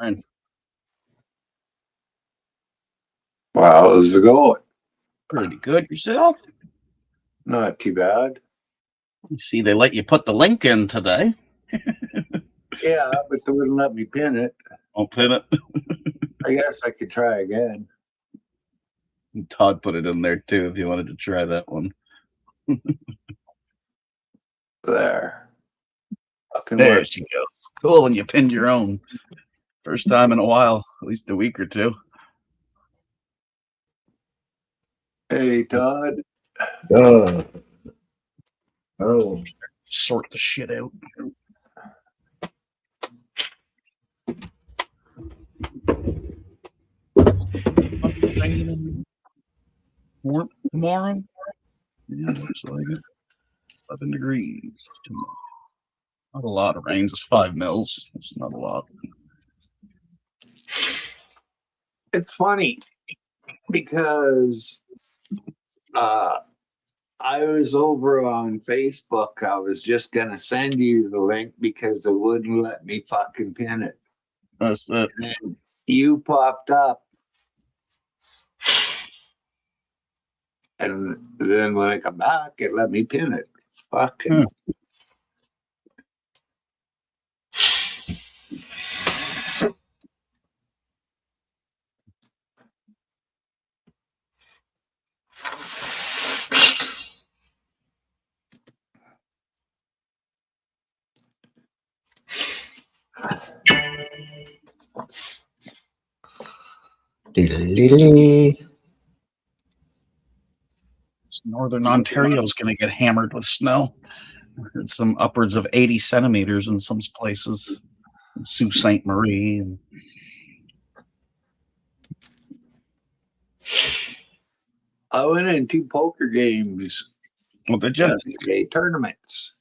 And Wow, how's it going? pretty good yourself. Not too bad. You see, they let you put the link in today. Yeah, but they wouldn't let me pin it. I'll pin it. I guess I could try again. Todd put it in there too if you wanted to try that one. There. Fucking There work. she goes. Cool, and you pinned your own. First time in a while, at least a week or two. Hey, Todd. Oh, Sort the shit out. Warm tomorrow? Yeah, looks like it. 11 degrees tomorrow. Not a lot of rain, just 5 mils. It's not a lot. It's funny because I was over on Facebook. I was just going to send you the link because it wouldn't let me fucking pin it. That's it. And you popped up. And then when I come back, it let me pin it. Fucking. Northern Ontario is going to get hammered with snow. I heard some upwards of 80 centimeters in some places. Sault Ste. Marie. And I went in 2 poker games. well, did you? Yesterday, tournaments.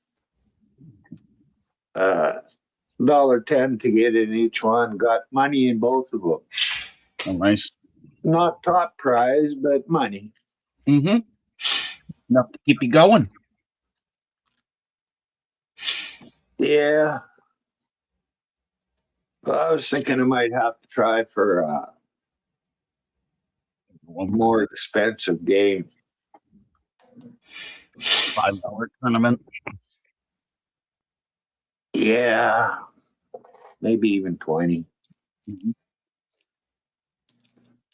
$1.10 to get in each one. Got money in both of them. Oh, nice. Not top prize, but money. Mm-hmm. Enough to keep you going. Yeah. Well, I was thinking I might have to try for a more expensive game. $5 tournament. Yeah. Maybe even 20. Mm-hmm.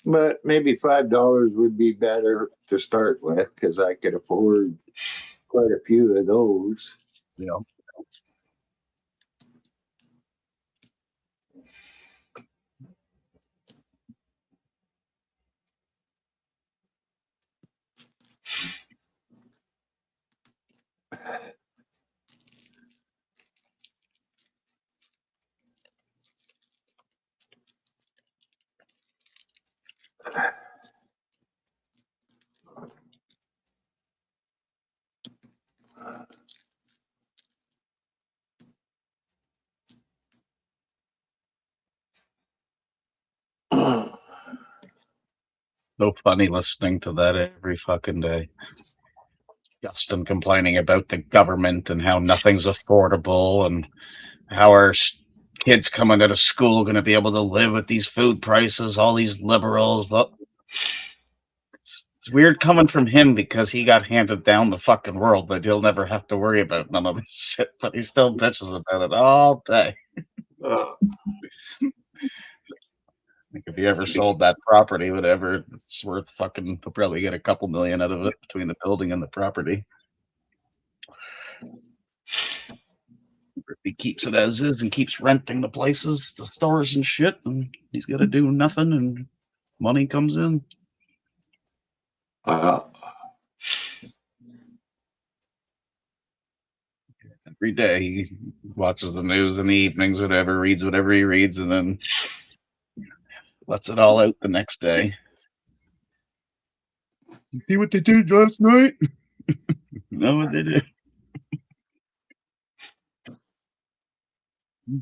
But maybe $5 would be better to start with because I could afford quite a few of those. Yeah. So funny listening to that every fucking day. Justin complaining about the government and how nothing's affordable and how our kids coming out of school going to be able to live with these food prices, all these liberals. But it's weird coming from him because he got handed down the fucking world that he'll never have to worry about none of this shit, but he still bitches about it all day. Like if he ever sold that property, whatever, it's worth fucking, he'll probably get a couple million out of it between the building and the property. If he keeps it as is and keeps renting the places, the stores and shit, then he's got to do nothing and money comes in. Every day he watches the news in the evenings, whatever, reads whatever he reads, and then lets it all out the next day. You see what they did last night? No, what they did.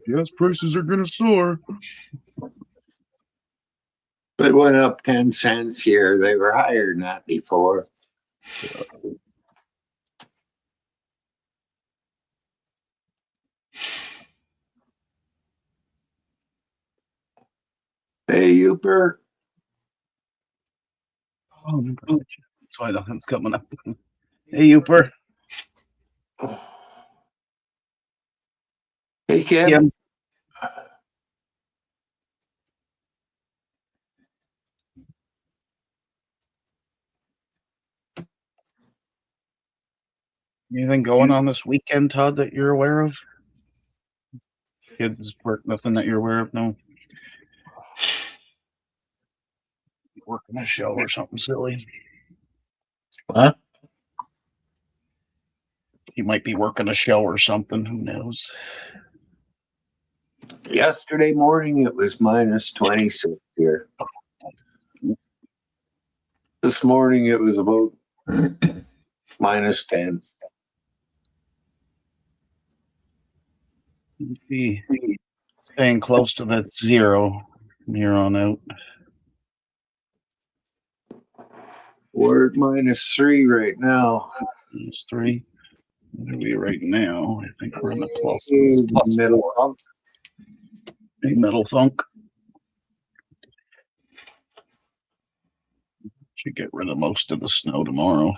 Gas prices are going to soar. It went up 10 cents here. They were higher than that before. Hey, Uper. Oh, that's why nothing's coming up. Hey, Uper. Hey, Kim. Kim. Anything going on this weekend, Todd, that you're aware of? Kids work, nothing that you're aware of? No. Working a show or something silly. What? He might be working a show or something. Who knows? Yesterday morning it was minus 26 here. This morning it was about minus 10. Be staying close to that zero from here on out. We're at minus 3 right now. There's 3. Where are we right now? I think we're in the plus Middle funk. Metal funk. Should get rid of most of the snow tomorrow.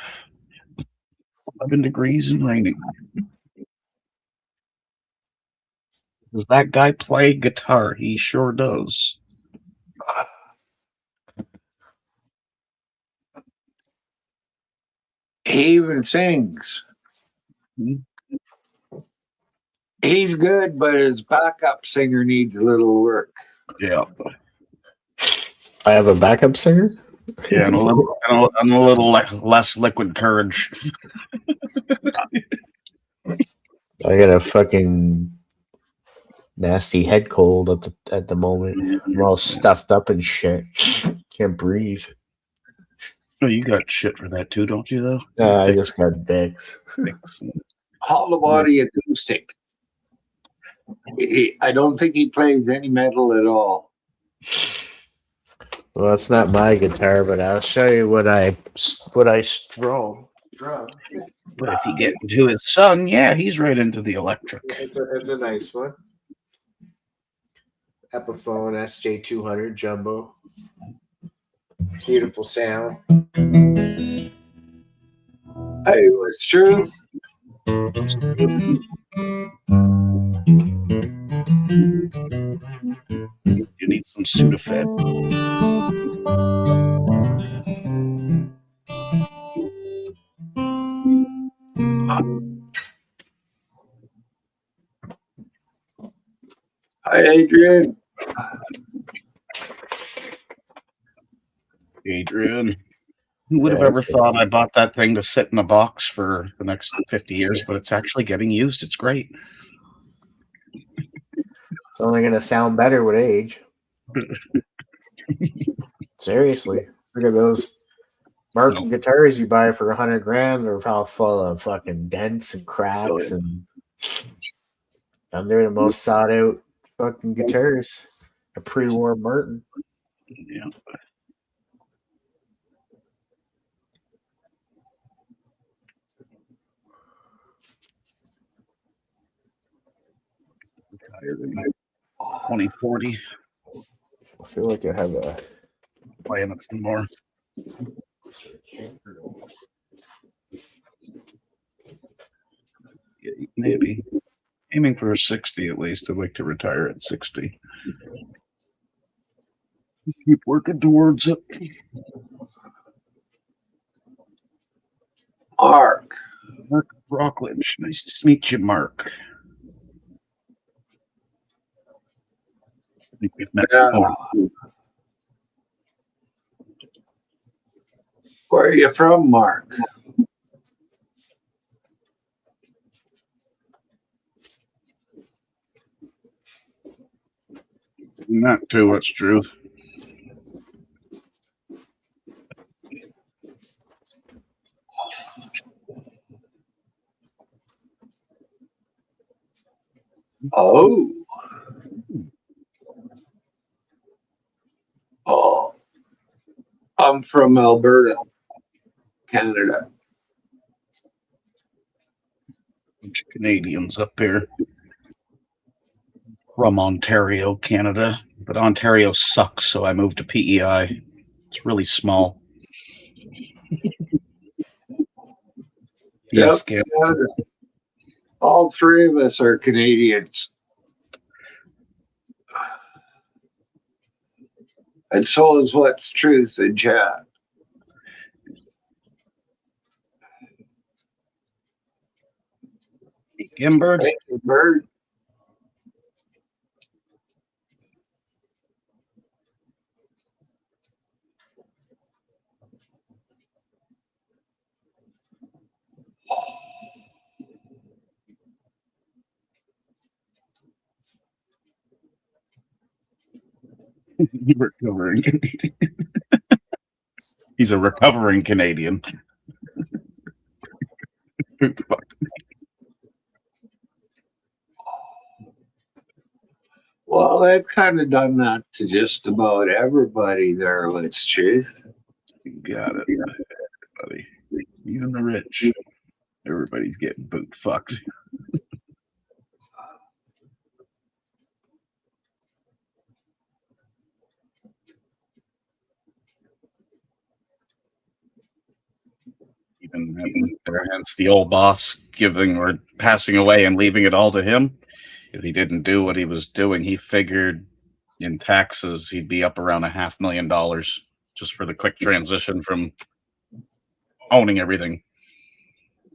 11 degrees and raining. Does that guy play guitar? He sure does. He even sings. Hmm. He's good, but his backup singer needs a little work. Yeah. I have a backup singer? Yeah, and a little less liquid courage. I got a fucking nasty head cold at the moment. I'm all stuffed up and shit. Can't breathe. Oh, you got shit for that too, don't you, though? I just got dicks. Hollow body acoustic. I don't think he plays any metal at all. Well, it's not my guitar, but I'll show you what I strum. But if you get into his son, yeah, he's right into the electric. It's a nice one. Epiphone SJ200 Jumbo. Beautiful sound. Hey, it's true. You need some Sudafed. Hi, Adrian. Adrian. Who would have ever thought I bought that thing to sit in a box for the next 50 years, but it's actually getting used. It's great. It's only going to sound better with age. Seriously. Look at those Martin guitars you buy for $100,000. They're all full of fucking dents and cracks, and they're the most sought out fucking guitars. A pre-war Martin. Yeah. Tired of 2040. I feel like I have a Playing it some more. Yeah, maybe. Aiming for a 60 at least. I'd like to retire at 60. Keep working towards it. Mark. Mark Rockledge. Nice to meet you, Mark. I think we've met. Where are you from, Mark? Not too much truth. Oh. I'm from Alberta, Canada. Bunch of Canadians up here. from Ontario, Canada, but Ontario sucks, so I moved to PEI. It's really small. Yes, Yep, Canada. All three of us are Canadians. And so is what's truth in chat. Gimbird. Thank you, Bird. Recovering Canadian. He's a recovering Canadian. Well, I've kind of done that to just about everybody there, let's truth. Got it, buddy. Even the rich. Everybody's getting boot fucked. Even having hence the old boss giving or passing away and leaving it all to him. If he didn't do what he was doing, he figured in taxes he'd be up around $500,000 just for the quick transition from owning everything.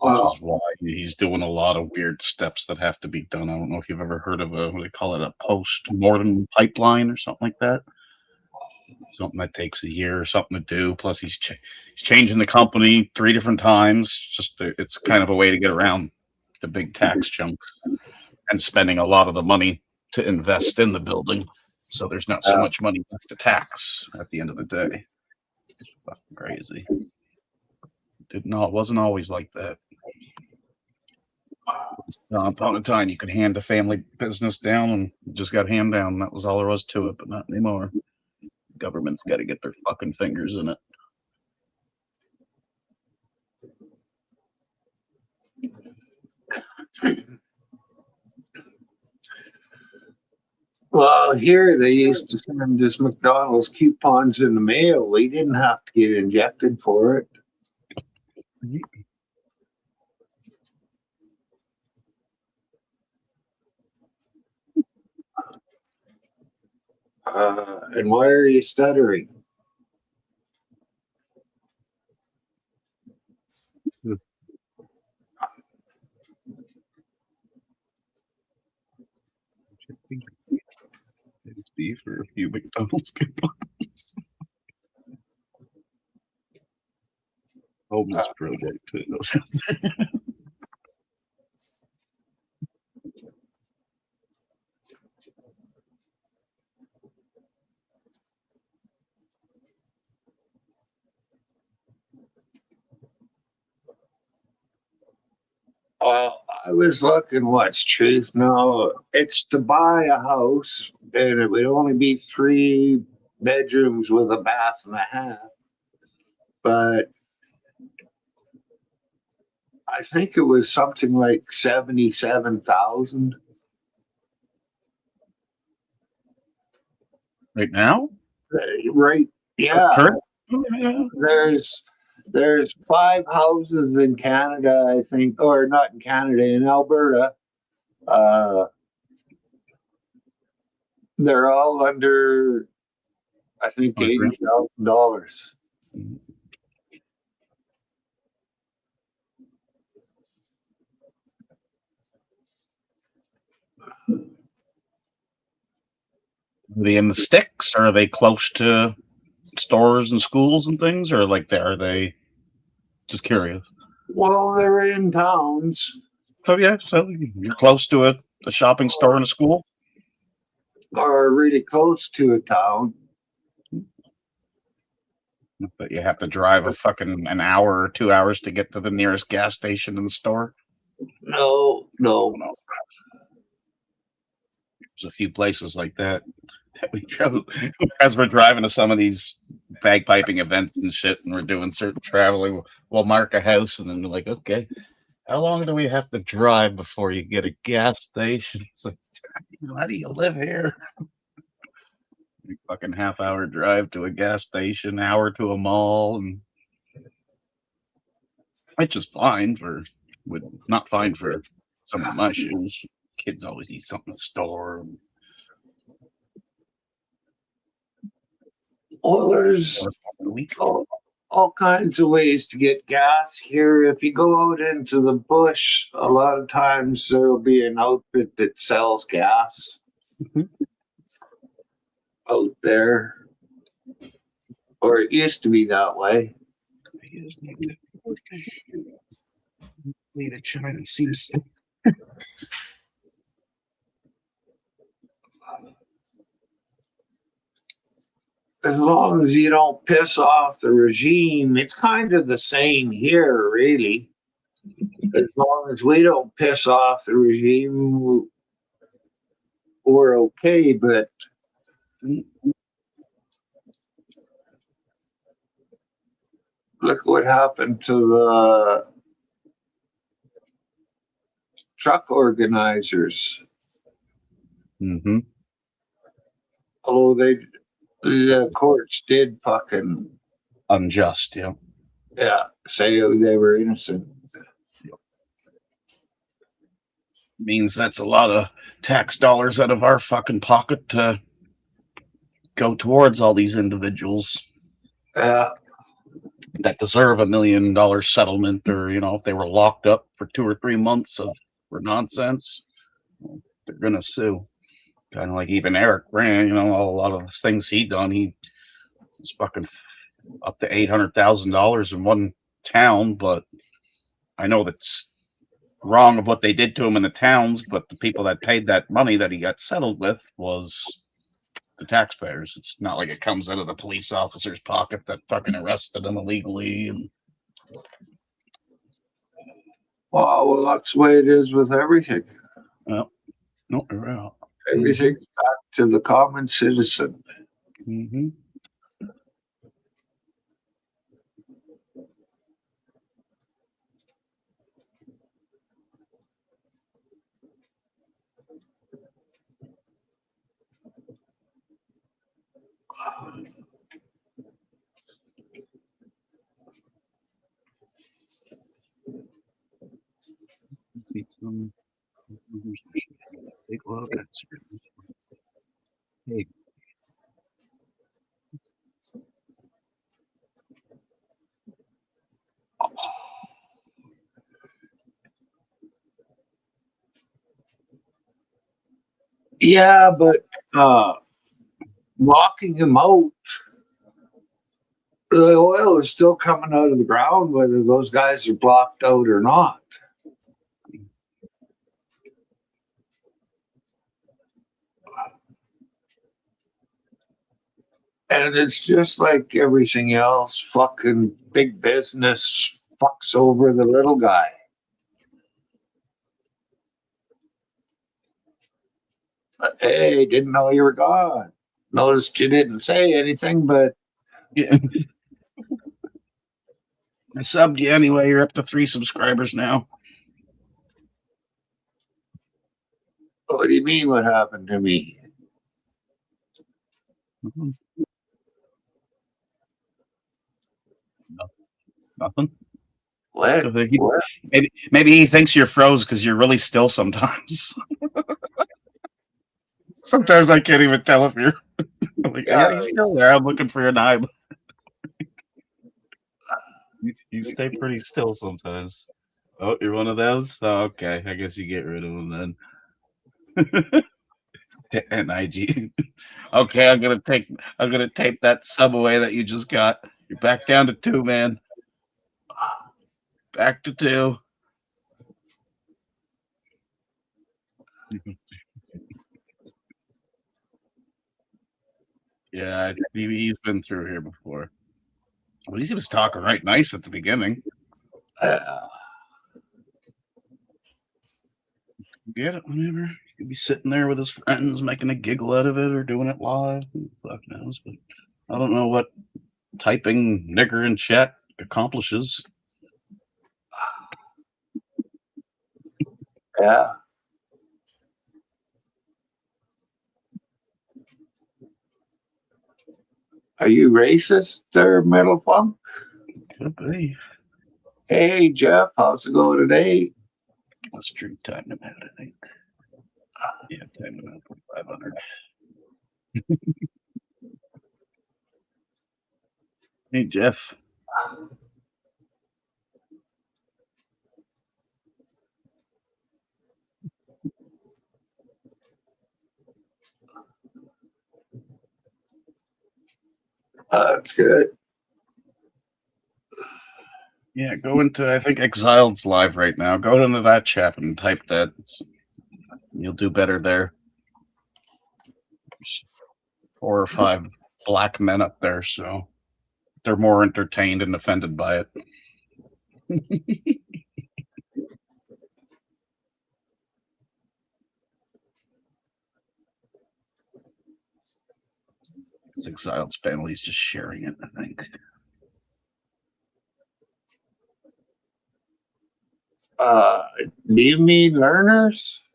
Wow. Which is why he's doing a lot of weird steps that have to be done. I don't know if you've ever heard of what do they call it, a post-mortem pipeline or something like that. Something that takes a year or something to do. Plus, he's changing the company 3 different times. It's kind of a way to get around the big tax chunks and spending a lot of the money to invest in the building. So there's not so much money left to tax at the end of the day. It's fucking crazy. Wasn't always like that. Upon a time, you could hand a family business down and just got hand down. That was all there was to it, but not anymore. Government's got to get their fucking fingers in it. Well, here they used to send us McDonald's coupons in the mail. We didn't have to get injected for it. And why are you stuttering? It's beef for a few McDonald's coupons. Homeless project too. I was looking what's truth. No, it's to buy a house and it would only be 3 bedrooms with a bath and a half. But I think it was something like 77,000. Right now? Right. Yeah. Current? There's 5 houses in Canada, I think, or not in Canada, in Alberta. They're all under, I think, $80,000. Are they in the sticks? Or are they close to stores and schools and things? Or are they just curious? Well, they're in towns. Oh yeah, so you're close to a shopping store and a school? Or really close to a town. But you have to drive a fucking an hour or 2 hours to get to the nearest gas station and the store? No. There's a few places like that we drove as we're driving to some of these bagpiping events and shit, and we're doing certain traveling. We'll mark a house, and then we're like, okay, How long do we have to drive before you get a gas station? It's like, how do you live here? Fucking half-hour drive to a gas station, hour to a mall, and which is fine for, not fine for some of my shoes. Kids always eat something in the store. Well, there's A week. all kinds of ways to get gas here. If you go out into the bush, a lot of times there'll be an outfit that sells gas Mhm. out there, or it used to be that way. Made of China seems. As long as you don't piss off the regime, it's kind of the same here, really. As long as we don't piss off the regime, we're okay. But look what happened to the truck organizers. Mm-hmm. Although the courts did fucking Unjust, yeah. say they were innocent. Means that's a lot of tax dollars out of our fucking pocket to go towards all these individuals that deserve $1 million settlement, or if they were locked up for 2 or 3 months for nonsense, they're gonna sue. Kind of like even Eric Brand, a lot of the things he done, he was fucking up to $800,000 in one town, but I know that's wrong of what they did to him in the towns, but the people that paid that money that he got settled with was the taxpayers. It's not like it comes out of the police officer's pocket that fucking arrested him illegally. And Well, that's the way it is with everything. no, you're out. Everything's back to the common citizen. Mm-hmm. See some big look at hey. Yeah, but locking him out, the oil is still coming out of the ground, whether those guys are blocked out or not. And it's just like everything else. Fucking big business fucks over the little guy. Hey, didn't know you were gone. Noticed you didn't say anything, but Yeah. I subbed you anyway. You're up to 3 subscribers now. what do you mean what happened to me? Mm-hmm. Nothing. What? Maybe he thinks you're froze because you're really still sometimes. Sometimes I can't even tell if you're like, yeah, you're still there. I'm looking for your knife. You stay pretty still sometimes. Oh, you're one of those? Oh, okay. I guess you get rid of them then. NIG. Okay, I'm gonna tape that sub away that you just got. You're back down to 2, man. Back to 2. Yeah, he's been through here before. At least he was talking right nice at the beginning. Get it whenever. He could be sitting there with his friends making a giggle out of it or doing it live. Who the fuck knows? But I don't know what typing nigger in chat accomplishes. Yeah. Are you racist there, Metal Funk? Could be. Hey, Jeff, how's it going today? Let's drink time them out, I think. Yeah, time them out for 500. Hey, Jeff. That's good. Yeah, go into, I think Exiled's live right now. Go into that chat and type that. You'll do better there. There's 4 or 5 black men up there, so they're more entertained and offended by it. It's Exiled's panel. He's just sharing it, I think. Do you mean learners?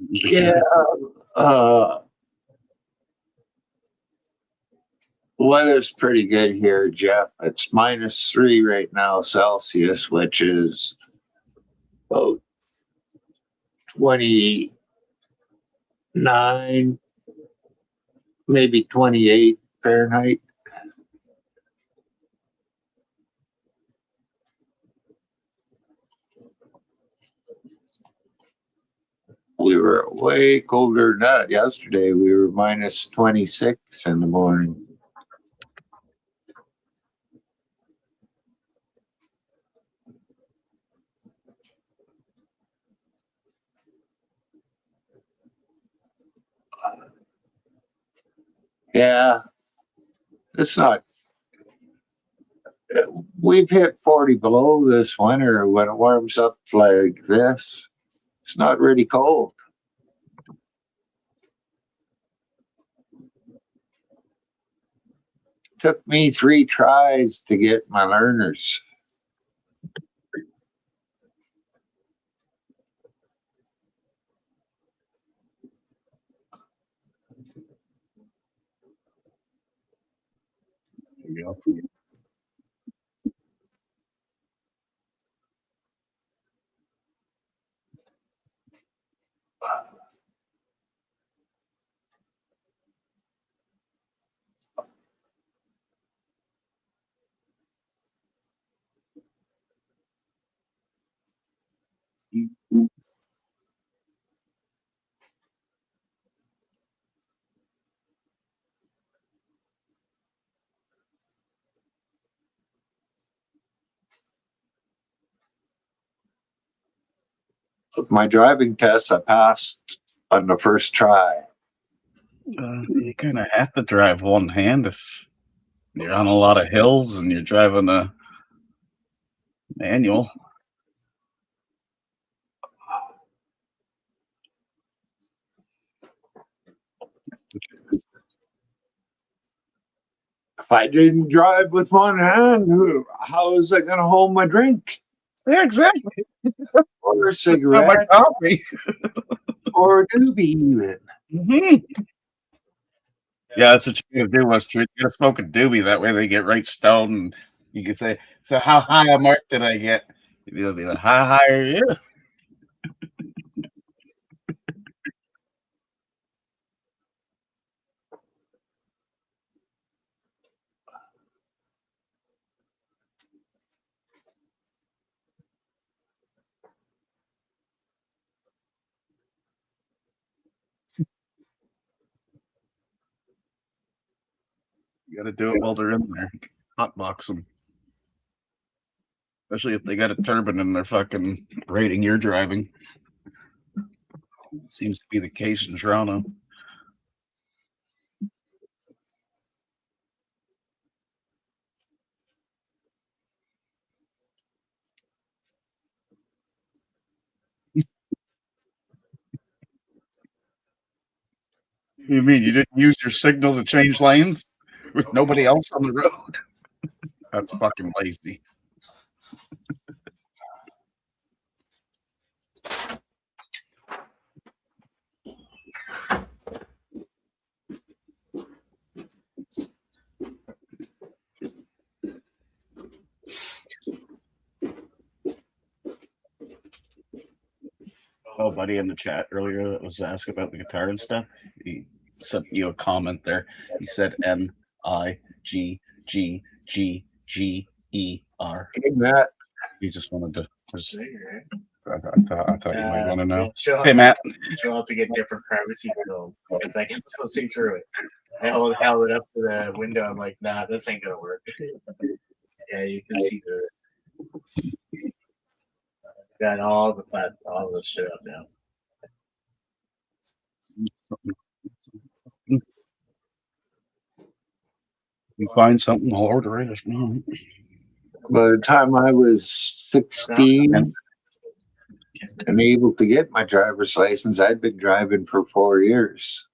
Yeah. Weather's pretty good here, Jeff. It's -3 right now Celsius, which is about 29, maybe 28 Fahrenheit. We were way colder than that yesterday. We were -26 in the morning. Yeah, it's not. We've hit 40 below this winter when it warms up like this. It's not really cold. Took me 3 tries to get my learners. There you go. My driving test, I passed on the first try. You kind of have to drive one hand if you're on a lot of hills and you're driving a manual. If I didn't drive with one hand, how was I going to hold my drink? Yeah, exactly. Or a My cigarette? coffee. Or a doobie even. Mm-hmm. Yeah, that's what you gotta do, West Street. You gotta smoke a doobie. That way they get right stoned. And you can say, "So how high a mark did I get?" They'll be like, "How high are you?" You gotta do it while they're in there. Hotbox them, especially if they got a turban and they're fucking rating your driving. Seems to be the case in Toronto. You mean you didn't use your signal to change lanes with nobody else on the road? That's fucking lazy. Oh, buddy in the chat earlier that was asked about the guitar and stuff. He sent you a comment there. He said NIGGGGER. Hey, Matt. He just wanted to. I thought you might want to know. She'll Hey, Matt. have to get different privacy control because I can still see through it. I held it up to the window. I'm like, nah, this ain't gonna work. Yeah, you can see through it. Got all the shit up now. You find something, I'll order it. If not, By the time I was 16 and able to get my driver's license, I'd been driving for 4 years.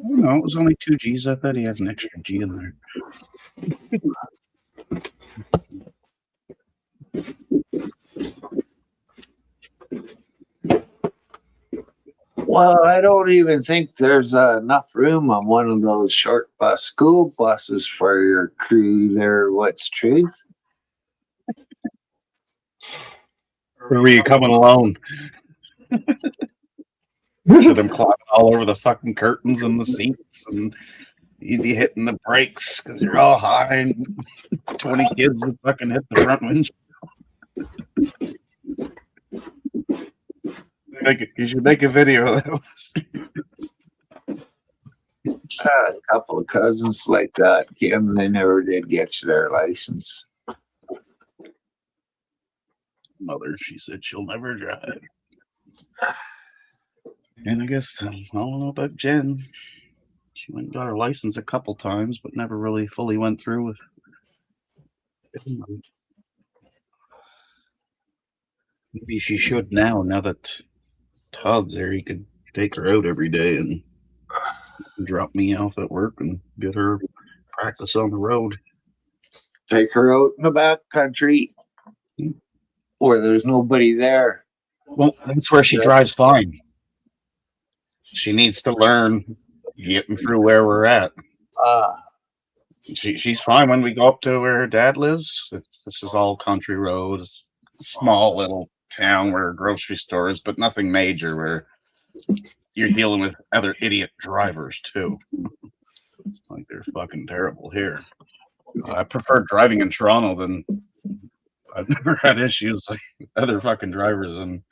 no, it was only 2 G's. I thought he had an extra G in there. Well, I don't even think there's enough room on one of those short bus school buses for your crew there. What's truth? Or were you coming alone? With them climbing all over the fucking curtains and the seats, and you'd be hitting the brakes because you're all high, and 20 kids would fucking hit the front windshield. You should make a video of those. A couple of cousins like that, Kim, they never did get their license. Mother, she said she'll never drive. And I guess, I don't know about Jen. She went and got her license a couple times, but never really fully went through with it. Maybe she should now that Todd's there. He could take her out every day and drop me off at work and get her practice on the road. Take her out in the back country where there's nobody there. Well, that's where she drives fine. She needs to learn getting through where we're at. She's fine when we go up to where her dad lives. This is all country roads, small little town where a grocery store is, but nothing major where you're dealing with other idiot drivers too. Like they're fucking terrible here. I prefer driving in Toronto than I've never had issues like other fucking drivers than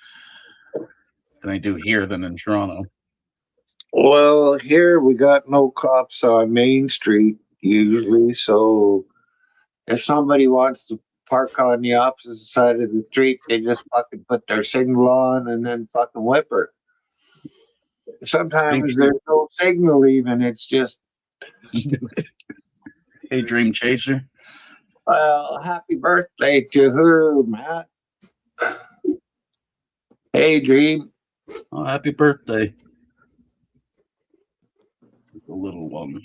I do here than in Toronto. Well, here we got no cops on Main Street usually, so if somebody wants to park on the opposite side of the street, they just fucking put their signal on and then fucking whip her. Sometimes there's no signal even, it's just Hey, Dream Chaser. well, happy birthday to her, Matt. Hey, Dream. Oh, happy birthday. The little one.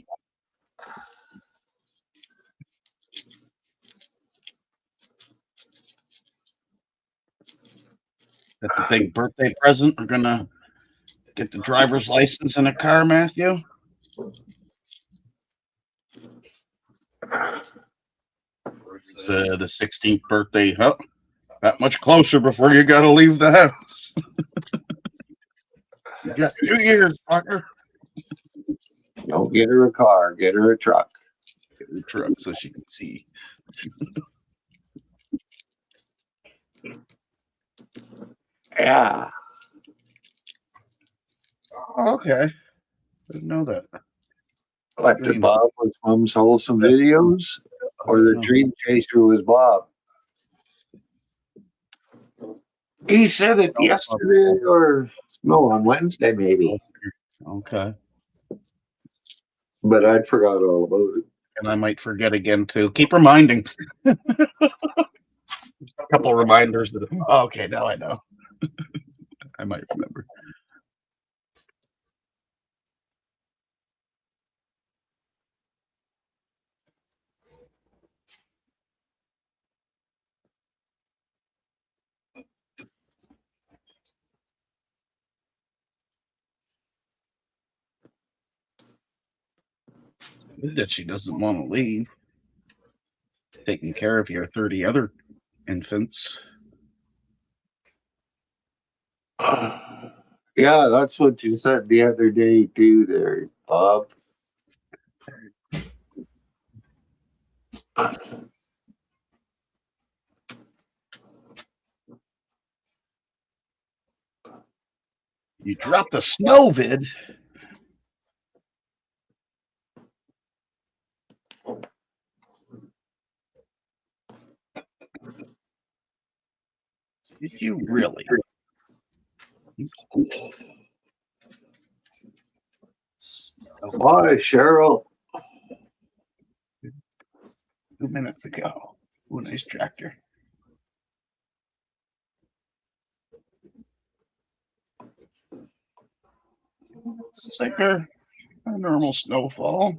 That's a big birthday present. We're gonna get the driver's license in a car, Matthew. It's the 16th birthday. Oh, that much closer before you gotta leave the house. You got 2 years, fucker. Don't get her a car, get her a truck. Get her a truck so she can see. Yeah. Okay. Didn't know that. What, the Bob was Mom's Wholesome Videos? Or the Dream Chaser was Bob? He said it yesterday or No, on Wednesday maybe. Okay. But I'd forgot all about it. And I might forget again too. Keep reminding. A couple reminders. Okay, now I know. I might remember. Good that she doesn't want to leave. Taking care of your 30 other infants. Yeah, that's what you said the other day too there, Bob. You dropped the snow vid. Did you really? Why, Cheryl? 2 minutes ago. Ooh, nice tractor. It's like a normal snowfall.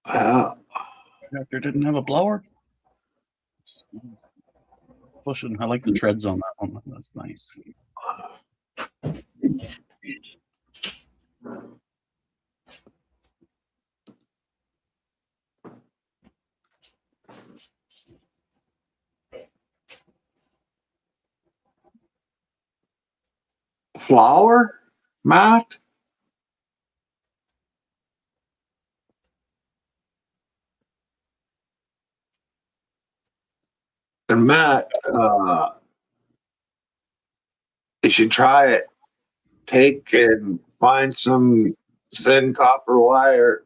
Yeah. Tractor didn't have a blower. Pushing. I like the treads on that one. That's nice. Flower, Matt? And Matt, you should try it. Take and find some thin copper wire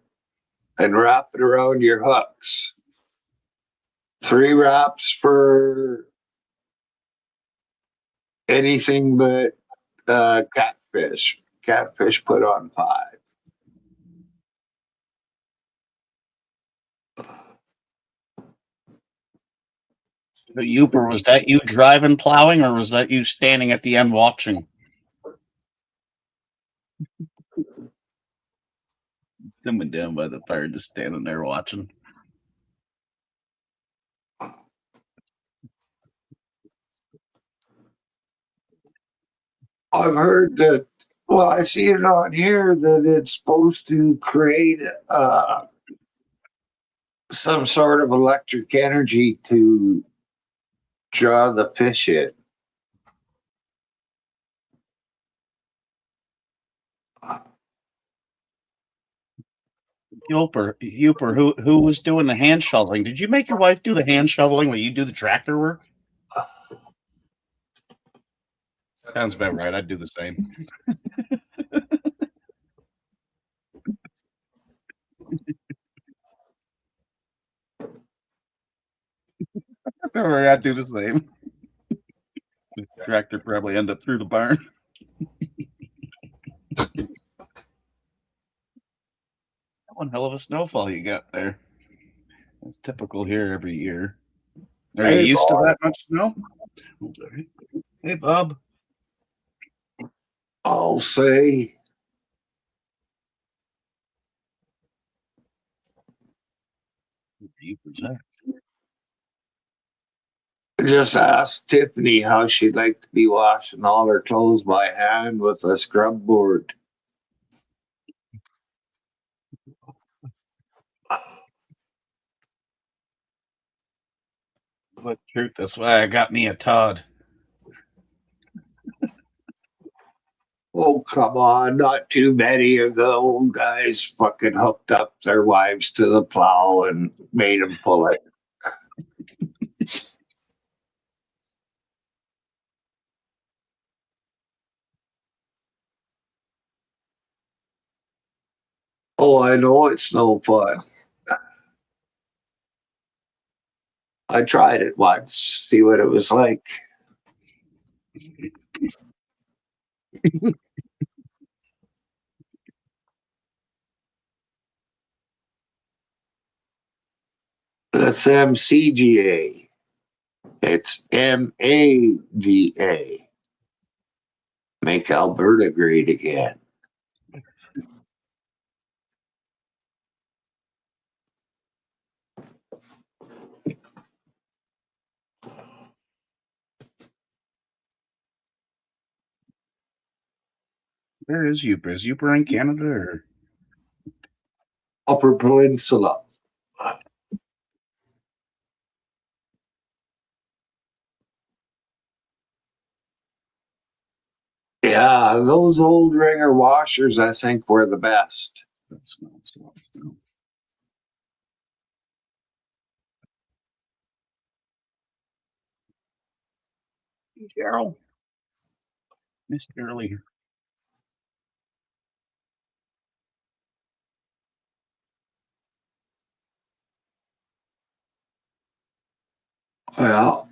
and wrap it around your hooks. 3 wraps for anything but catfish. Catfish put on 5. The Uper, was that you driving, plowing, or was that you standing at the end watching? Someone down by the fire just standing there watching. I've heard that, well, I see it on here that it's supposed to create some sort of electric energy to draw the fish in. Uper, who was doing the hand shoveling? Did you make your wife do the hand shoveling while you do the tractor work? Sounds about right. I'd do the same. I'd do the same. The tractor probably end up through the barn. One hell of a snowfall you got there. That's typical here every year. Are you used to that much snow? Hey, Bob. I'll say. Just ask Tiffany how she'd like to be washing all her clothes by hand with a scrub board. That's truth. That's why I got me a Todd. Oh, come on. Not too many of the old guys fucking hooked up their wives to the plow and made them pull it. Oh, I know it's no fun. I tried it once, see what it was like. That's MCGA. It's MAGA. Make Alberta great again. Where is Yooper? Is Yooper in Canada or? Upper Peninsula. Yeah, those old ringer washers, I think, were the best. That's not so. Carol. Missed early. Well,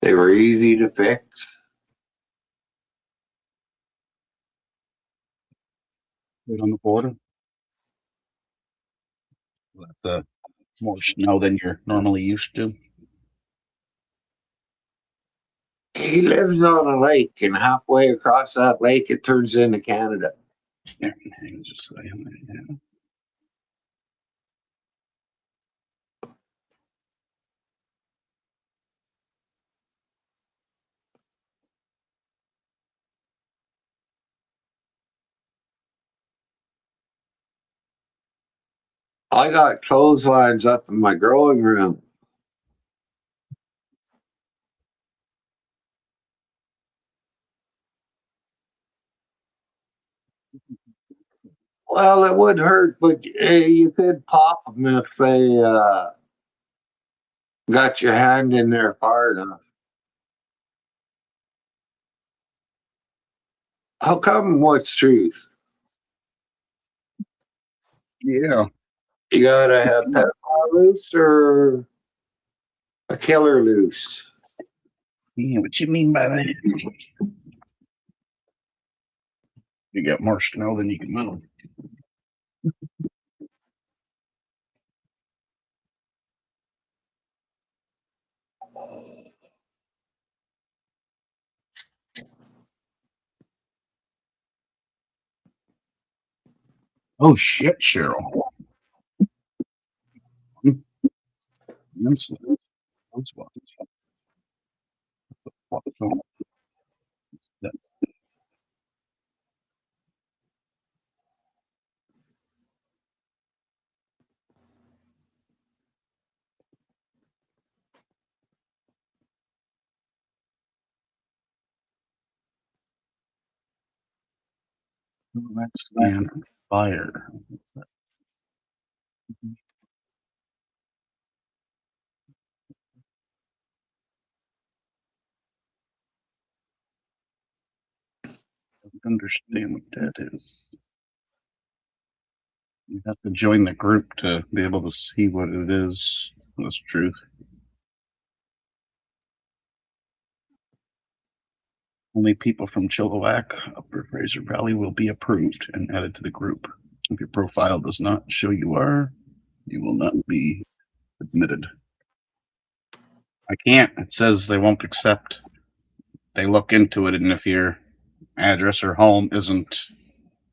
they were easy to fix. Right on the border. That's more snow than you're normally used to. He lives on a lake, and halfway across that lake, it turns into Canada. Yeah, hang on just a second. Yeah. I got clotheslines up in my growing room. Well, it would hurt, but you could pop them if they got your hand in there far enough. How come? What's truth? Yeah. You gotta have pedophile loose or a killer loose. Yeah, what you mean by that? You got more snow than you can move. Oh shit, Cheryl. That's what. That's and fire. I don't understand what that is. You have to join the group to be able to see what it is. That's truth. Only people from Chilliwack, Upper Fraser Valley will be approved and added to the group. If your profile does not show you are, you will not be admitted. I can't. It says they won't accept. They look into it, and if your address or home isn't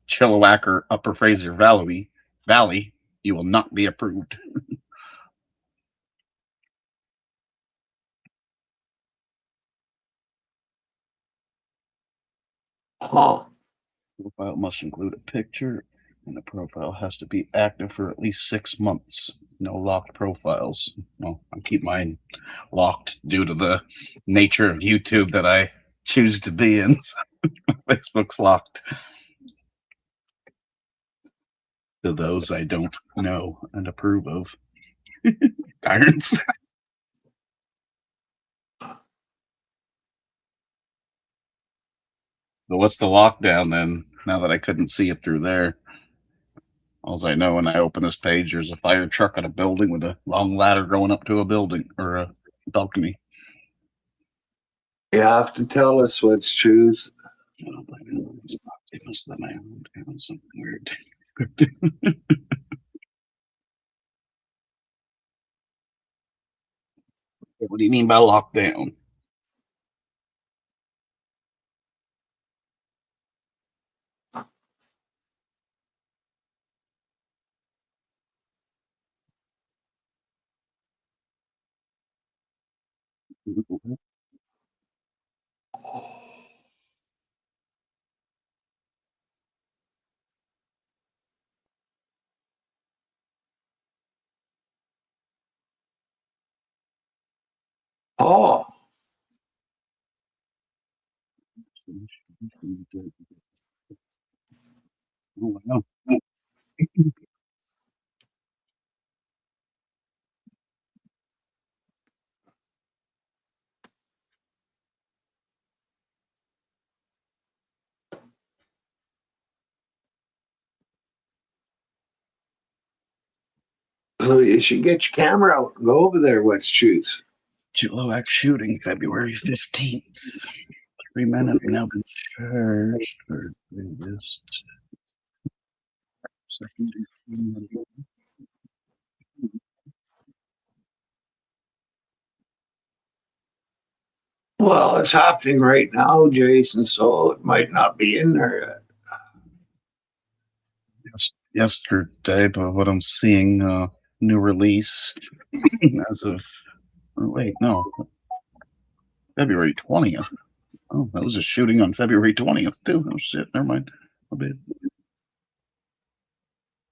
Chilliwack or Upper Fraser Valley, you will not be approved. Huh. Profile must include a picture, and the profile has to be active for at least 6 months. No locked profiles. Well, I keep mine locked due to the nature of YouTube that I choose to be in. So Facebook's locked. To those I don't know and approve of. Irons. So what's the lockdown then? Now that I couldn't see it through there. All I know when I open this page, there's a fire truck at a building with a long ladder going up to a building or a balcony. You have to tell us what's truth. It was the man. It was something weird. What do you mean by lockdown? Oh, Oh, I know. so you should get your camera out and go over there. What's truth? Chilliwack shooting, February 15th. 3 men have now been charged for this. Second. Well, it's happening right now, Jason, so it might not be in there yet. Yesterday, but what I'm seeing, new release as of, oh, wait, no, February 20th. Oh, that was a shooting on February 20th, too. Oh, shit, never mind. A bit.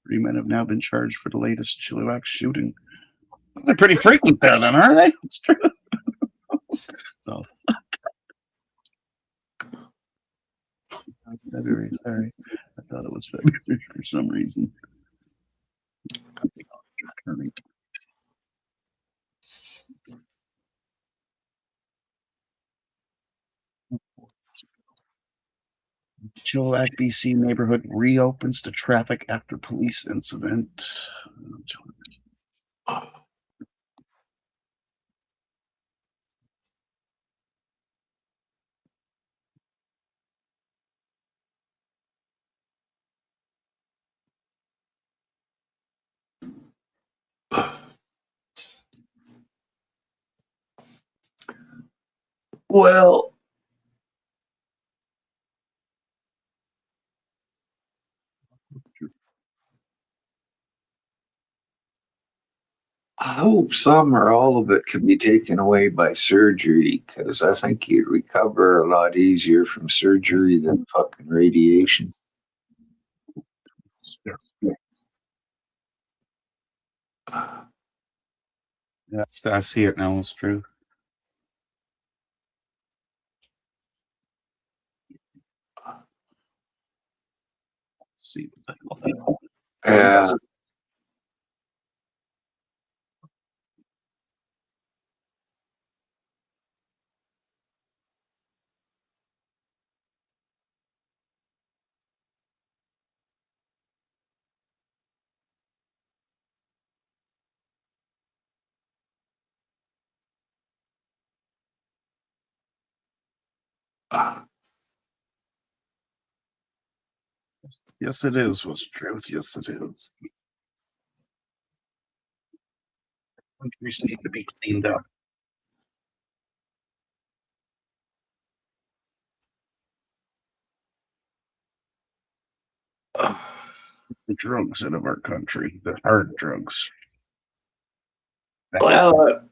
3 men have now been charged for the latest Chilliwack shooting. They're pretty frequent there, then, are they? It's true. Oh, February, sorry. I thought it was February for some reason. Chilliwack, BC neighborhood reopens to traffic after police incident. Well, I hope some or all of it can be taken away by surgery because I think you'd recover a lot easier from surgery than fucking radiation. Yes, I see it now. It's true. See. Yeah. Yes, it is. Was truth. Yes, it is. Countries need to be cleaned up. The drugs out of our country, the hard drugs. Well, at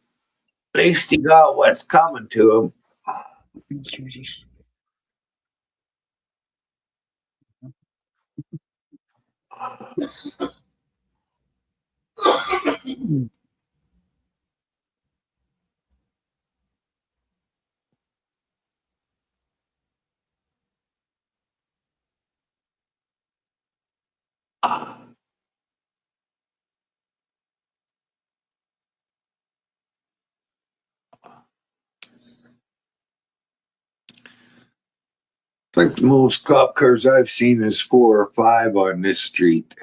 least he got what's coming to him. I think the most cop cars I've seen is 4 or 5 on this street.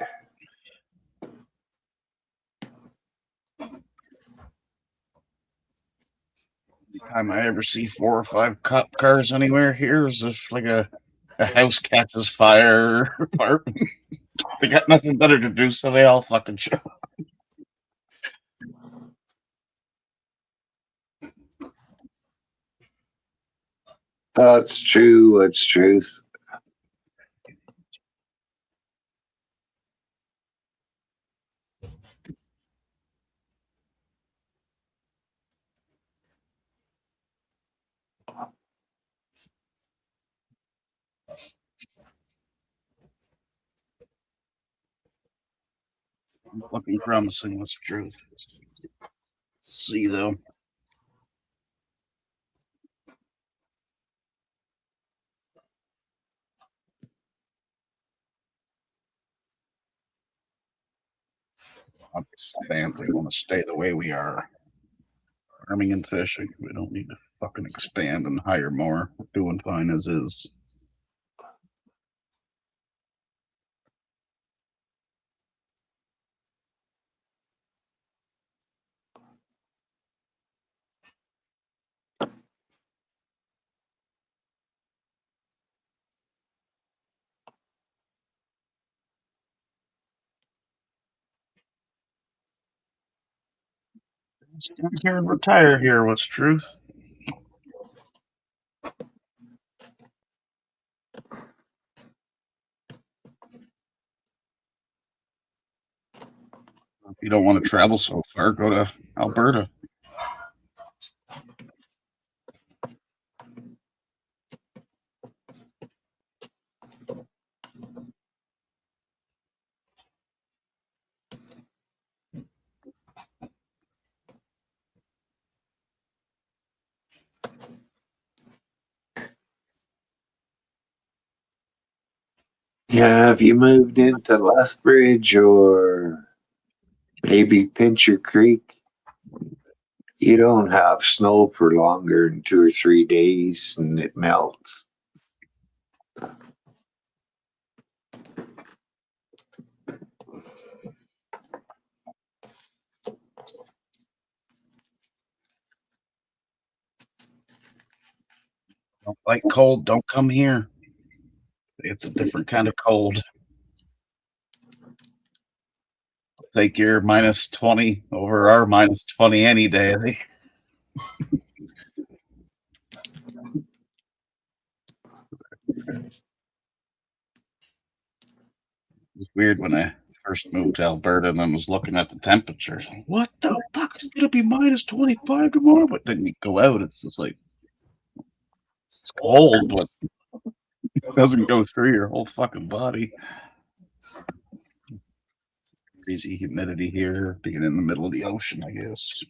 Time I ever see 4 or 5 cop cars anywhere here is if like a house catches fire or apartment. They got nothing better to do, so they all fucking show. That's true. That's truth. Looking promising, that's the truth. See though. Understand we want to stay the way we are. Farming and fishing. We don't need to fucking expand and hire more. We're doing fine as is. Stand here and retire here. What's truth? If you don't want to travel so far, go to Alberta. Yeah, if you moved into Lethbridge or maybe Pincher Creek, you don't have snow for longer than 2 or 3 days and it melts. Don't like cold, don't come here. It's a different kind of cold. Take your minus 20 over our minus 20 any day. I think. It was weird when I first moved to Alberta and I was looking at the temperatures. Like, what the fuck? It's gonna be minus 25 tomorrow, but then you go out, it's just like it's cold, but it doesn't go through your whole fucking body. Crazy humidity here, being in the middle of the ocean, I guess.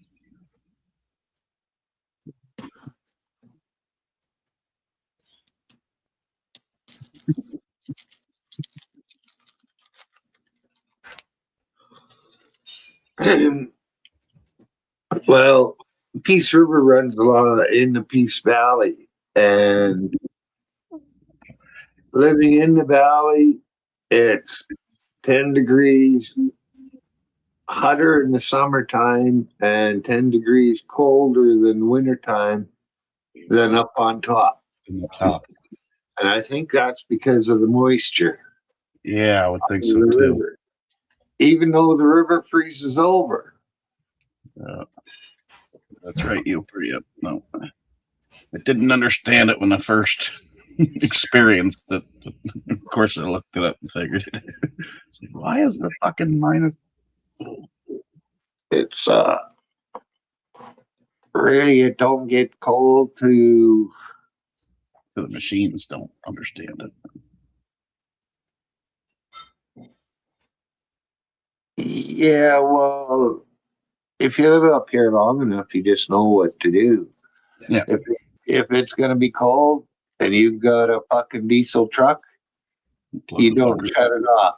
Well, Peace River runs along in the Peace Valley, and living in the valley, it's 10 degrees hotter in the summertime and 10 degrees colder than wintertime than up on top. In the top. And I think that's because of the moisture. Yeah, I would think so The too. river. Even though the river freezes over. That's right, you. No, I didn't understand it when I first experienced it. Of course, I looked it up and figured it. It's like, why is the fucking minus? It's really, it don't get cold to So the machines don't understand it. yeah, well, if you live up here long enough, you just know what to do. Yeah. If it's gonna be cold and you've got a fucking diesel truck, you don't shut it off.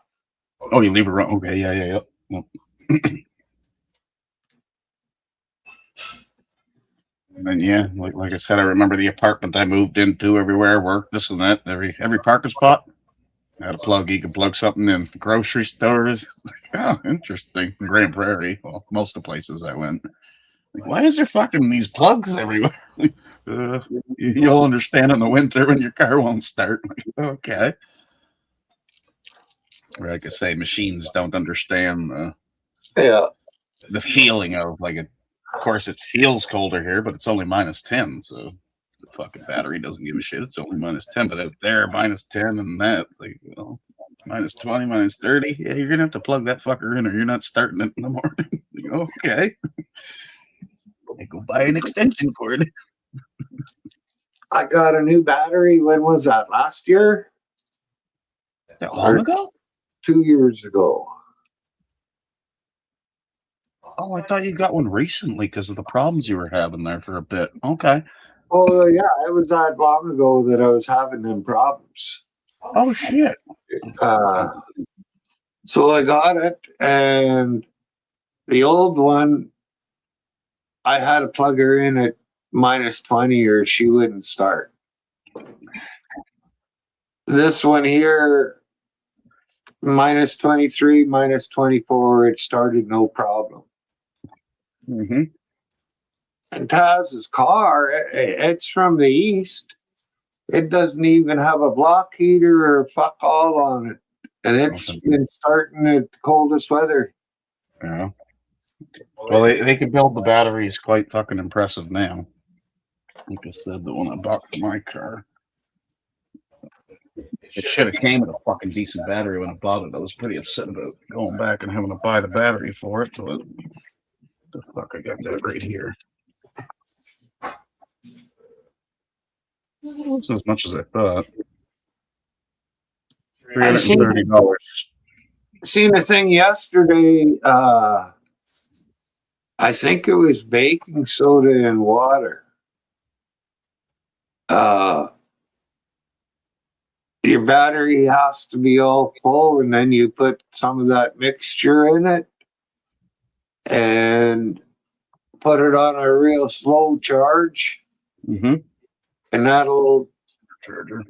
Oh, you leave it running. Okay, yeah. Well, and then yeah, like I said, I remember the apartment I moved into. Everywhere I worked, this and that. Every parking spot had a plug. You could plug something in. Grocery stores. It's like, oh, interesting. Grand Prairie. Well, most of the places I went. Why is there fucking these plugs everywhere? You'll understand in the winter when your car won't start. Okay. Like I say, machines don't understand Yeah. the feeling of like it. Of course, it feels colder here, but it's only -10, so the fucking battery doesn't give a shit. It's only -10, but out there, -10 and that, it's like, well, -20, -30. Yeah, you're gonna have to plug that fucker in, or you're not starting it in the morning. Okay, I go buy an extension cord. I got a new battery. When was that? Last year? That long ago? 2 years ago. Oh, I thought you got one recently because of the problems you were having there for a bit. Okay. Oh yeah, it was that long ago that I was having them problems. Oh shit. So I got it, and the old one, I had to plug her in at -20 or she wouldn't start. This one here, -23, -24, it started no problem. Mm-hmm. And Taz's car, it's from the east. It doesn't even have a block heater or fuck all on it. And it's been starting at the coldest weather. Yeah. Well, they can build the batteries quite fucking impressive now. Like I said, the one I bought for my car. It should have came with a fucking decent battery when I bought it. I was pretty upset about going back and having to buy the battery for it. But the fuck, I got that right here. It's as much as I thought. $330. Seen a thing yesterday. I think it was baking soda and water. Your battery has to be all full, and then you put some of that mixture in it and put it on a real slow charge, Mm-hmm. and that'll Charger.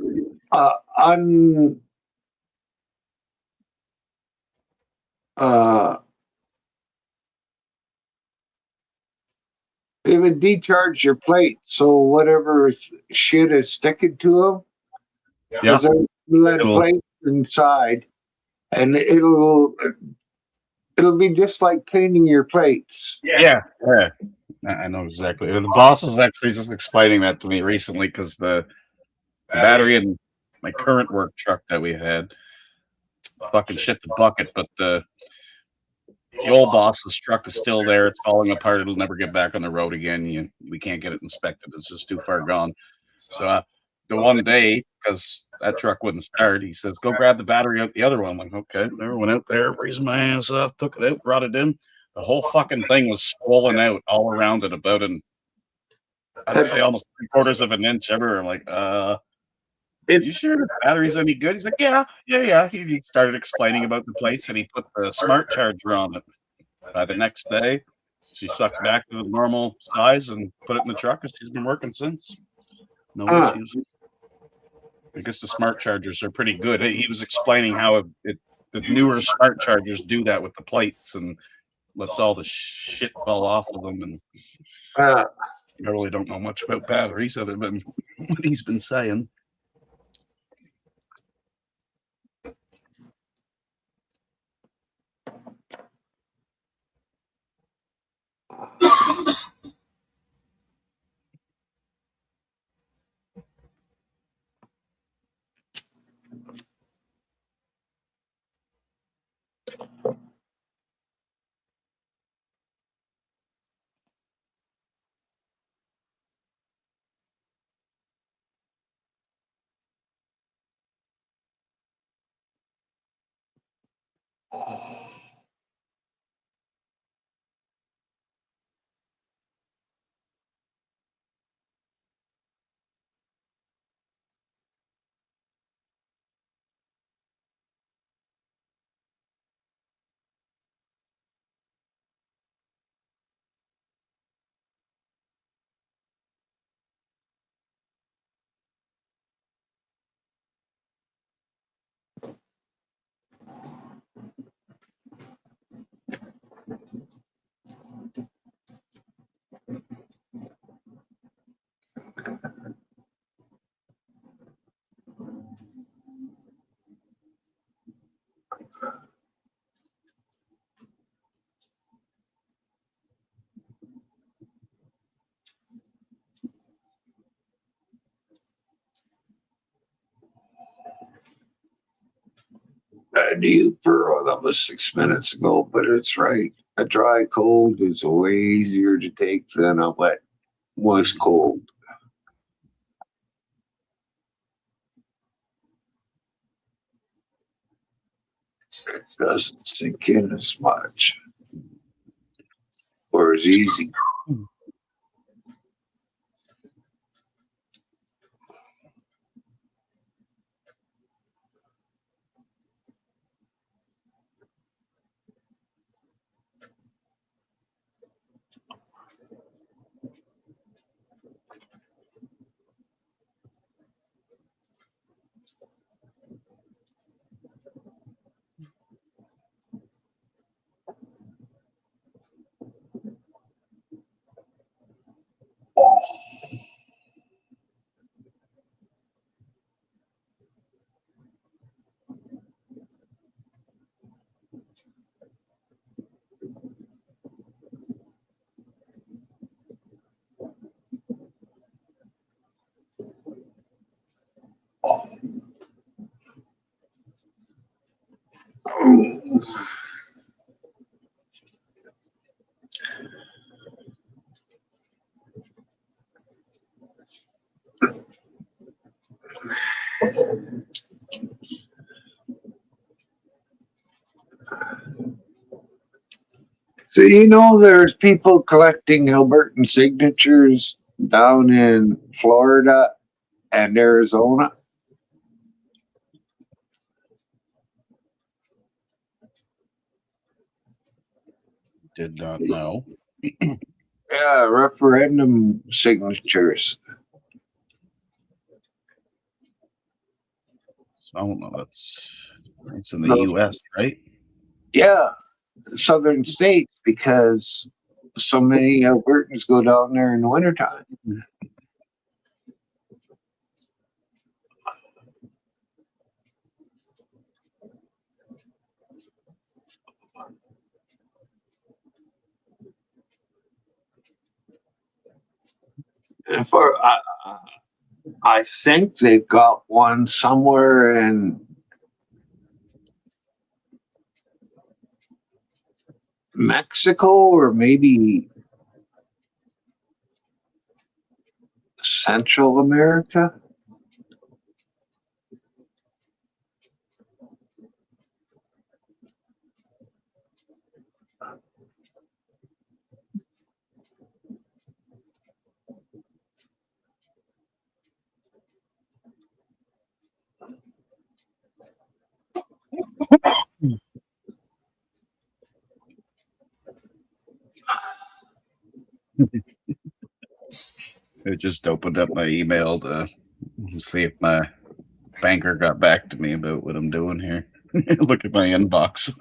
It would decharge your plate, so whatever shit is sticking to them, Yeah. because there's lead It'll- plates inside, and it'll be just like cleaning your plates. Yeah. I know exactly. The boss is actually just explaining that to me recently because the battery in my current work truck that we had fucking shit the bucket, but the old boss's truck is still there. It's falling apart. It'll never get back on the road again. We can't get it inspected. It's just too far gone. So the one day, because that truck wouldn't start, he says, "Go grab the battery out the other one." I'm like, okay. Never went out there, freezing my ass up, took it out, brought it in. The whole fucking thing was swollen out all around it, about I'd say almost 3/4 of an inch everywhere. I'm like, you sure the battery's any good? He's like, yeah. He started explaining about the plates, and he put the smart charger on it. By the next day, she sucks back to the normal size and put it in the truck, and she's been working since. No issues. I guess the smart chargers are pretty good. He was explaining how the newer smart chargers do that with the plates and lets all the shit fall off of them. And I really don't know much about batteries other than what he's been saying. Oh, that was 6 minutes ago, but it's right. A dry cold is way easier to take than a wet, moist cold. It doesn't sink in as much or as easy. So there's people collecting Albertan signatures down in Florida and Arizona. Did not know. Yeah, referendum signatures. So that's in the U.S., right? Yeah, southern states, because so many Albertans go down there in the wintertime. And I think they've got one somewhere in Mexico or maybe Central America. I just opened up my email to see if my banker got back to me about what I'm doing here. Look at my inbox.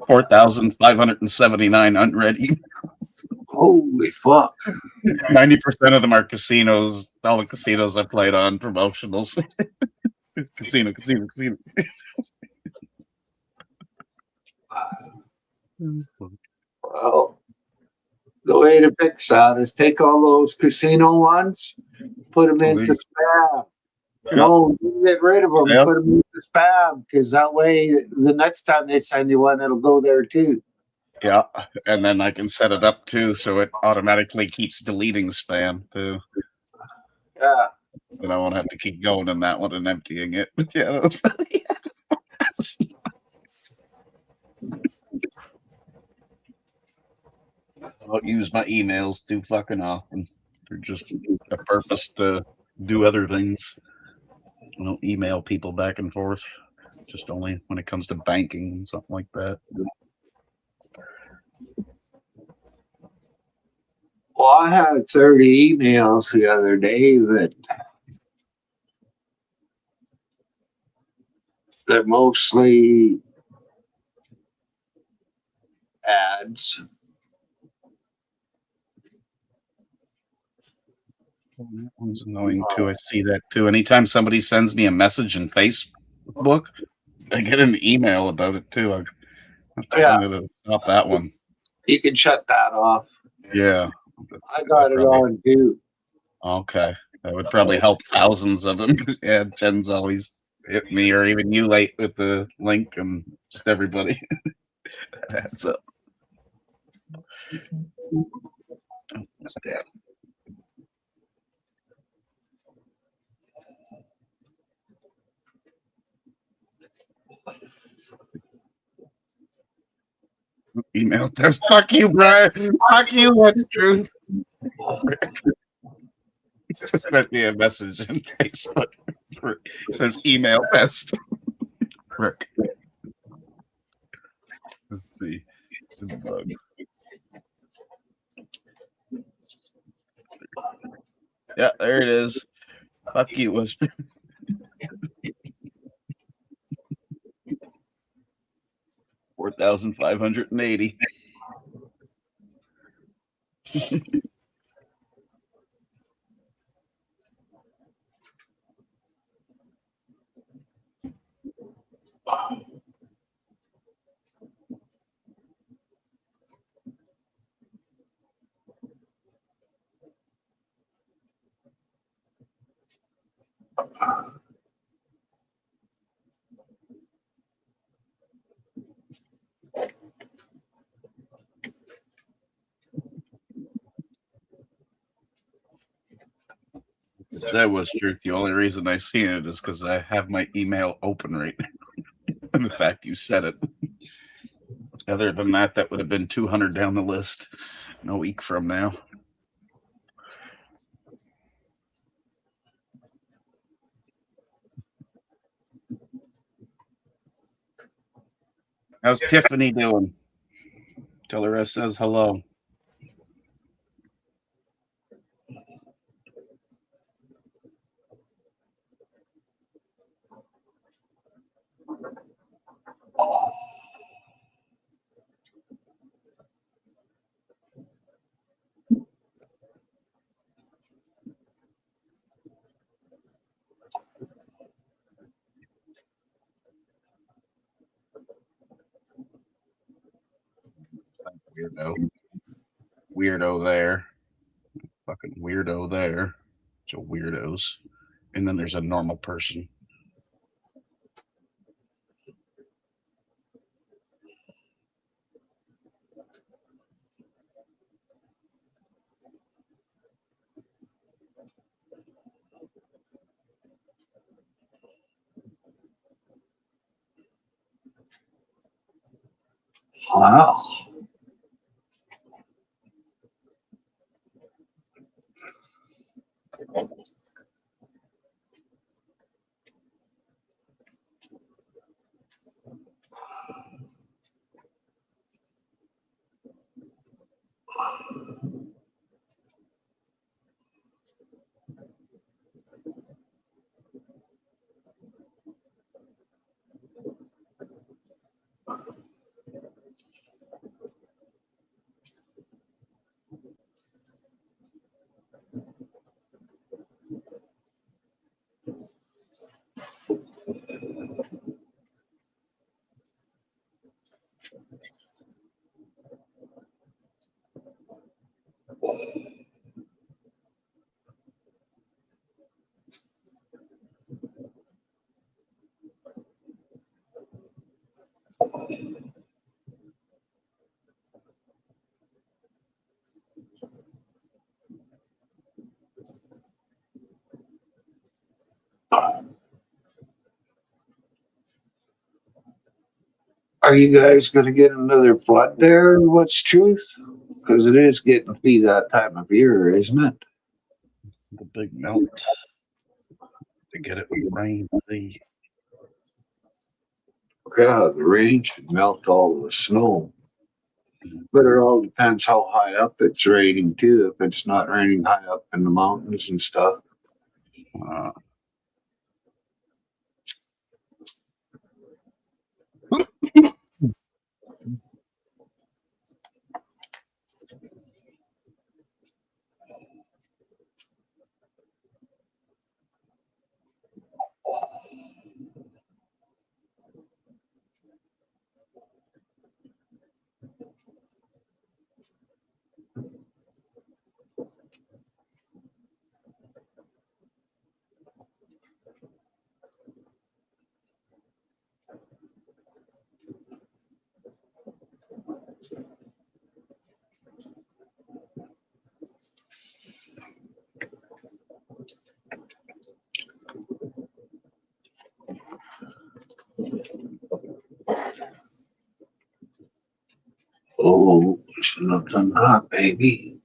4,579 unread emails. Holy fuck. 90% of them are casinos. All the casinos I played on, promotionals. It's casino. Well, the way to fix that is take all those casino ones, put them into spam. No, get rid of them, Yeah. put them into spam, because that way the next time they send you one, it'll go there too. Yeah, and then I can set it up too, so it automatically keeps deleting spam too. Yeah. And I won't have to keep going in that one and emptying it. But yeah, that's funny. I don't use my emails too fucking often. They're just a purpose to do other things. I don't email people back and forth. Just only when it comes to banking and something like that. Well, I had 30 emails the other day, but they're mostly ads. That one's annoying too. I see that too. Anytime somebody sends me a message in Facebook, I get an email about it too. I'm trying to stop that one. You can shut that off. Yeah. I got it on too. Okay. That would probably help thousands of them. Yeah, Jen's always hit me or even you late with the link and just everybody. That's up. Email says, fuck you, Brian. Fuck you, what's truth? Just sent me a message in Facebook. It says email test. Frick. Let's see. Yeah, there it is. Fuck you, Whisper. 4,580. That was truth. The only reason I seen it is because I have my email open right now. And the fact you said it. Other than that, that would have been 200 down the list a week from now. How's Tiffany doing? Tell her I says hello. Weirdo there. Fucking weirdo there. So weirdos. And then there's a normal person. Wow. Are you guys going to get another flood there? What's truth? Because it is getting to be that time of year, isn't it? The big melt. To get it with rain. Yeah, the rain should melt all the snow. But it all depends how high up it's raining too. If it's not raining high up in the mountains and stuff. Uh, Oh, shouldn't have done that, baby.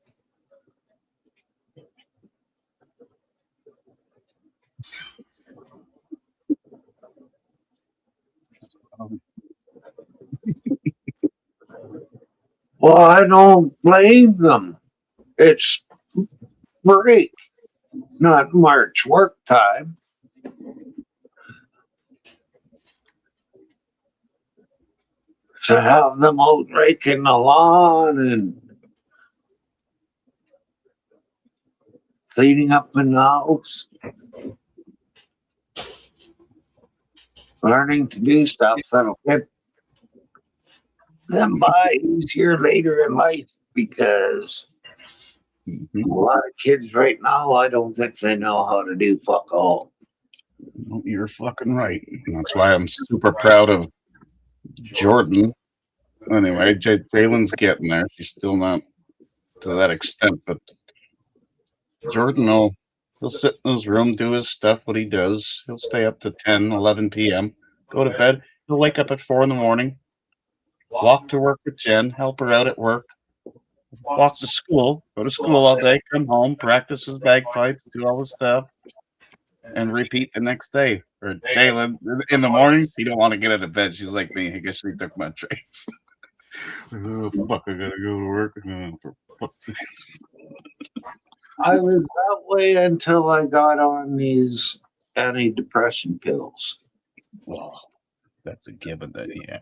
Um, Well, I don't blame them. It's break, not March work time. To have them out raking the lawn and cleaning up in the house, learning to do stuff that'll get them by easier later in life because mhm. a lot of kids right now, I don't think they know how to do fuck all. Well, you're fucking right. And that's why I'm super proud of Jordan. Anyway, Jalen's getting there. She's still not to that extent, but Jordan will he'll sit in his room, do his stuff, what he does. He'll stay up to 10, 11 p.m., go to bed. He'll wake up at 4 in the morning, walk to work with Jen, help her out at work, walk to school, go to school all day, come home, practice his bagpipes, do all this stuff, and repeat the next day. Or Jalen, in the mornings, he don't want to get out of bed. She's like me. I guess she took my traits. Oh, fuck, I gotta go to work. Oh, for fuck's sake. I was that way until I got on these antidepressant pills Well, that's a given that, yeah.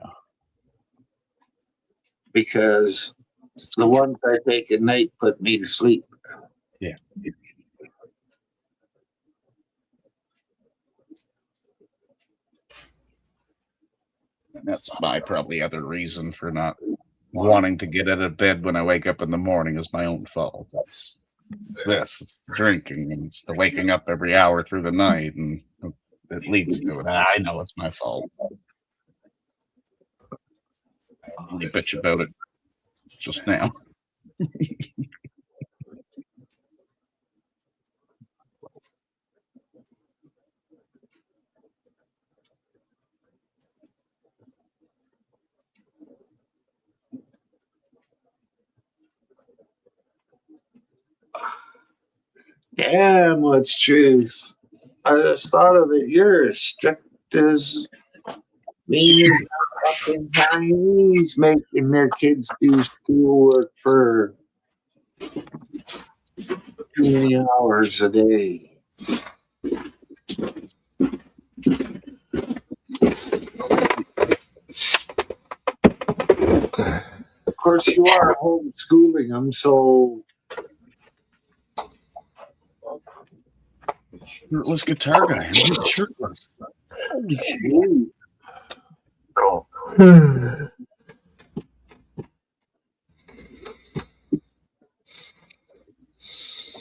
because the ones I take at night put me to sleep. Yeah. That's my probably other reason for not wanting to get out of bed when I wake up in the morning is my own fault. It's this, it's the drinking, and it's the waking up every hour through the night, and it leads to it. I know it's my fault. I only bitch about it just now. Damn, what's truth? I just thought of it. You're as strict as mean as fucking Chinese making their kids do schoolwork for too many hours a day. Of course, you are homeschooling them, so Shirtless guitar guy. I'm shirtless. holy shit.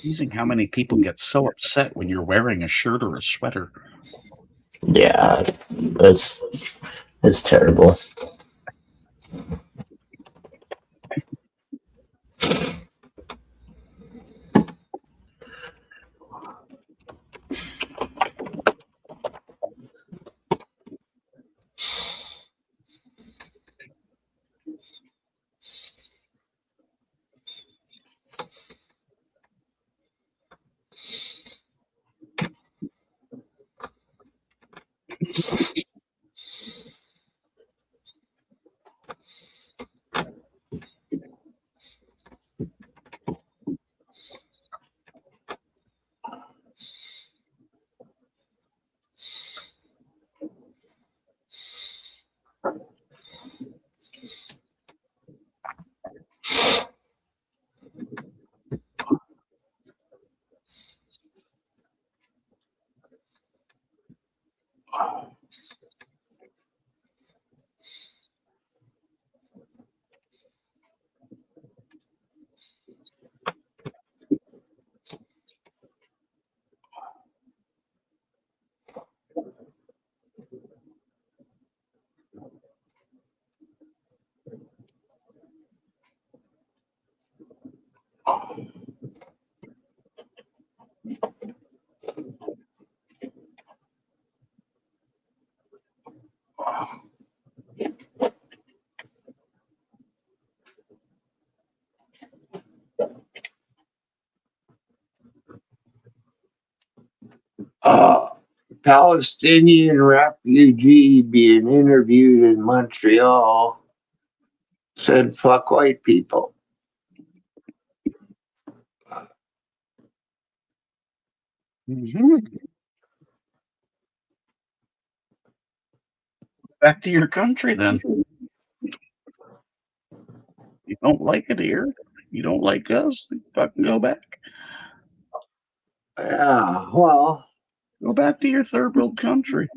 Amazing how many people get so upset when you're wearing a shirt or a sweater. Yeah, it's terrible. Palestinian refugee being interviewed in Montreal said, fuck white people. Back to your country then. You don't like it here. You don't like us. Fucking go back. Yeah, well, Go back to your third world country.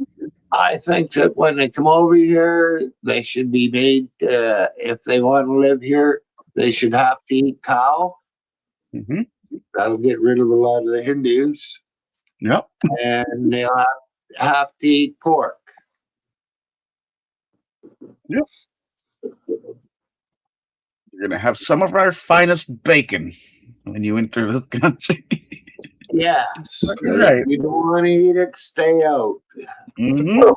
I think that when they come over here, they should be made, if they want to live here, they should have to eat cow. Mm-hmm. That'll get rid of a lot of the Hindus. Yep. And they'll have to eat pork. Yep. You're gonna have some of our finest bacon when you enter the country. Yes. Right. If you don't want to eat it, stay out. Mm-hmm.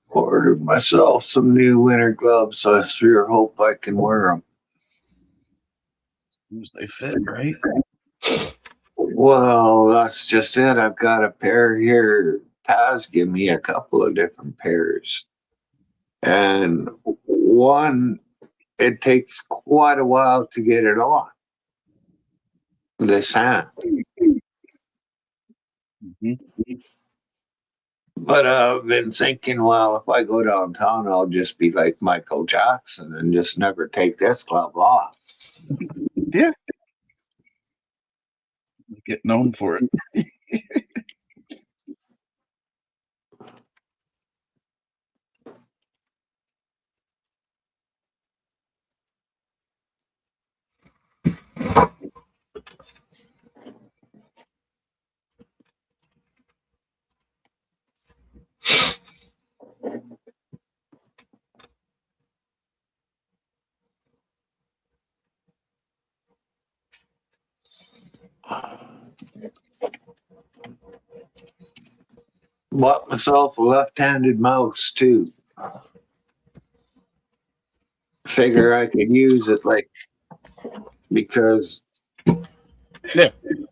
Ordered myself some new winter gloves. So I sure hope I can wear them. As they fit, right? Well, that's just it. I've got a pair here. Taz give me a couple of different pairs. And one, it takes quite a while to get it on. This hand. Mm-hmm. But I've been thinking, well, if I go downtown, I'll just be like Michael Jackson and just never take this glove off. Yeah. Get known for it. Bought myself a left-handed mouse too. Figure I could use it because Yeah.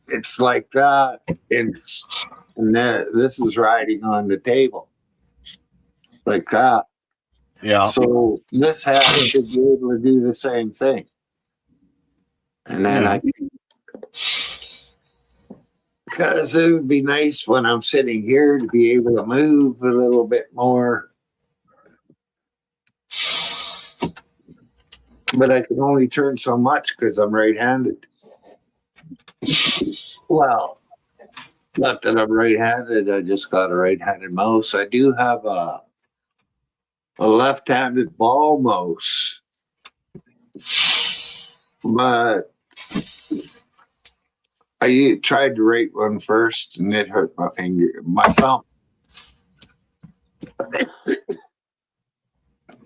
it's like that. And this is riding on the table like that. Yeah. So this hat should be able to do the same thing. And then because it would be nice when I'm sitting here to be able to move a little bit more. But I can only turn so much because I'm right-handed. Well, not that I'm right-handed. I just got a right-handed mouse. I do have a left-handed ball mouse. But I tried to rate one first and it hurt my thumb.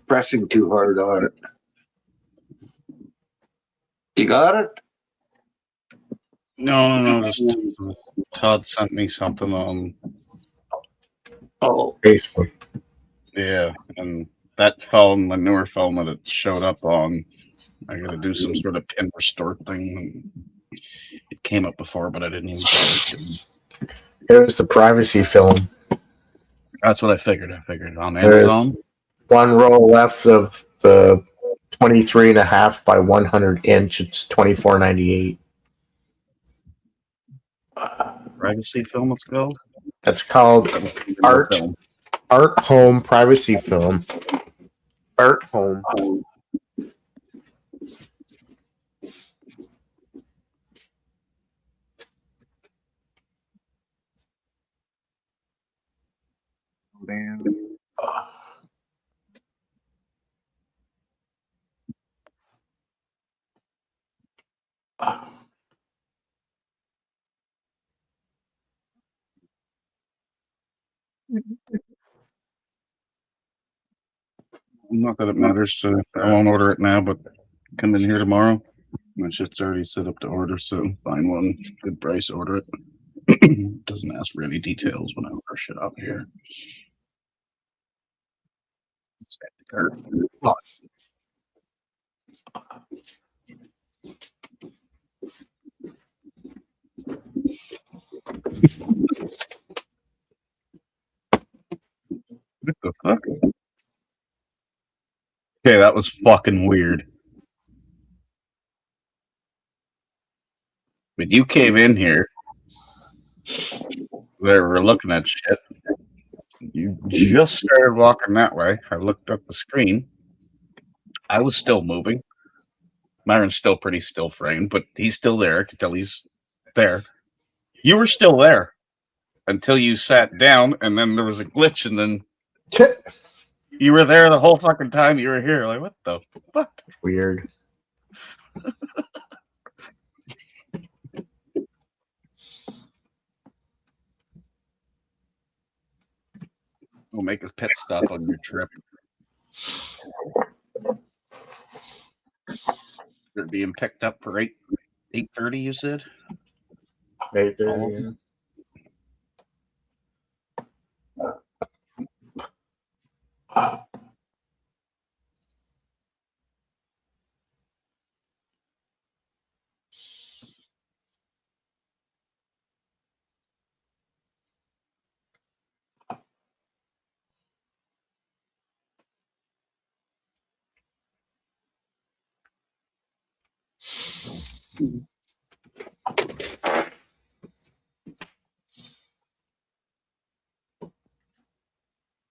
Pressing too hard on it. You got it? No. Just Todd sent me something on. Oh, Facebook. Yeah, and that phone, the newer phone that it showed up on, I got to do some sort of pin restore thing. It came up before, but I didn't even bother to. Here's the privacy film. That's what I figured. I figured on There's Amazon. one row left of the 23.5 by 100 inch. It's $24.98. Privacy film. Let's go. That's called Art Film. Art Home Privacy Film. Art Home. Not that it matters. So I won't order it now, but come in here tomorrow. My shit's already set up to order, so find one good price, order it. Doesn't ask for any details when I order shit out here. What the fuck? Okay, that was fucking weird. But you came in here. We were looking at shit. You just started walking that way. I looked up the screen. I was still moving. Myron's still pretty still framed, but he's still there. I can tell he's there. You were still there until you sat down, and then there was a glitch, and then you were there the whole fucking time you were here. Like, what the fuck? Weird. We'll make us pit stop on your trip. They're being picked up for 8:30, you said? 8:30.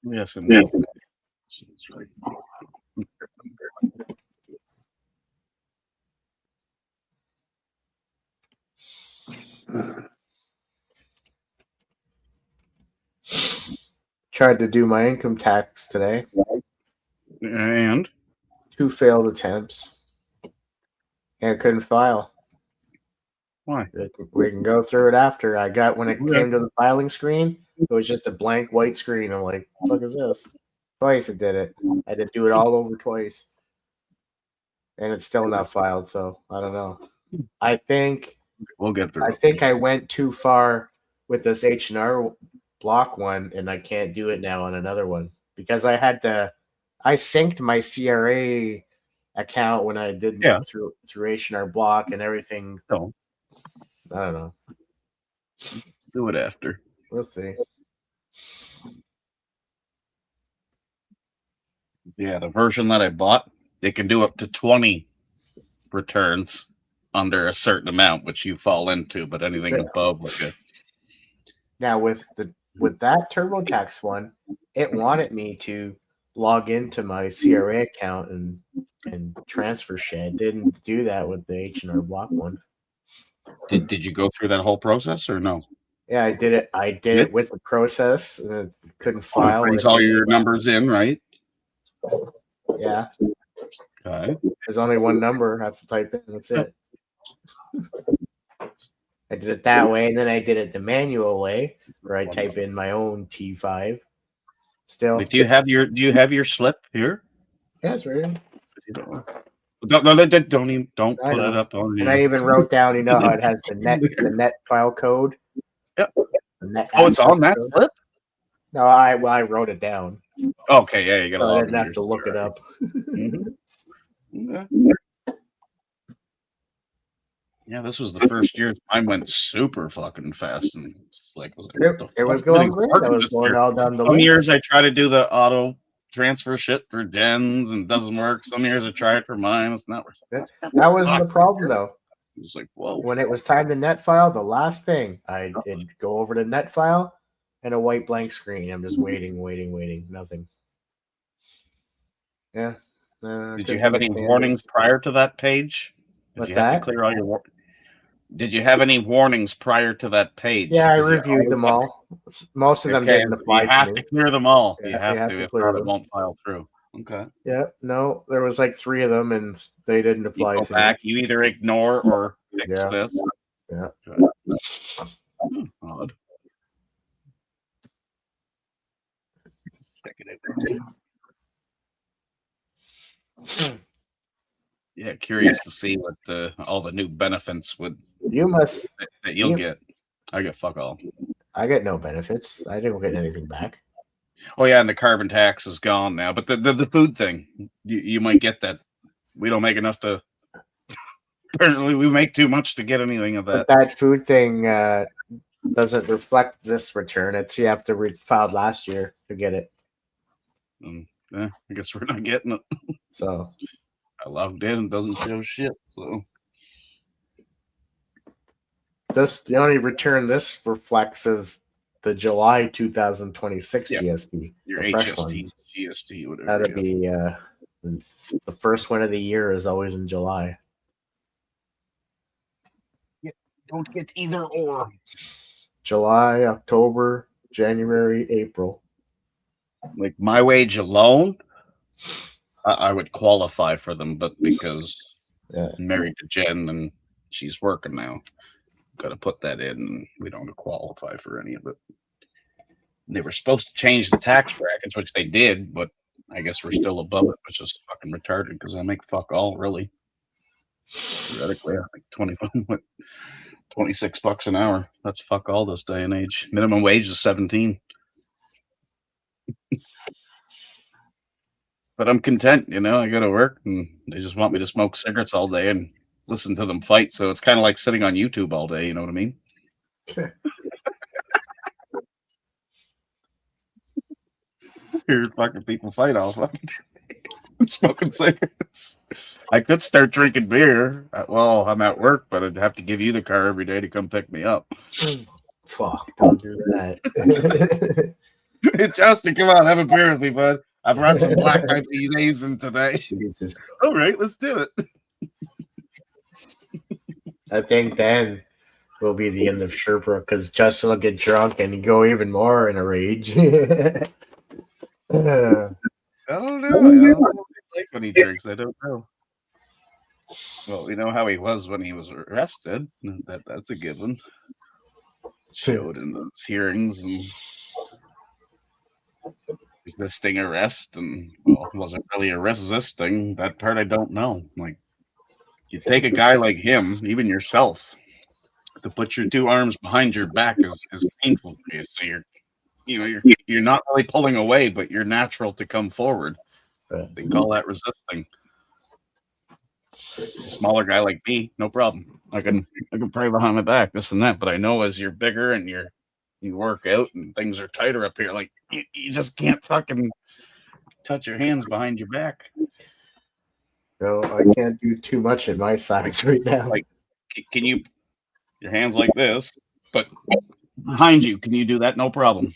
Yes, indeed. That's right. Tried to do my income tax today. And 2 failed attempts. And I couldn't file. why? We can go through it after. I got when it came to the filing screen, it was just a blank white screen. I'm like, what the fuck is this? Twice it did it. I had to do it all over twice. And it's still not filed, so I don't know. I think We'll get through. I went too far with this H&R Block one, and I can't do it now on another one because I synced my CRA account when I did through H&R Block and everything. No. I don't know. Do it after. We'll see. Yeah, the version that I bought, it can do up to 20 returns under a certain amount, which you fall into, but anything above like a Now with that TurboTax one, it wanted me to log into my CRA account and transfer shit. It didn't do that with the H&R Block one. Did you go through that whole process or no? Yeah, I did it. I did it with the process, and it couldn't file. Brings all your numbers in, right? Yeah. Okay. There's only one number I have to type in. That's it. I did it that way, and then I did it the manual way, where I type in my own T5. Still. Wait, do you have your slip here? Yeah, it's right here. Don't put it up on. And I even wrote down, you know how it has the net file code. Yep. The net Oh, it's on that code. slip? No, I wrote it down. Okay, yeah, you got to So I log didn't into have to look it up. Yeah, this was the first year mine went super fucking fast, and it's like, what the It was fuck? going Didn't great. work I was this going year. all down the Some list. years I try to do the auto transfer shit for gens and it doesn't work. Some years I try it for mine. It's not working. That wasn't the problem though. It was like, whoa. When it was time to net file, the last thing I'd go over to net file and a white blank screen. I'm just waiting, nothing. Yeah. Did you have any warnings prior to that page? What's you have that? to clear all your. Did you have any warnings prior to that page? Yeah, I reviewed them all. Most of them didn't apply You have to clear them all. Yeah, you have to. If clear not, it them. won't file through. Okay. Yeah, no, there was like 3 of them, and they didn't You apply go to back. me. You either ignore or fix Yeah. this. Yeah. Odd. Check it out. Yeah, curious to see what all the new benefits would that you'll get. I get fuck all. I get no benefits. I didn't get anything back. Oh yeah, and the carbon tax is gone now. But the food thing, you might get that. We don't make enough to. Apparently, we make too much to get anything of that. But that food thing doesn't reflect this return. It's you have to filed last year to get it. Yeah, I guess we're not getting it. So I logged in and doesn't show shit. So the only return this reflects is the July 2026 GST. Your the fresh HST, ones. GST, whatever. That'd be the first one of the year is always in July. Don't get either or. July, October, January, April. Like my wage alone, I would qualify for them, but because I'm married to Jen and she's working now, got to put that in. And we don't qualify for any of it. They were supposed to change the tax brackets, which they did, but I guess we're still above it, which is fucking retarded because I make fuck all really. Theoretically, I think 26 bucks an hour. That's fuck all this day and age. Minimum wage is 17. But I'm content, I go to work and they just want me to smoke cigarettes all day and listen to them fight. So it's kind of like sitting on YouTube all day. You know what I mean? Hear fucking people fight all fucking smoking cigarettes. I could start drinking beer. Well, I'm at work, but I'd have to give you the car every day to come pick me up. Fuck, don't do that. Justin, come on, have a beer with me, bud. I brought some Black IPAs in today. Jesus. All right, let's do it. I think then will be the end of Sherbrooke because Justin will get drunk and go even more in a rage. I don't know. I don't like when he drinks. I don't know. Well, we know how he was when he was arrested. That's a given. Showed in those hearings and resisting arrest, and wasn't really a resisting. That part I don't know. Like, you take a guy like him, even yourself, to put your 2 arms behind your back is painful for you. So you're not really pulling away, but you're natural to come forward. They call that resisting. A smaller guy like me, no problem. I can pray behind my back, this and that. But I know as you're bigger and you work out and things are tighter up here, like you just can't fucking touch your hands behind your back. No, I can't do too much at my size right now. Like, can you? Your hands like this, but behind you, can you do that? No problem.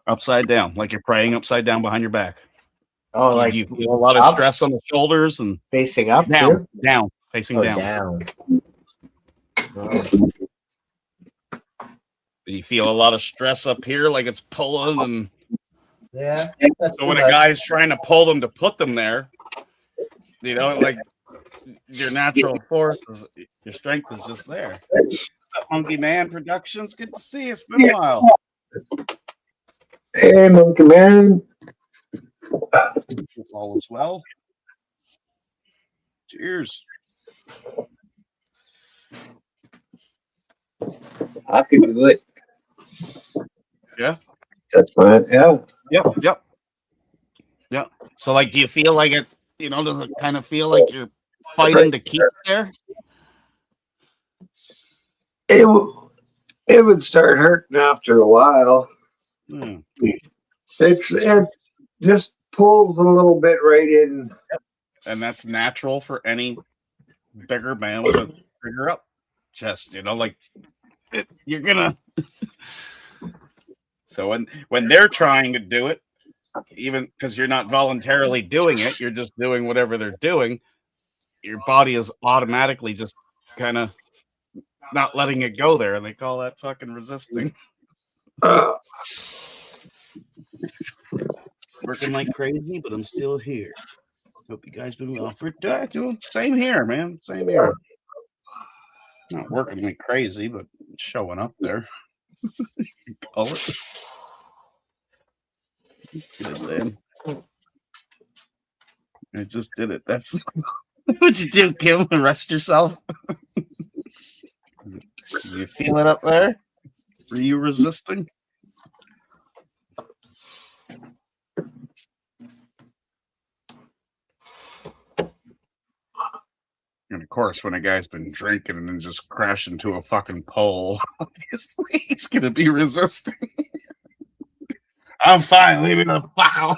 Upside down, like you're praying upside down behind your back. Oh, like you feel a lot of stress on the shoulders and facing up, down, too? down, facing down. Oh. You feel a lot of stress up here, like it's pulling, and yeah. so when a guy's trying to pull them to put them there, like your natural force, your strength is just there. Monkey Man Productions, good to see you. It's been a while. Hey, Monkey Man. All is well. Cheers. I can do it. Yeah. That's fine. Yeah. Yep. So, like, do you feel like it? Does it kind of feel like you're fighting to keep it there? It would start hurting after a while. Hmm. It just pulls a little bit right in. And that's natural for any bigger man with a trigger up chest. Like you're gonna. So when they're trying to do it, even because you're not voluntarily doing it, you're just doing whatever they're doing. Your body is automatically just kind of not letting it go there, and they call that fucking resisting. Working like crazy, but I'm still here. Hope you guys been well. Doing same here, man. Same here. Not working like crazy, but showing up there. You call it. Let's get it, Sam. I just did it. That's what'd you do, Kim? Arrest yourself? You feel it up there? Were you resisting? And of course, when a guy's been drinking and then just crash into a fucking pole, obviously he's gonna be resisting. I'm fine, leave me the fuck out.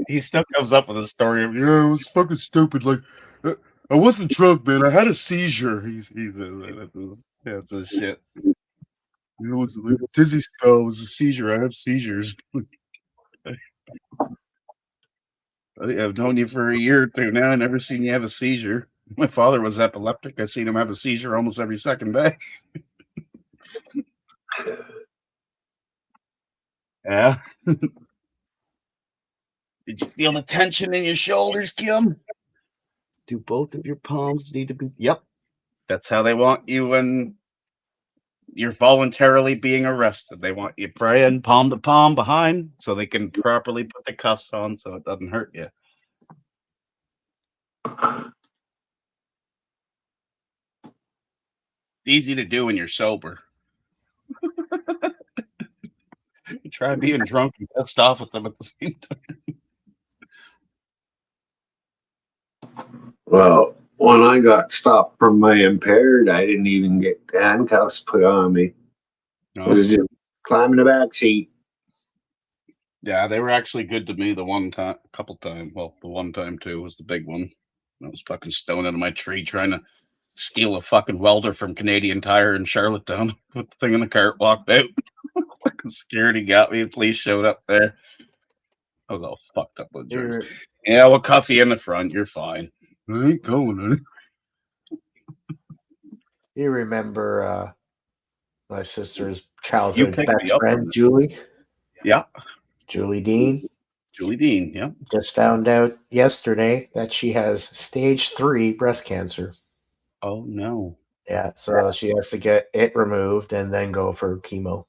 He still comes up with a story of, yeah, it was fucking stupid. Like, I wasn't drunk, man. I had a seizure. That's his shit. It was like a dizzy spell. It was a seizure. I have seizures. I've known you for a year or two now. I never seen you have a seizure. My father was epileptic. I seen him have a seizure almost every second day. Yeah. Did you feel the tension in your shoulders, Kim? Do both of your palms need to be? Yep. That's how they want you when you're voluntarily being arrested. They want you praying palm to palm behind so they can properly put the cuffs on so it doesn't hurt you. Easy to do when you're sober. You try being drunk and pissed off with them at the same time. Well, when I got stopped from my impaired, I didn't even get handcuffs put on me. No. I was just climbing the back seat. Yeah, they were actually good to me the one time, a couple times. Well, the one time too was the big one. I was fucking stoned out of my tree trying to steal a fucking welder from Canadian Tire in Charlottetown. Put the thing in the cart, walked out. Fucking security got me. The police showed up there. I was all fucked up with drugs. Yeah, we'll cuff you in the front. You're fine. I ain't going. You remember my sister's childhood picked best me up on friend, this. Julie? Yeah. Julie Dean. Julie Dean, yeah. Just found out yesterday that she has stage 3 breast cancer. Oh, no. Yeah, so she has to get it removed and then go for chemo.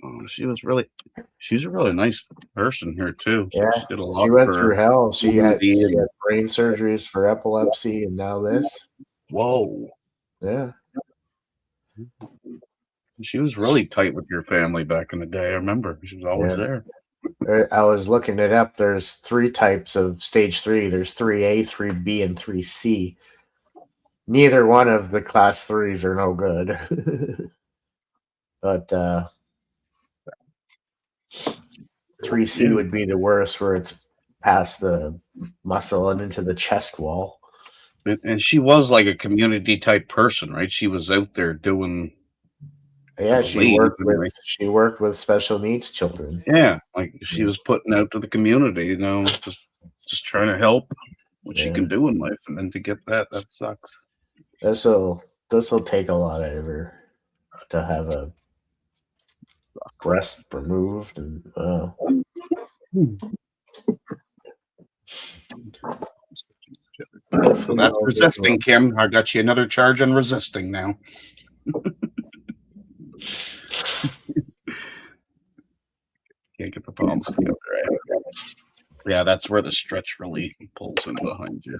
Oh, she was a really nice person here, too. So Yeah, she did a lot she went for through hell. She had community. brain surgeries for epilepsy and now this. Whoa. Yeah. She was really tight with your family back in the day. I remember. She was always there. I was looking it up. There's 3 types of stage 3. There's 3A, 3B, and 3C. Neither one of the class 3s are no good. But 3C would be the worst, where it's past the muscle and into the chest wall. And she was like a community type person, right? She was out there doing. Yeah, she worked with special needs children. Yeah, like she was putting out to the community, just trying to help what she can do in life, and then to get that sucks. This will take a lot out of her to have a breast removed, and So that's resisting, Kim. I got you another charge on resisting now. Can't get the palms together. Right? Yeah, that's where the stretch really pulls in behind you.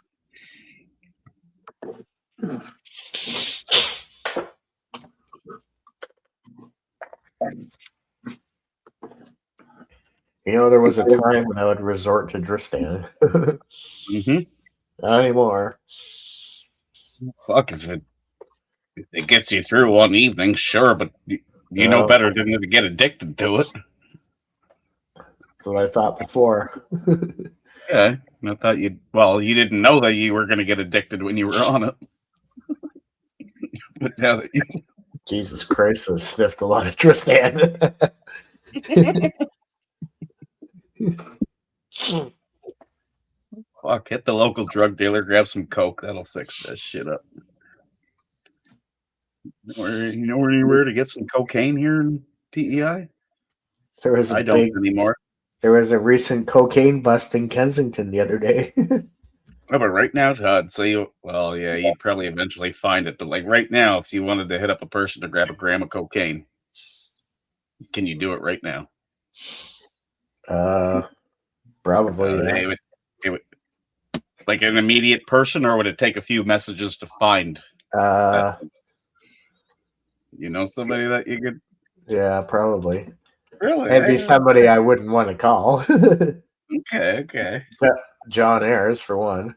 You know, there was a time when I would resort to Dristan. Mm-hmm. Not anymore. Fuck, if it gets you through one evening, sure, but you know better than to get addicted to it. That's what I thought before. Yeah, I thought you didn't know that you were going to get addicted when you were on it. But now that you Jesus Christ, I sniffed a lot of Tristan. fuck, hit the local drug dealer, grab some coke. That'll fix that shit up. You know anywhere to get some cocaine here in TEI? There was I don't anymore. There was a recent cocaine bust in Kensington the other day. Oh, but right now, Todd, yeah, you'd probably eventually find it. But like right now, if you wanted to hit up a person to grab a gram of cocaine, can you do it right now? Probably. Yeah. It would, like an immediate person, or would it take a few messages to find? You know somebody that you could? Yeah, probably. Really? It'd be somebody I wouldn't want to call. Okay. John Ayres, for one.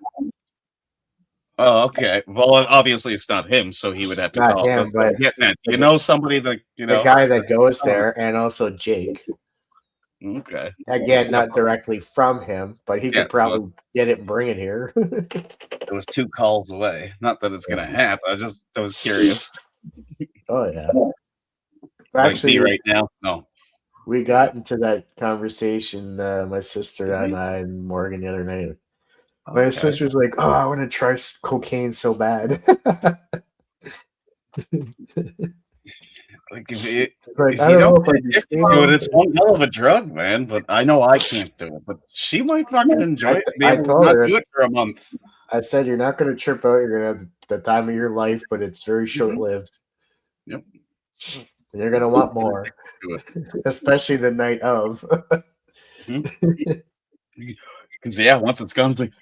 Oh, okay. Well, obviously it's not him, so he would have to Not call. him, but you know somebody that the guy that goes there, and also Jake. Okay. Again, not directly from him, but he could probably get it and bring it here. It was 2 calls away. Not that it's gonna happen. I was curious. Oh yeah. Actually, right now, no. We got into that conversation, my sister and I and Morgan the other night. My sister's like, "Oh, I want to try cocaine so bad." Like if you I don't know if it's one hell of a drug, man. But I know I can't do it. But she might fucking enjoy it. I told her do it for a month. I said, "You're not going to trip out. You're going to have the time of your life, but it's very short lived. Yep. And you're going to want more, especially the night of." Because once it's gone, it's like,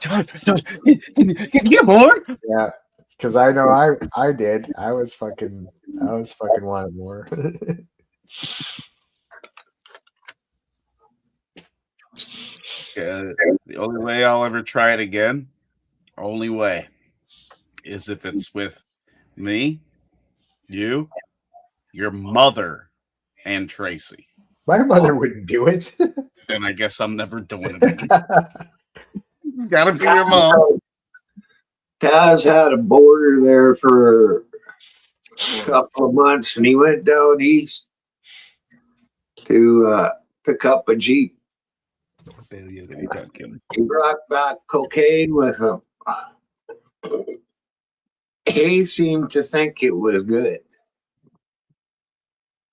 John, can you get more? Yeah, because I know I did. I was fucking wanting more. Yeah, the only way I'll ever try it again, is if it's with me, you, your mother, and Tracy. My mother wouldn't do it. Then I guess I'm never doing it again. It's gotta be your mom. Taz had a boarder there for a couple of months, and he went down east to pick up a Jeep. He brought back cocaine with him. He seemed to think it was good.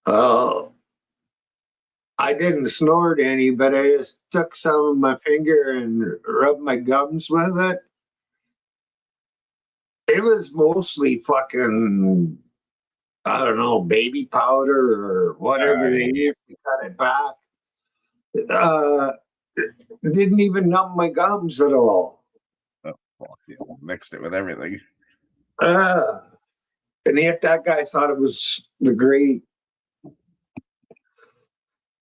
Oh, I didn't snort any, but I just took some of my finger and rubbed my gums with it. It was mostly fucking, I don't know, baby powder or whatever they used to cut it back. Didn't even numb my gums at all. Oh, fuck, mixed it with everything. And yet that guy thought it was the great.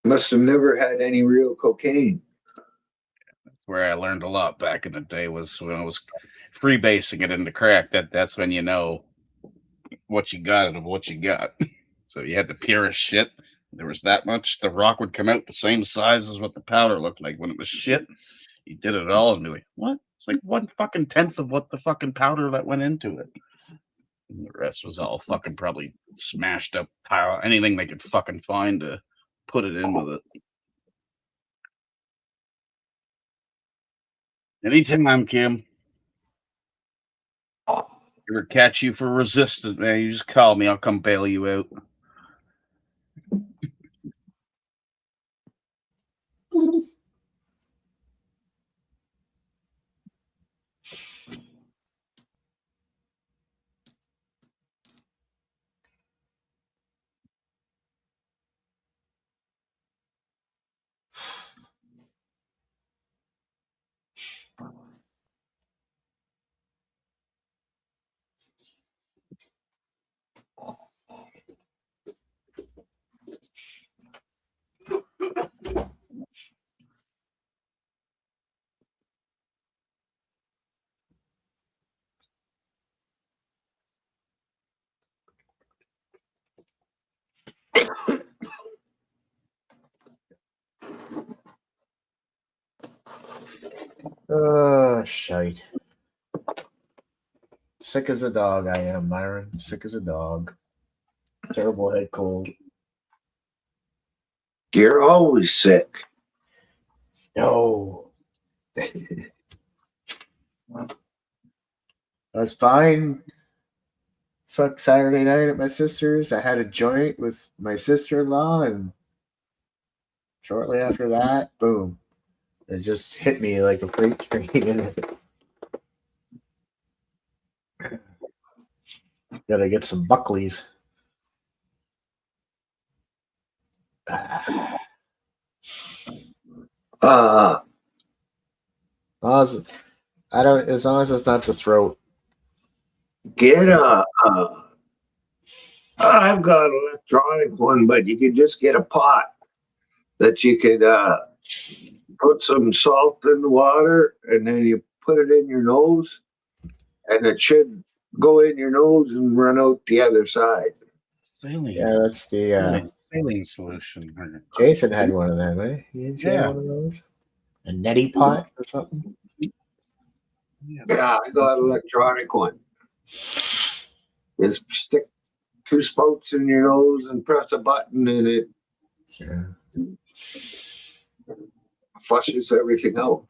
Must have never had any real cocaine. That's where I learned a lot back in the day, was when I was freebasing it into crack. That's when you know what you got out of what you got. So you had the purest shit. There was that much. The rock would come out the same size as what the powder looked like. When it was shit, you did it all and be like, what? It's like 1/10 of what the fucking powder that went into it. And the rest was all fucking probably smashed up tile, anything they could fucking find to put it in with it. Anytime, Kim. Ever catch you for resistance, man, you just call me. I'll come bail you out. Shite. Sick as a dog, I am, Myron. Sick as a dog. Terrible head cold. You're always sick. No. I was fine. Fuck Saturday night at my sister's. I had a joint with my sister-in-law, and shortly after that, boom. It just hit me like a freight train. Gotta get some Buckleys. Uh, As long as it's not the throat. get I've got an electronic one, but you could just get a pot that you could put some salt in the water, and then you put it in your nose, and it should go in your nose and run out the other side. Saline. Yeah, that's the Saline solution. Jason had one of them, eh? You had one of those? A neti pot or something? Yeah, I got an electronic one. Just stick 2 spokes in your nose and press a button, and it flushes everything out.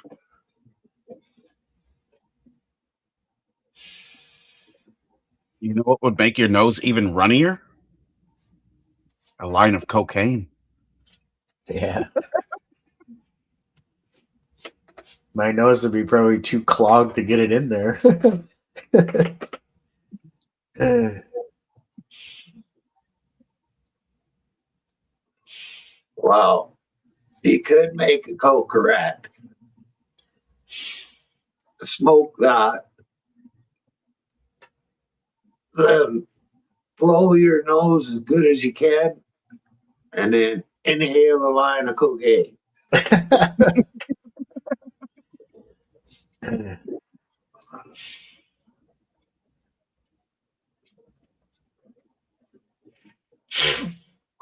You know what would make your nose even runnier? A line of cocaine. Yeah. My nose would be probably too clogged to get it in there. Wow. You could make a coca rat. Smoke that. Then blow your nose as good as you can, and then inhale a line of cocaine.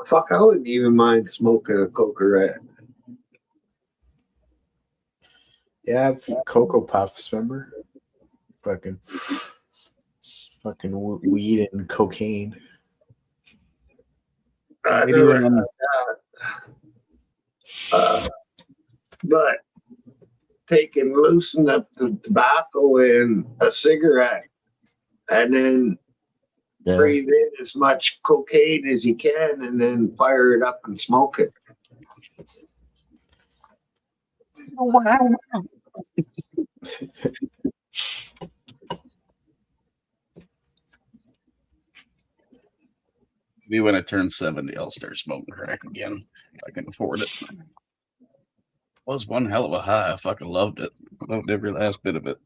Fuck, I wouldn't even mind smoking a coca rat. Yeah, Cocoa Puffs, remember? Fucking weed and cocaine. I Maybe never when had that. But taking loosen up the tobacco in a cigarette, and then breathe in as much cocaine as you can, and then fire it up and smoke it. Wow. Maybe when I turn 70, I'll start smoking crack again. If I can afford it. Was one hell of a high. I fucking loved it. Loved every last bit of it.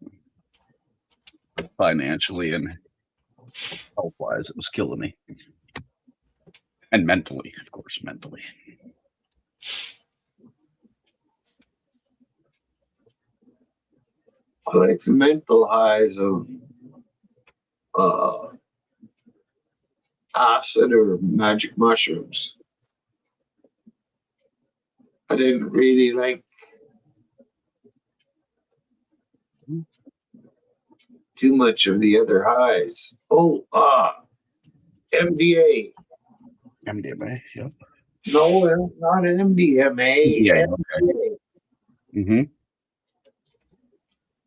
Financially and health wise, it was killing me. And mentally, of course, mentally. I like the mental highs of acid or magic mushrooms. I didn't really like too much of the other highs. MDA. MDMA, yep. No, not MDMA. Yeah, MDA. Mm-hmm.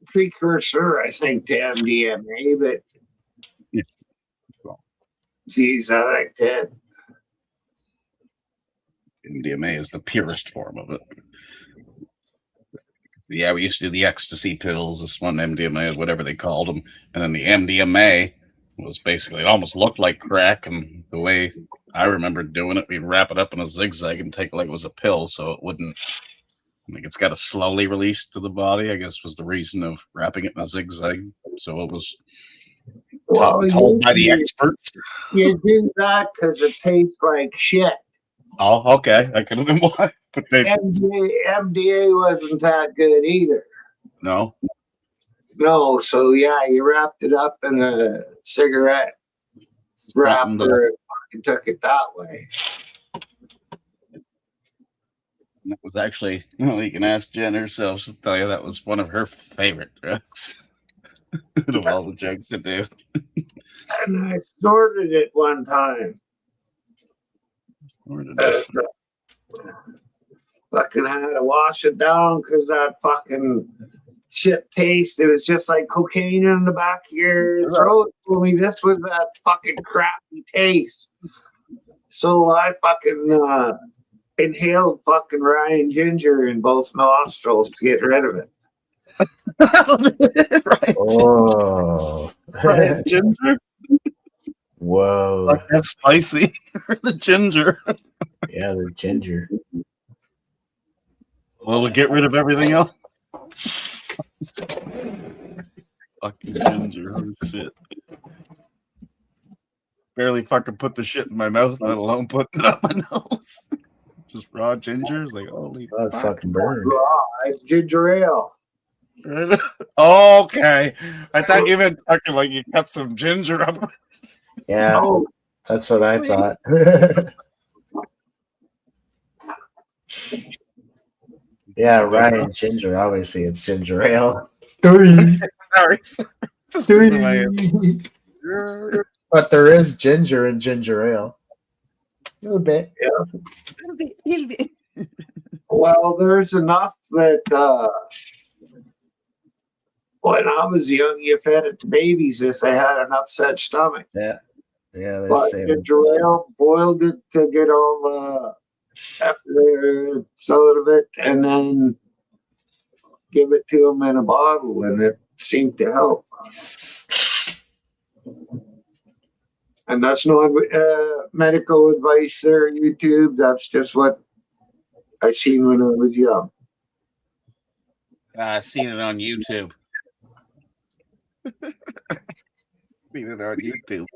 Precursor, I think, to MDMA, but Yeah. geez, I like that. MDMA is the purest form of it. Yeah, we used to do the ecstasy pills, this one MDMA, whatever they called them. And then the MDMA was basically, it almost looked like crack. And the way I remember doing it, we'd wrap it up in a zigzag and take it like it was a pill. So it wouldn't, like, it's got to slowly release to the body, I guess was the reason of wrapping it in a zigzag. So it was told by the experts. You do that because it tastes like shit. Oh, okay. That could have been why. But they, MDA wasn't that good either. no. No, so yeah, you wrapped it up in a cigarette wrapper and fucking took it that way. That was actually, you can ask Jen herself. She'll tell you that was one of her favorite drugs. Out of all the drugs to do. And I snorted it one time. Fucking had to wash it down because that fucking shit taste. It was just like cocaine in the back of your throat. I mean, this was that fucking crappy taste. So I fucking inhaled fucking Ryan Ginger in both nostrils to get rid of it. Right. Oh. Ryan Ginger. Whoa. Like that's spicy. The ginger. Yeah, the ginger. Well, we'll get rid of everything else. Fucking ginger. Oh, shit. Barely fucking put the shit in my mouth, let alone putting it up my nose. Just raw ginger. It's like, holy That fuck. fucking burned. It's ginger ale. Okay. I thought you meant fucking like you cut some ginger up. Yeah, Oh, that's what I thought. Yeah, Ryan Ginger. Obviously, it's ginger ale. Sorry. Just 'cause the way it- But there is ginger in ginger ale. A little bit. well, there's enough that when I was young, you fed it to babies if they had an upset stomach. Yeah. Yeah, they But say ginger ale, boiled it to get all the after out of it, and then give it to them in a bottle, and it seemed to help. And that's not medical advice or YouTube. That's just what I seen when I was young. I seen it on YouTube. Seen it on YouTube.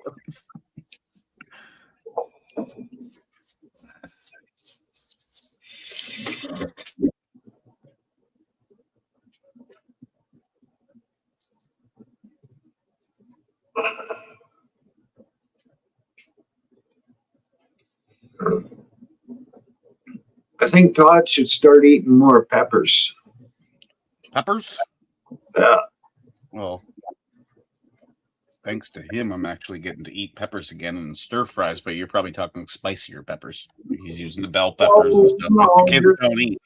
I think Todd should start eating more peppers. Peppers? Yeah. Well, thanks to him, I'm actually getting to eat peppers again in stir fries, but you're probably talking spicier peppers. He's using the bell peppers and stuff no, which the kids don't eat.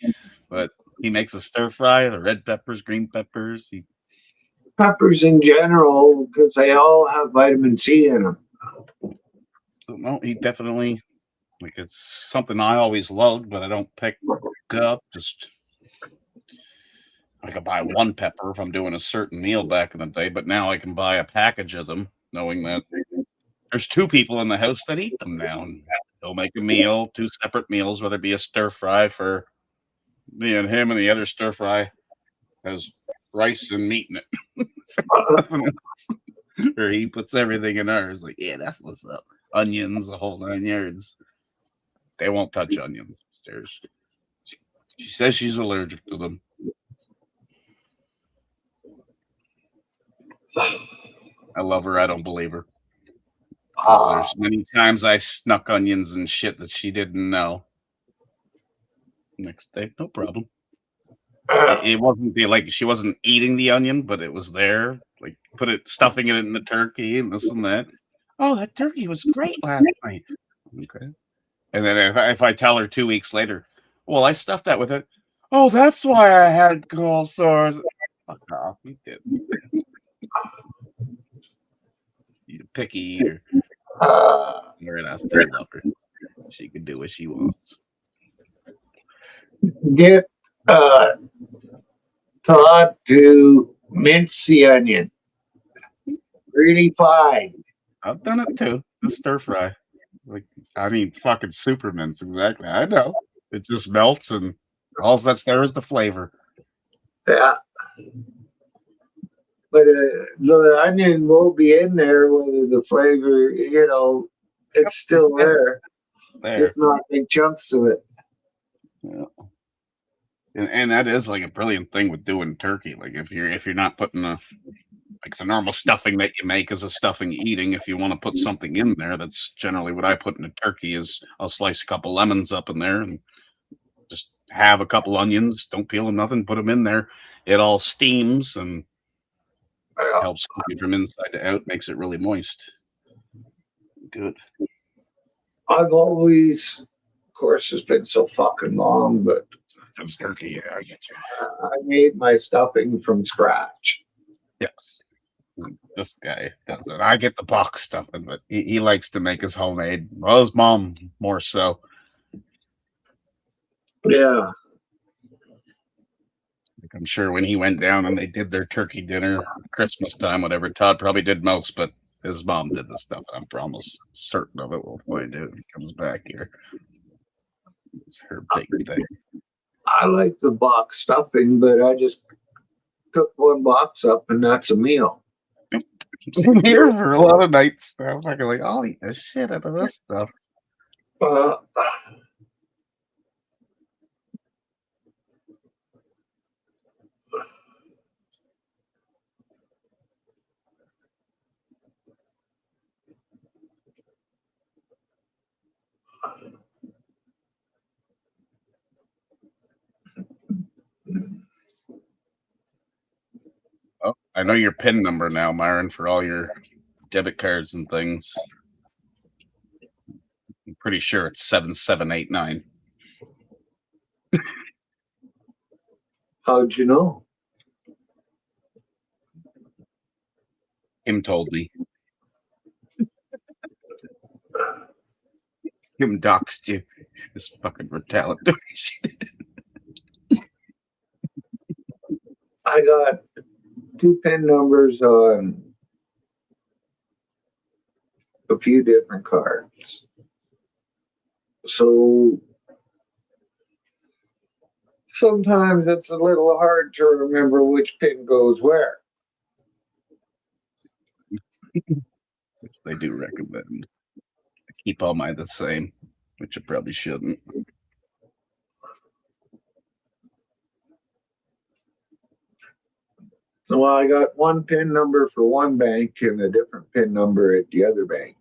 But he makes a stir fry, the red peppers, green peppers. Peppers in general, because they all have vitamin C in them. So no, he definitely like it's something I always loved, but I don't pick up. Just I could buy one pepper if I'm doing a certain meal back in the day, but now I can buy a package of them, knowing that there's two people in the house that eat them now. And they'll make a meal, two separate meals, whether it be a stir fry for me and him, and the other stir fry has rice and meat in it. Or he puts everything in ours. Like, yeah, that's what's up. Onions, the whole 9 yards. They won't touch onions upstairs. She says she's allergic to them. I love her. I don't believe her. 'Cause there's many times I snuck onions and shit that she didn't know. Next day, no problem. It wasn't like she wasn't eating the onion, but it was there. Like stuffing it in the turkey and this and that. Oh, that turkey was great last night. Okay. And then if I tell her 2 weeks later, well, I stuffed that with it. Oh, that's why I had cold sores. Fuck off, you didn't. You a picky eater. And I still love her. She can do what she wants. Get Todd to mince the onion really fine. I've done it too. The stir fry. Like, I mean, fucking super mince. Exactly. I know. It just melts, and all that's there is the flavor. Yeah. But the onion will be in there, whether the flavor, it's still there. It's there. Just not big chunks of it. Yeah. And that is like a brilliant thing with doing turkey. Like if you're not putting the normal stuffing that you make is a stuffing eating. If you want to put something in there, that's generally what I put in a turkey. Is I'll slice a couple lemons up in there and just have a couple onions, don't peel them, nothing, put them in there. It all steams and helps cook it from inside to out, makes it really moist. Good. I've always, of course, it's been so fucking long, but That's turkey, yeah, I get you. I made my stuffing from scratch. Yes. This guy does it. I get the box stuffing, but he likes to make his homemade. Well, his mom more so. Yeah. Like I'm sure when he went down and they did their turkey dinner, Christmas time, whatever, Todd probably did most, but his mom did the stuff. I'm almost certain of it. We'll find out if he comes back here. It's her big thing. I like the box stuffing, but I just cook one box up and that's a meal. I'm here for a lot of nights. I'm fucking like, I'll eat the shit out of this stuff. Uh, Oh, I know your PIN number now, Myron, for all your debit cards and things. I'm pretty sure it's 7789. how'd you know? Him told me. Him doxed you. This fucking retaliatory shit. I got 2 PIN numbers on a few different cards. So sometimes it's a little hard to remember which pin goes where. They do recommend. I keep all mine the same, which I probably shouldn't. Well, I got one PIN number for one bank and a different PIN number at the other bank.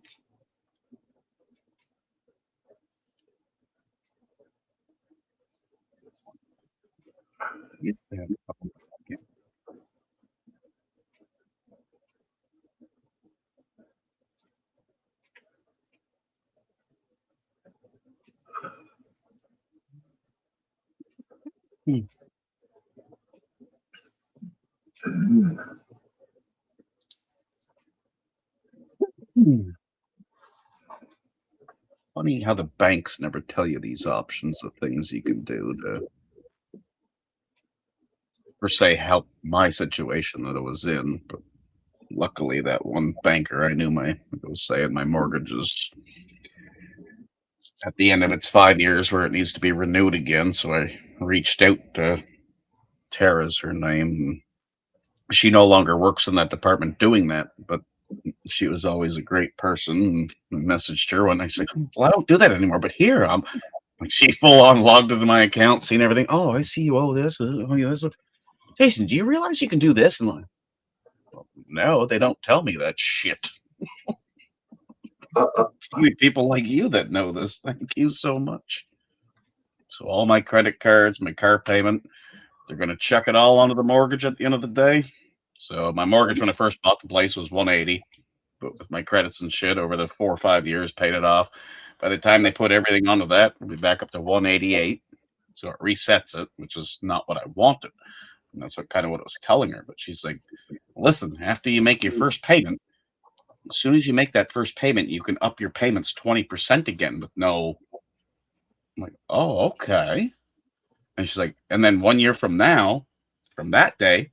Funny how the banks never tell you these options of things you can do to, per se, help my situation that I was in. But luckily, that one banker I knew was saying my mortgage is at the end of its 5 years where it needs to be renewed again. So I reached out to Tara's her name. And she no longer works in that department doing that, but she was always a great person. And I messaged her when I said, well, I don't do that anymore, but here I'm like, she full on logged into my account, seen everything. Oh, I see you. Oh, this. Oh, yeah, this. Jason, do you realize you can do this? And like, well, no, they don't tell me that shit. It's only people like you that know this. Thank you so much. So all my credit cards, my car payment, they're going to chuck it all onto the mortgage at the end of the day. So my mortgage when I first bought the place was 180, but with my credits and shit over the 4 or 5 years, paid it off. By the time they put everything onto that, we'll be back up to 188. So it resets it, which is not what I wanted. And that's what I was telling her. But she's like, listen, after you make your first payment, as soon as you make that first payment, you can up your payments 20% again with no. I'm like, oh, okay. And she's like, and then 1 year from now, from that day,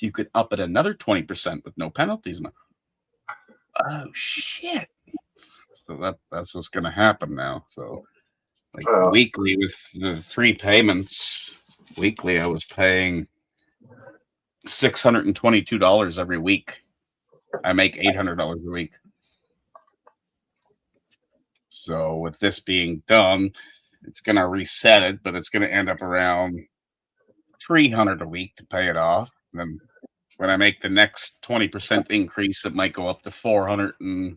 you could up it another 20% with no penalties. I'm like, oh shit. So that's what's gonna happen now. So like weekly with the 3 payments, weekly I was paying $622 every week. I make $800 a week. So with this being done, it's gonna reset it, but it's gonna end up around $300 a week to pay it off. And then when I make the next 20% increase, it might go up to $410,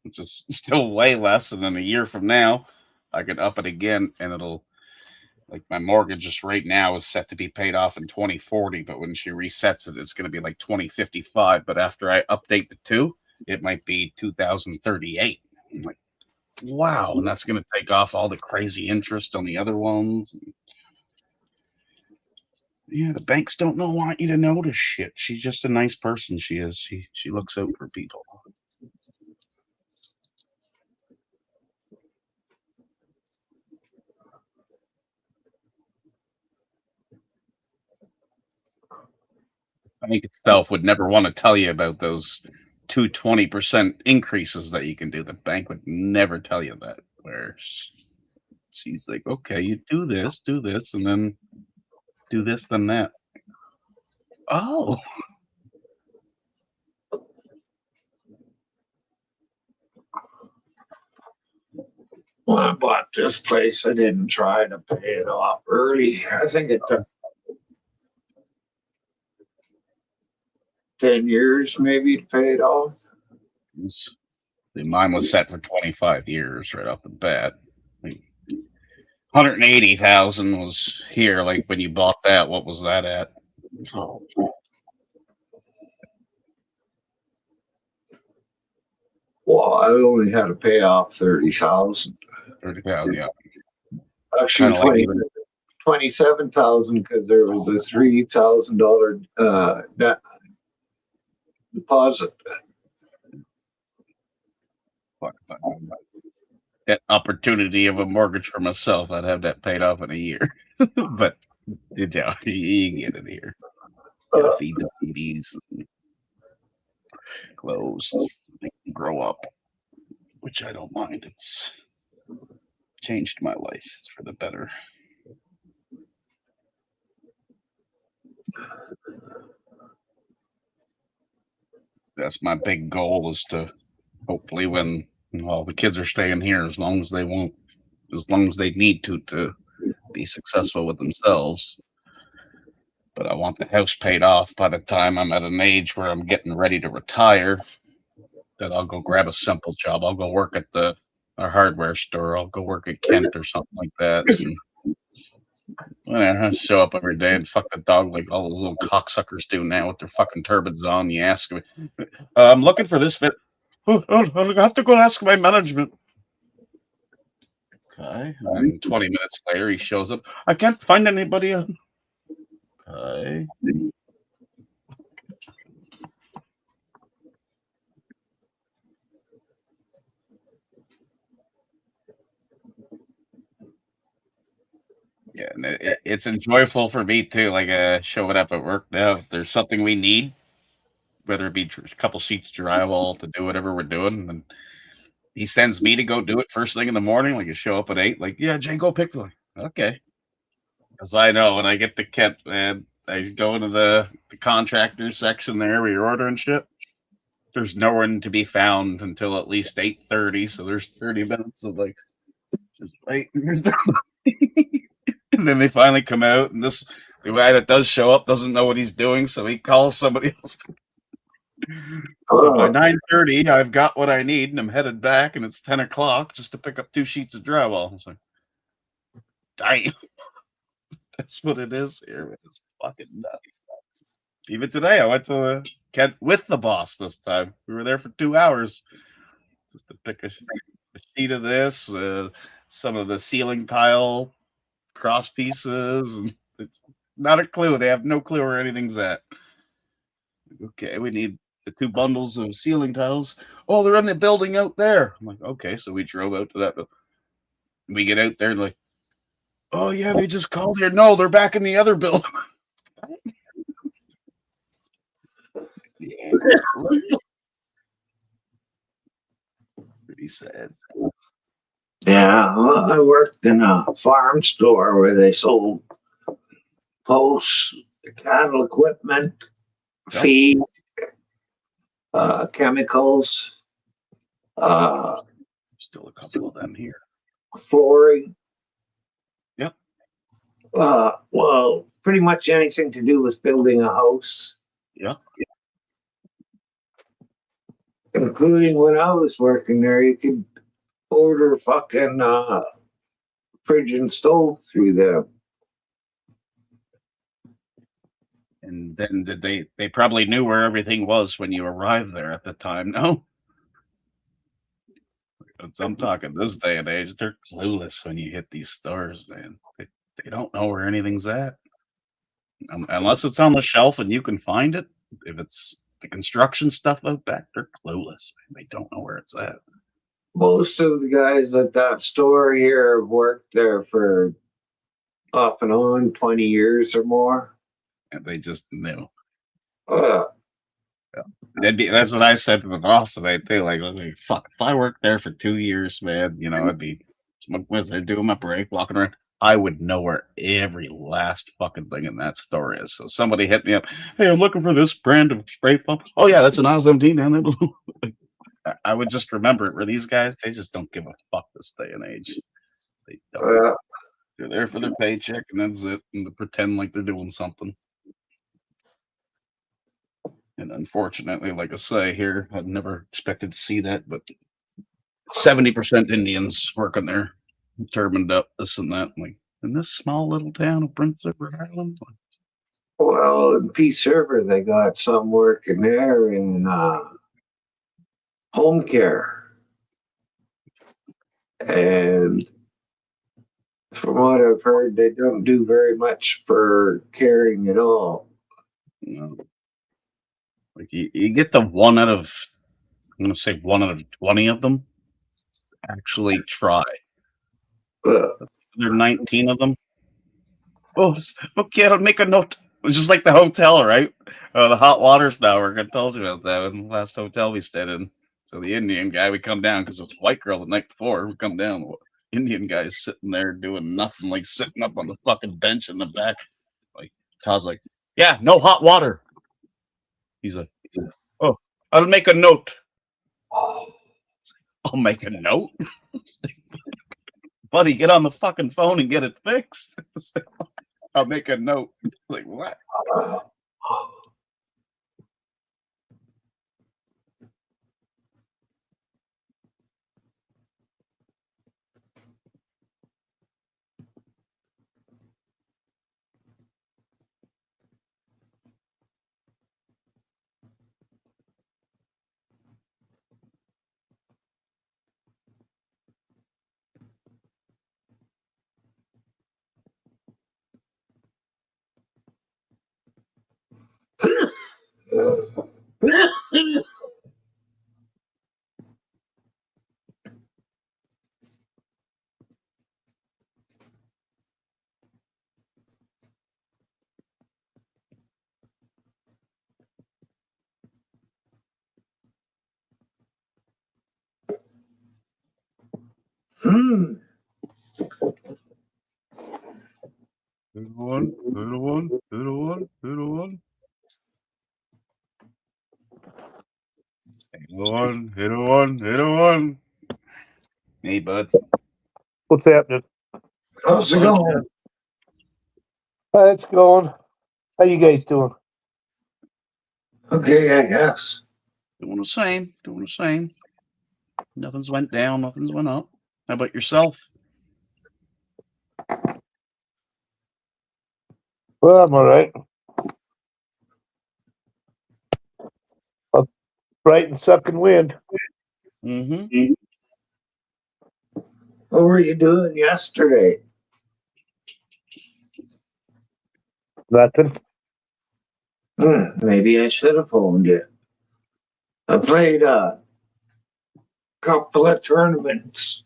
which is still way less. And then a year from now, I could up it again, and it'll Like my mortgage just right now is set to be paid off in 2040, but when she resets it, it's going to be like 2055. But after I update the two, it might be 2038. I'm like, wow. And that's going to take off all the crazy interest on the other ones. Yeah, the banks don't want you to know this shit. She's just a nice person. She is. She looks out for people. Bank itself would never want to tell you about those 20% increases that you can do. The bank would never tell you that. Where she's like, okay, you do this, and then do this, then that. Oh, When I bought this place, I didn't try to pay it off early. I think it took 10 years maybe to pay it off. mine was set for 25 years right off the bat. Like 180,000 was here. Like when you bought that, what was that at? Oh. Well, I only had to pay off 30,000. 30,000, yeah. Actually, Kinda like 27,000 because there was a $3,000 deposit. That opportunity of a mortgage for myself, I'd have that paid off in a year. But you get it here. Gotta feed the babies, clothes, make them grow up, which I don't mind. It's changed my life. It's for the better. That's my big goal, is to hopefully when the kids are staying here as long as they need to be successful with themselves. But I want the house paid off by the time I'm at an age where I'm getting ready to retire, that I'll go grab a simple job. I'll go work at a hardware store. I'll go work at Kent or something like that. And I show up every day and fuck the dog like all those little cocksuckers do now with their fucking turbans on. You ask me, I'm looking for this fit. Oh, I'll have to go ask my management. Okay. And 20 minutes later, he shows up. I can't find anybody. Okay. Yeah, and it's enjoyable for me too. Like showing up at work now, if there's something we need, whether it be a couple sheets of drywall to do whatever we're doing, and he sends me to go do it first thing in the morning. Like you show up at 8, like, yeah, Jay, go pick them. Okay, because I know when I get to Kent, man, I go into the contractor section there where you're ordering shit. There's no one to be found until at least 8:30. So there's 30 minutes of like just wait. And then they finally come out, and the guy that does show up doesn't know what he's doing, so he calls somebody else. So by 9:30, I've got what I need, and I'm headed back, and it's 10 o'clock just to pick up 2 sheets of drywall. It's like, damn, that's what it is here. It's fucking nuts. Even today, I went to Kent with the boss this time. We were there for 2 hours just to pick a sheet of this, some of the ceiling tile cross pieces, and it's not a clue. They have no clue where anything's at. Okay, we need the 2 bundles of ceiling tiles. Oh, they're in the building out there. I'm like, okay, so we drove out to that. We get out there and like, oh yeah, they just called here. No, they're back in the other building. Yeah. Pretty sad. Yeah, well, I worked in a farm store where they sold posts, cattle equipment, feed, chemicals, Still a couple of them here. flooring. Yep. Well, pretty much anything to do with building a house. Yeah. Including when I was working there, you could order fucking fridge and stove through them. And then did they probably knew where everything was when you arrived there at the time, no? I'm talking this day and age, they're clueless when you hit these stores, man. They don't know where anything's at. Unless it's on the shelf and you can find it. If it's the construction stuff out back, they're clueless. Man. They don't know where it's at. Most of the guys at that store here have worked there for off and on 20 years or more. And they just knew. Uh, That's what I said to the boss today too. Like, fuck, if I worked there for 2 years, man, you know, I'd be what was I doing my break, walking around. I would know where every last fucking thing in that store is. So somebody hit me up. Hey, I'm looking for this brand of spray foam. Oh yeah, that's an Isles 17 down there. I would just remember it. Where these guys, they just don't give a fuck this day and age. They don't. They're there for their paycheck, and that's it. And they pretend like they're doing something. And unfortunately, like I say here, I'd never expected to see that, but 70% Indians working there, turbaned up, this and that. Like, in this small little town of Prince Edward Island? well, in Peace River, they got some working there in home care. And from what I've heard, they don't do very much for caring at all. You know, like you get the one out of, I'm going to say 1 out of 20 of them actually try. Uh, There are 19 of them. Oh, okay, I'll make a note. It's just like the hotel, right? The hot water's now. We're gonna tell us about that in the last hotel we stayed in. So the Indian guy, we come down because it was a white girl the night before. We come down. Indian guy's sitting there doing nothing, like sitting up on the fucking bench in the back. Like Todd's like, yeah, no hot water. He's like, oh, I'll make a note. I'll make a note. Buddy, get on the fucking phone and get it fixed. I'll make a note. It's like, what? Little one. Hit one. Hey, bud. What's happening? How's it going? It's going. How you guys doing? Okay, I guess. Doing the same. Nothing's went down, nothing's went up. How about yourself? Well, I'm all right. Bright and sucking wind. Mm-hmm. What were you doing yesterday? Nothing. Maybe I should have phoned you. I played a couple of tournaments.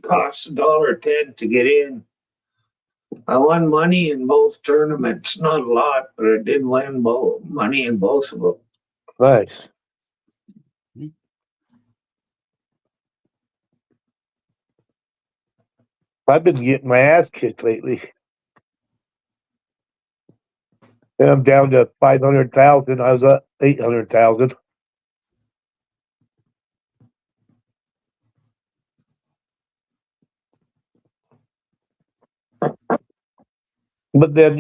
Cost $1.10 to get in. I won money in both tournaments. Not a lot, but I did win money in both of them. Nice. I've been getting my ass kicked lately. And I'm down to 500,000. I was at 800,000. But then,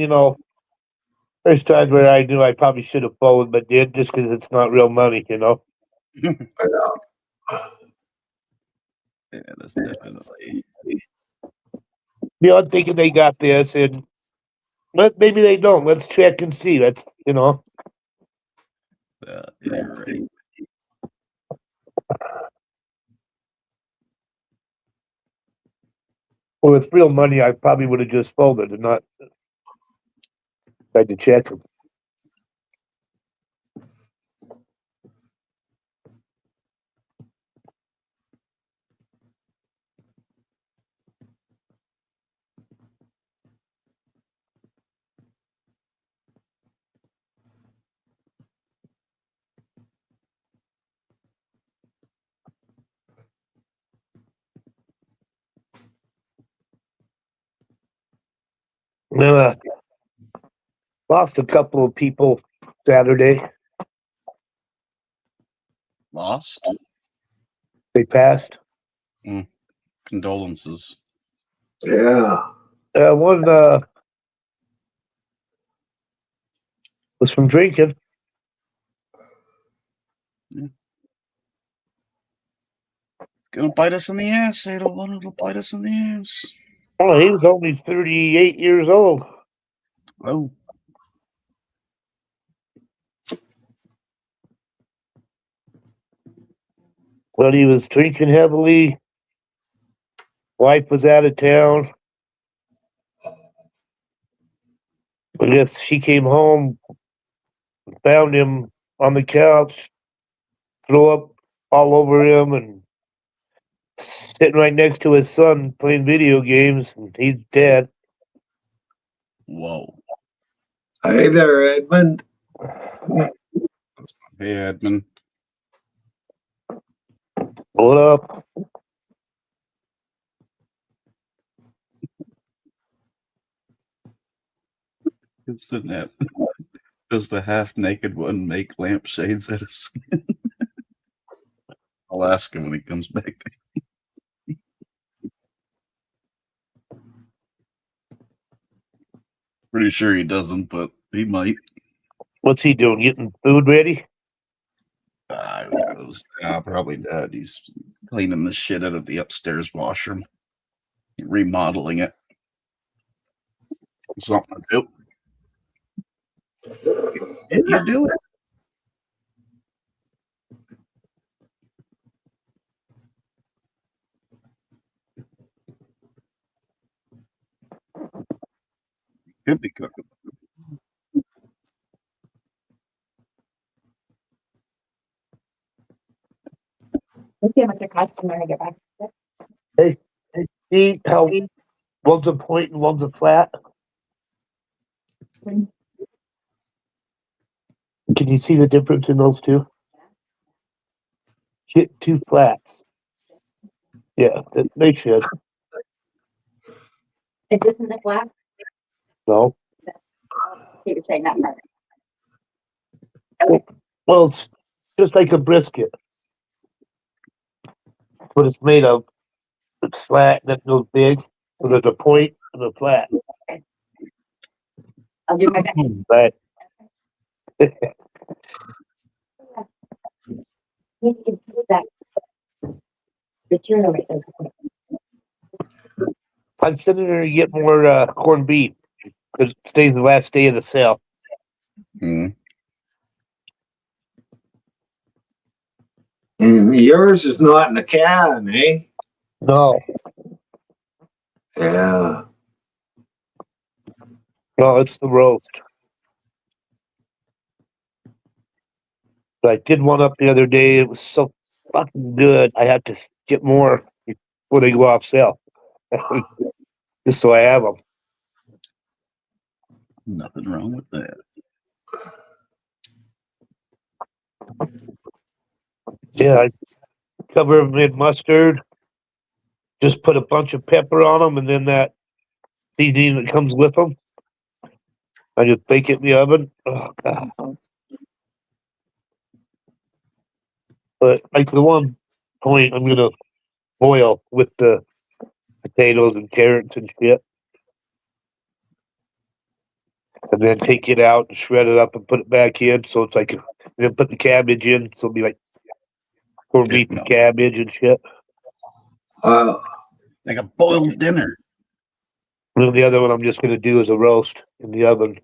there's times where I knew I probably should have followed, but did just because it's not real money, Yeah, that's definitely. I'm thinking they got this, and But maybe they don't. Let's check and see. That's Yeah, you're right. with real money, I probably would have just folded and not tried to check them. Then lost a couple of people Saturday. Lost. They passed. Condolences. Yeah. One was from drinking. It's gonna bite us in the ass, Adel. It'll bite us in the ass. Oh, he was only 38 years old. Oh, But he was drinking heavily. Wife was out of town. I guess she came home, found him on the couch, threw up all over him, and sitting right next to his son playing video games, and he's dead. whoa. Hey there, Edmund. Hey, Edmund. What up? It's the net. Does the half-naked one make lampshades out of skin? I'll ask him when he comes back. Pretty sure he doesn't, but he might. What's he doing? Getting food ready? Who knows? Probably not. He's cleaning the shit out of the upstairs washroom, remodeling it. Something to do. You do it. Could be cooking. Let's see how much it costs when I get back. See how one's a point and one's a flat? Mm. Can you see the difference in those two? Get two flats. Yeah, they should. Is this in the flat? No. You were saying that part. Well, it's just like a brisket. What it's made of. It's flat, that goes big. So there's a point and a flat. I'll do my best. But You can put that material right there. I'm sitting there to get more corned beef because it stays the last day of the sale. Mm. And yours is not in the can, eh? No, Yeah. no, it's the roast. But I did one up the other day. It was so fucking good. I had to get more before they go off sale. Just so I have them. Nothing wrong with that. Yeah, I cover them in mustard. Just put a bunch of pepper on them, and then that seasoning that comes with them. I just bake it in the oven. Oh, God. But like the one point, I'm gonna boil with the potatoes and carrots and shit, and then take it out and shred it up and put it back in. So it's like, and then put the cabbage in. So it'll be like corned beef and cabbage and shit. Uh, Like a boiled dinner. And then the other one I'm just gonna do is a roast in the oven.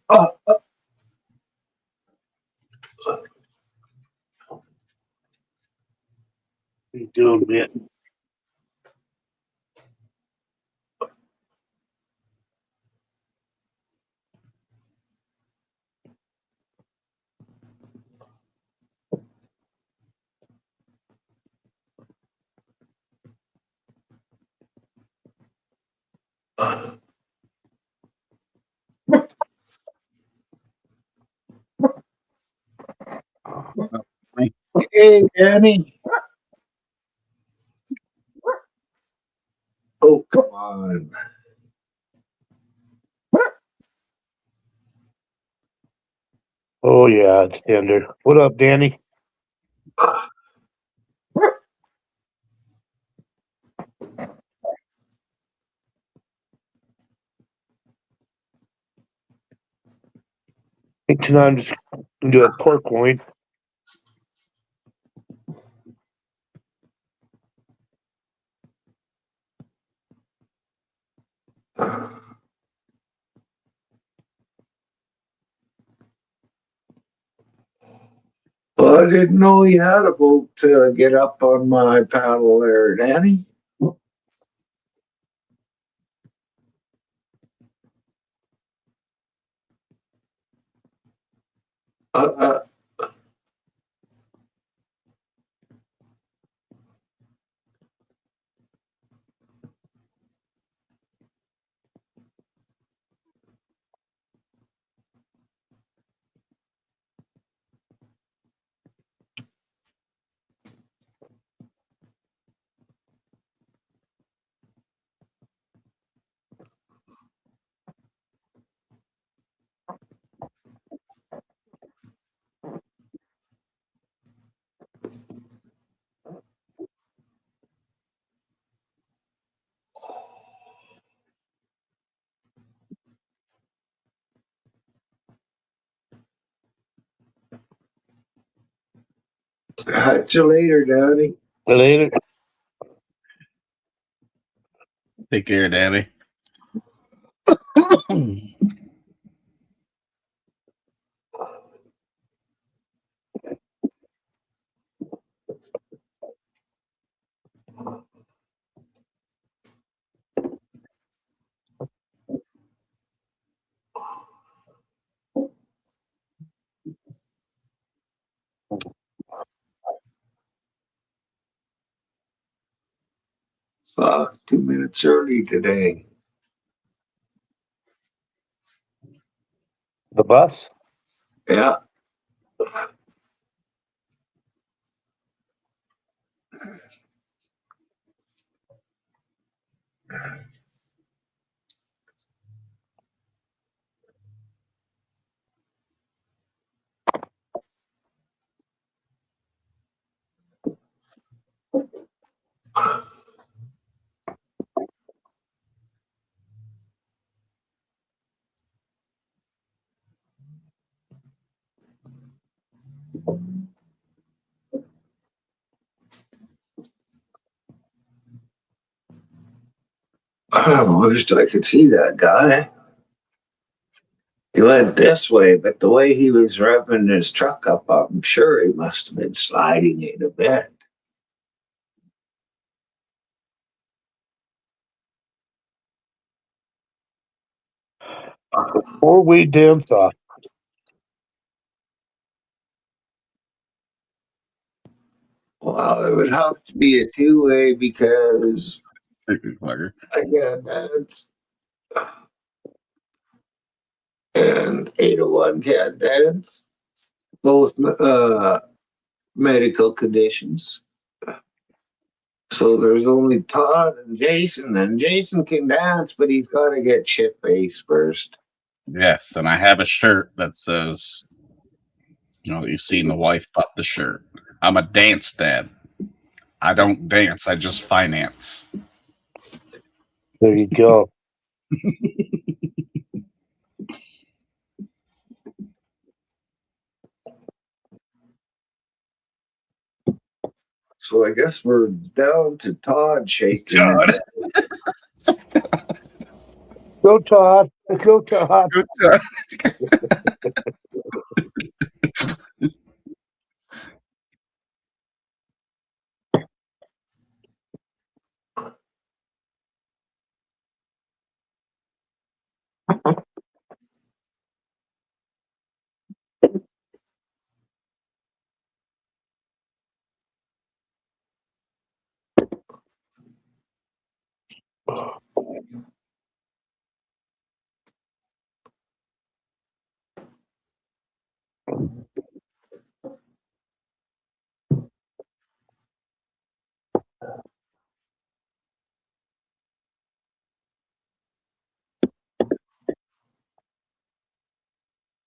Oh, What are you doing, man? hey, Danny. Oh, come on. Oh yeah, it's tender. What up, Danny? I think tonight I'm just gonna do a pork loin. Well, I didn't know you had a boat to get up on my paddle there, Danny. Uh, uh, catch you later, Danny. Later. Take care, Danny. Fuck, 2 minutes early today. The bus? Yeah. I wished I could see that guy. He went this way, but the way he was revving his truck up, I'm sure he must have been sliding it a bit. Four-way dance off. Well, it would have to be a two-way because Fucker. I got dads and 801 cat dads, both medical conditions. So there's only Todd and Jason can dance, but he's got to get shit faced first. Yes, and I have a shirt that says, you've seen the wife bought the shirt. I'm a dance dad. I don't dance, I just finance. There you go. So I guess we're down to Todd shaking. Todd. Go Todd. Go Todd. Good Todd.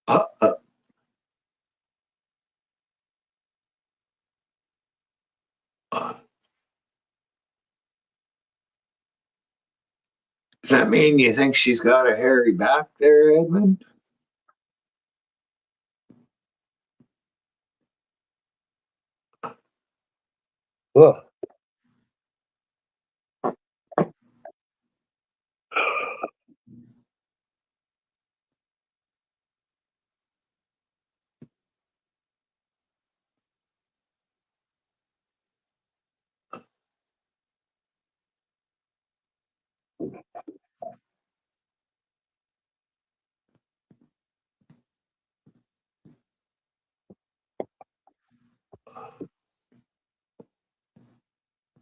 Uh, uh, uh. Does that mean you think she's got a hairy back there, Edmund? Ugh.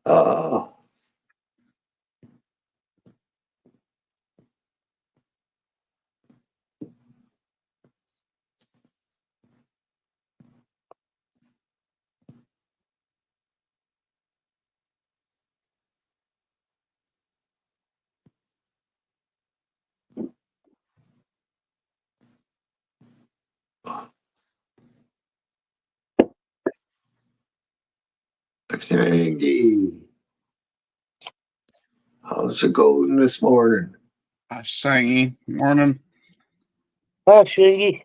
Oh. Shangy. How's it going this morning? Sangy. Morning. Hi, Shiggy.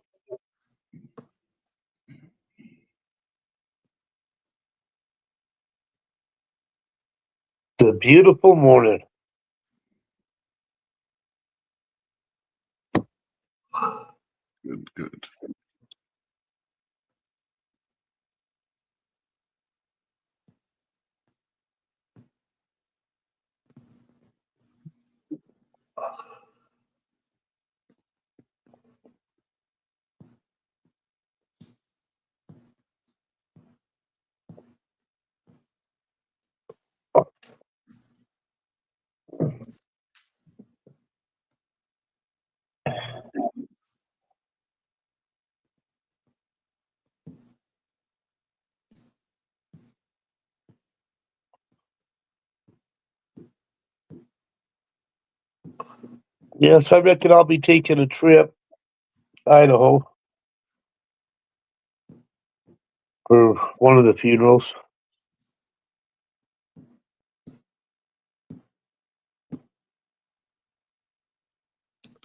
It's a beautiful morning. Good. Yes, I reckon I'll be taking a trip, Idaho, for one of the funerals.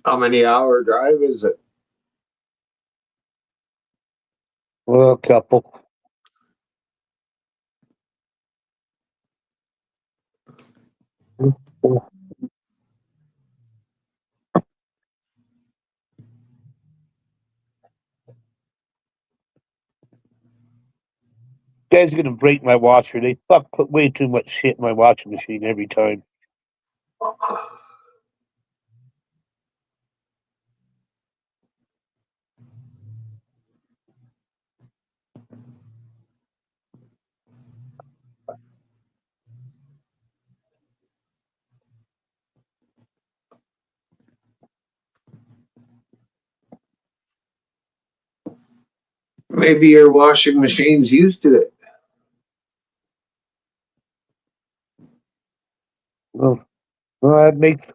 How many hour drive is it? Well, a couple. Guy's gonna break my washer. They put way too much shit in my washing machine every time. Maybe your washing machine's used to it. Well, that makes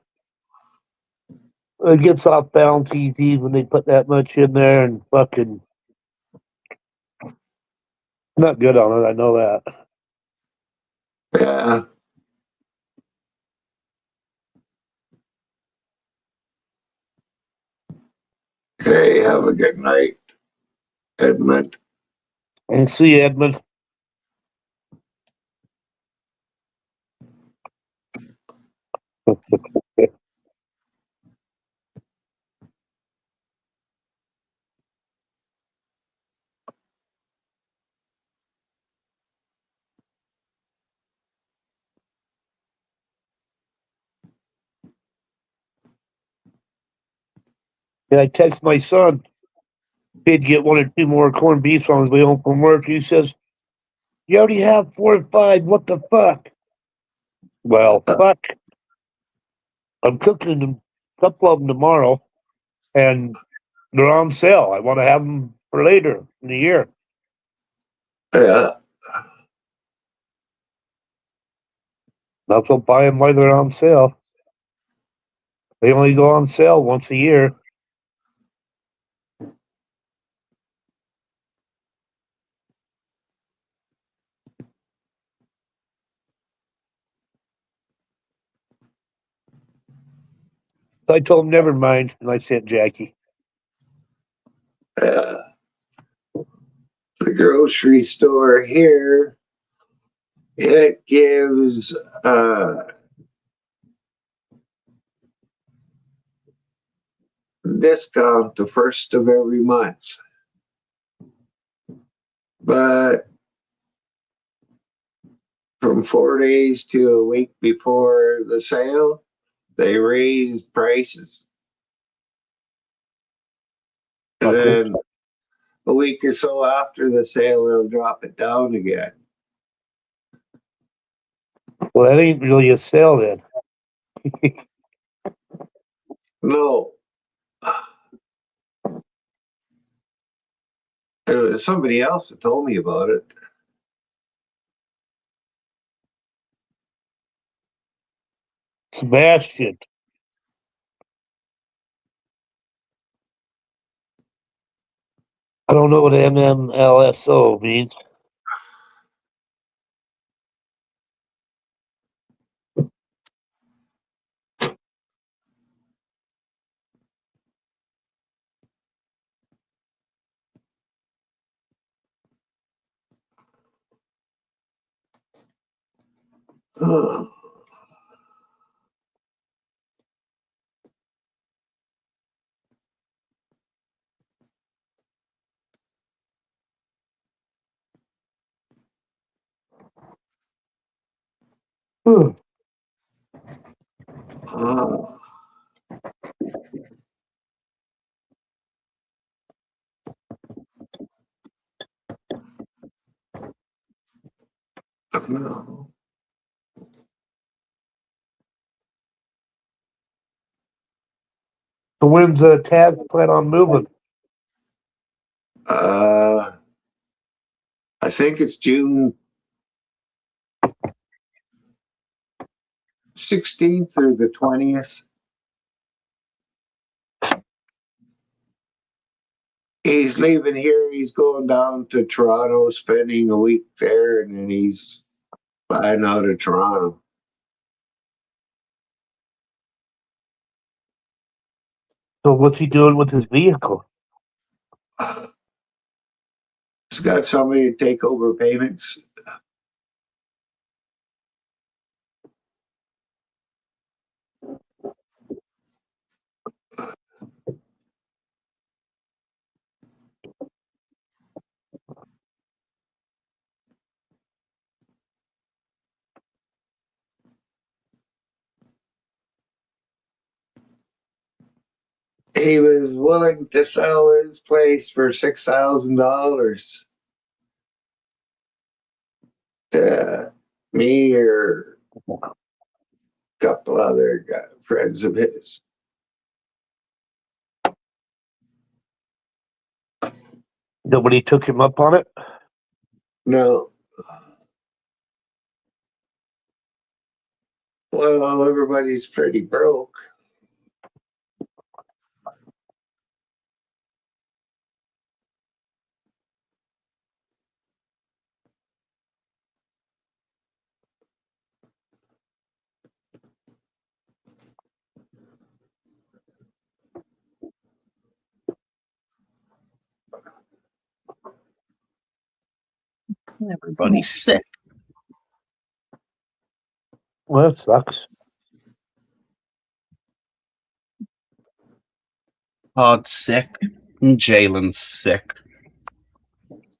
it gets off balance easy when they put that much in there and fucking not good on it. I know that. Yeah. Okay, have a good night, Edmund. And see, Edmund. Yeah, I text my son. He'd get 1 or 2 more corned beef on his way home from work. He says, "You already have 4 or 5. What the fuck?" Well, fuck. I'm cooking a couple of them tomorrow, and they're on sale. I want to have them for later in the year. Yeah. That's what buy them while they're on sale. They only go on sale once a year. So I told him, never mind, and I sent Jackie. The grocery store here, it gives discount the first of every month. But from 4 days to a week before the sale, they raised prices. And then a week or so after the sale, they'll drop it down again. Well, that ain't really a sale then. No. It was somebody else that told me about it. Sebastian. I don't know what MMLSO means. Hmm. So when's Taz plan on moving? I think it's June 16th or the 20th. He's leaving here. He's going down to Toronto, spending a week there, and then he's flying out of Toronto. So what's he doing with his vehicle? He's got somebody to take over payments. He was willing to sell his place for $6,000 to me or a couple other friends of his. Nobody took him up on it. No. Well, everybody's pretty broke. Everybody's sick. Well, that sucks. Todd's sick. And Jalen's sick.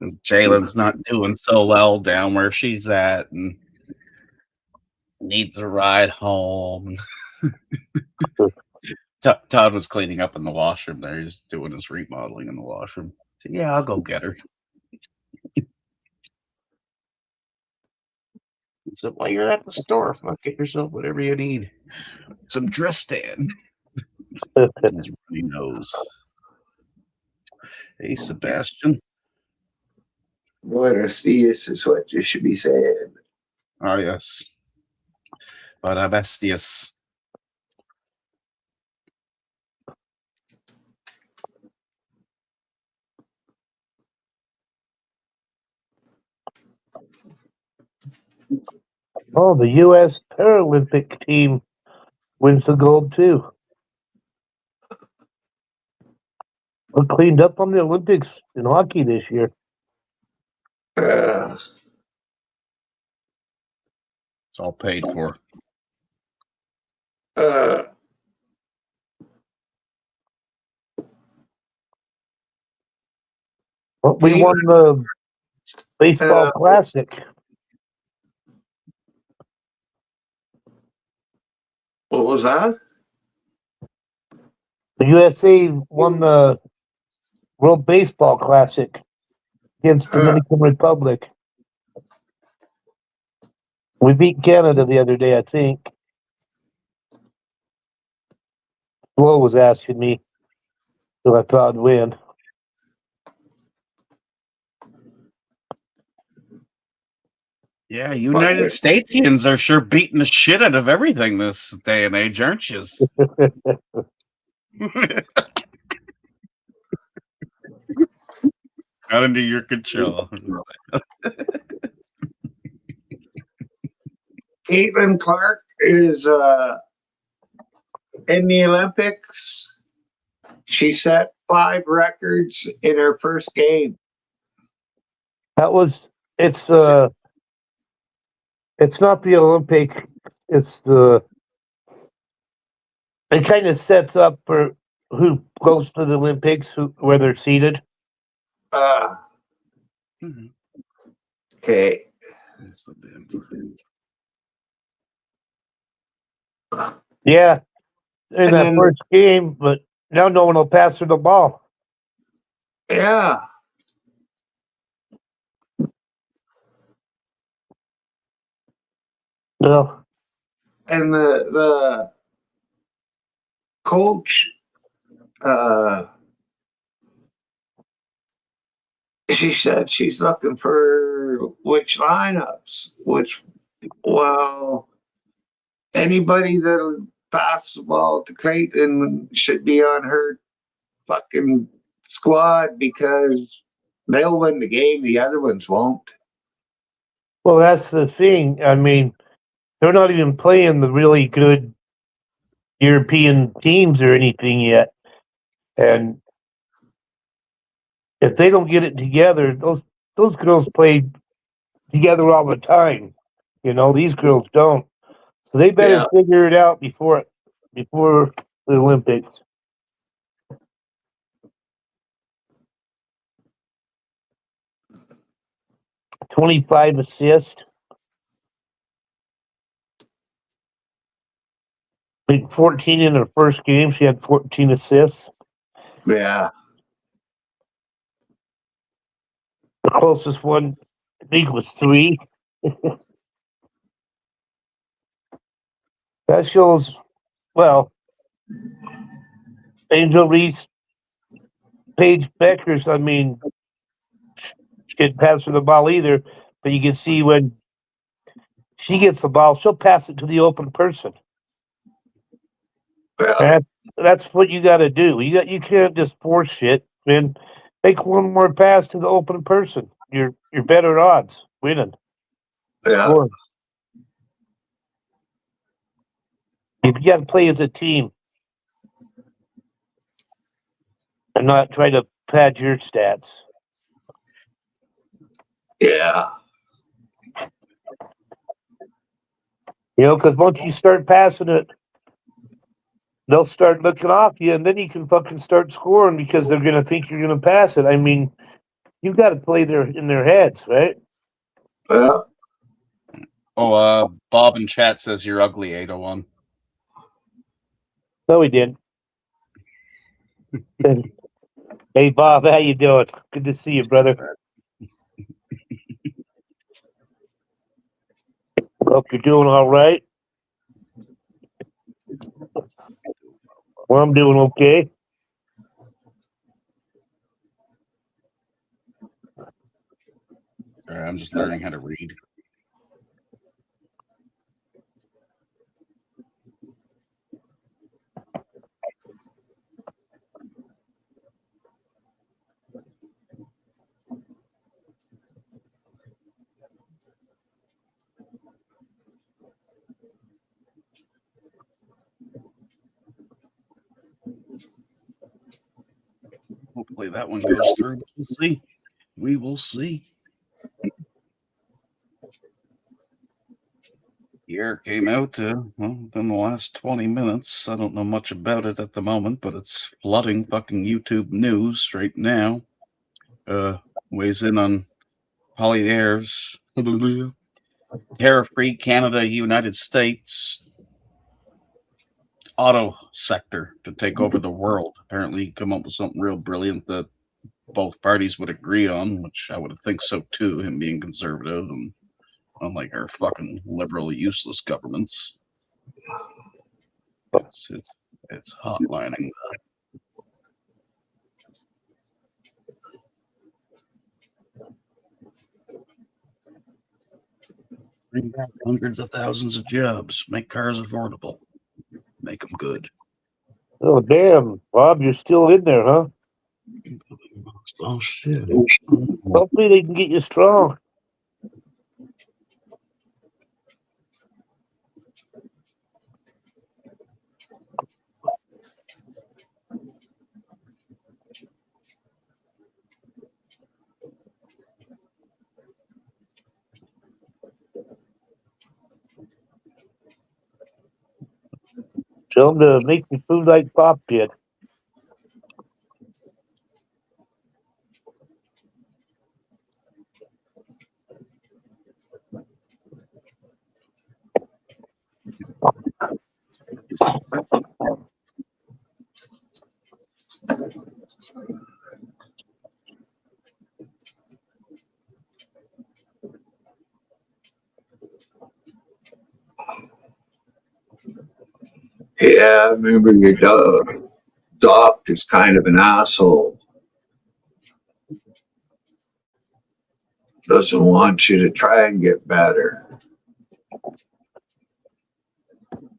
And Jalen's not doing so well down where she's at and needs a ride home. Todd was cleaning up in the washroom there. He's doing his remodeling in the washroom. So, yeah, I'll go get her. So while you're at the store, fuck, get yourself whatever you need. Some Tristan. His runny nose. Hey, Sebastian. Buenos dias is what you should be saying. Oh, yes. Para bestias. Oh, the U.S. Paralympic team wins the gold too. We cleaned up on the Olympics in hockey this year. It's all paid for. Well, we won the baseball classic. What was that? The USA won the World Baseball Classic against Dominican Republic. We beat Canada the other day, I think. Flo was asking me who I thought would win. Yeah, United Statesians are sure beating the shit out of everything this day and age, aren't you? Not under your control. Caitlin Clark is in the Olympics. She set 5 records in her first game. It's not the Olympic, it kind of sets up for who goes to the Olympics, where they're seated. Okay. Yeah, in And that then- first game, but now no one will pass her the ball. Yeah. Well, And the coach, she said she's looking for which lineups, well, anybody that'll pass the ball to Clayton should be on her fucking squad because they'll win the game, the other ones won't. well, that's the thing. I mean, they're not even playing the really good European teams or anything yet. And if they don't get it together, those girls play together all the time. You know, these girls don't. So they better figure it out before the Olympics. $25 assists. I think 14 in her first game. She had 14 assists. Yeah. The closest one, I think, was 3. That shows, well, Angel Reese, Paige Beckers, I mean, didn't pass her the ball either. But you can see when she gets the ball, she'll pass it to the open person. Yeah, And that's what you got to do. You can't just force shit. Man, make one more pass to the open person. You're better odds winning. yeah, Scoring. You got to play as a team and not try to pad your stats. yeah. You know, because once you start passing it, they'll start looking off you, and then you can fucking start scoring because they're gonna think you're gonna pass it. I mean, you got to play in their heads, right? Well, Oh, Bob in chat says you're ugly, 801. No, we did. Hey, Bob, how you doing? Good to see you, brother. Hope you're doing all right. Well, I'm doing okay. All right, I'm just learning how to read. Hopefully that one goes through. We'll see. We will see. The air came out within the last 20 minutes. I don't know much about it at the moment, but it's flooding fucking YouTube news right now. Weighs in on Polly Airs. Tariff-free Canada, United States auto sector to take over the world. Apparently come up with something real brilliant that both parties would agree on, which I would think so too, him being conservative and unlike our fucking liberal, useless governments. It's hotlining. Bring back hundreds of thousands of jobs. Make cars affordable. Make them good. Oh, damn, Bob, you're still in there, huh? Oh shit! Hopefully they can get you strong. Tell them to make me food like Pop did. yeah, I remember your doc is kind of an asshole. Doesn't want you to try and get better. Of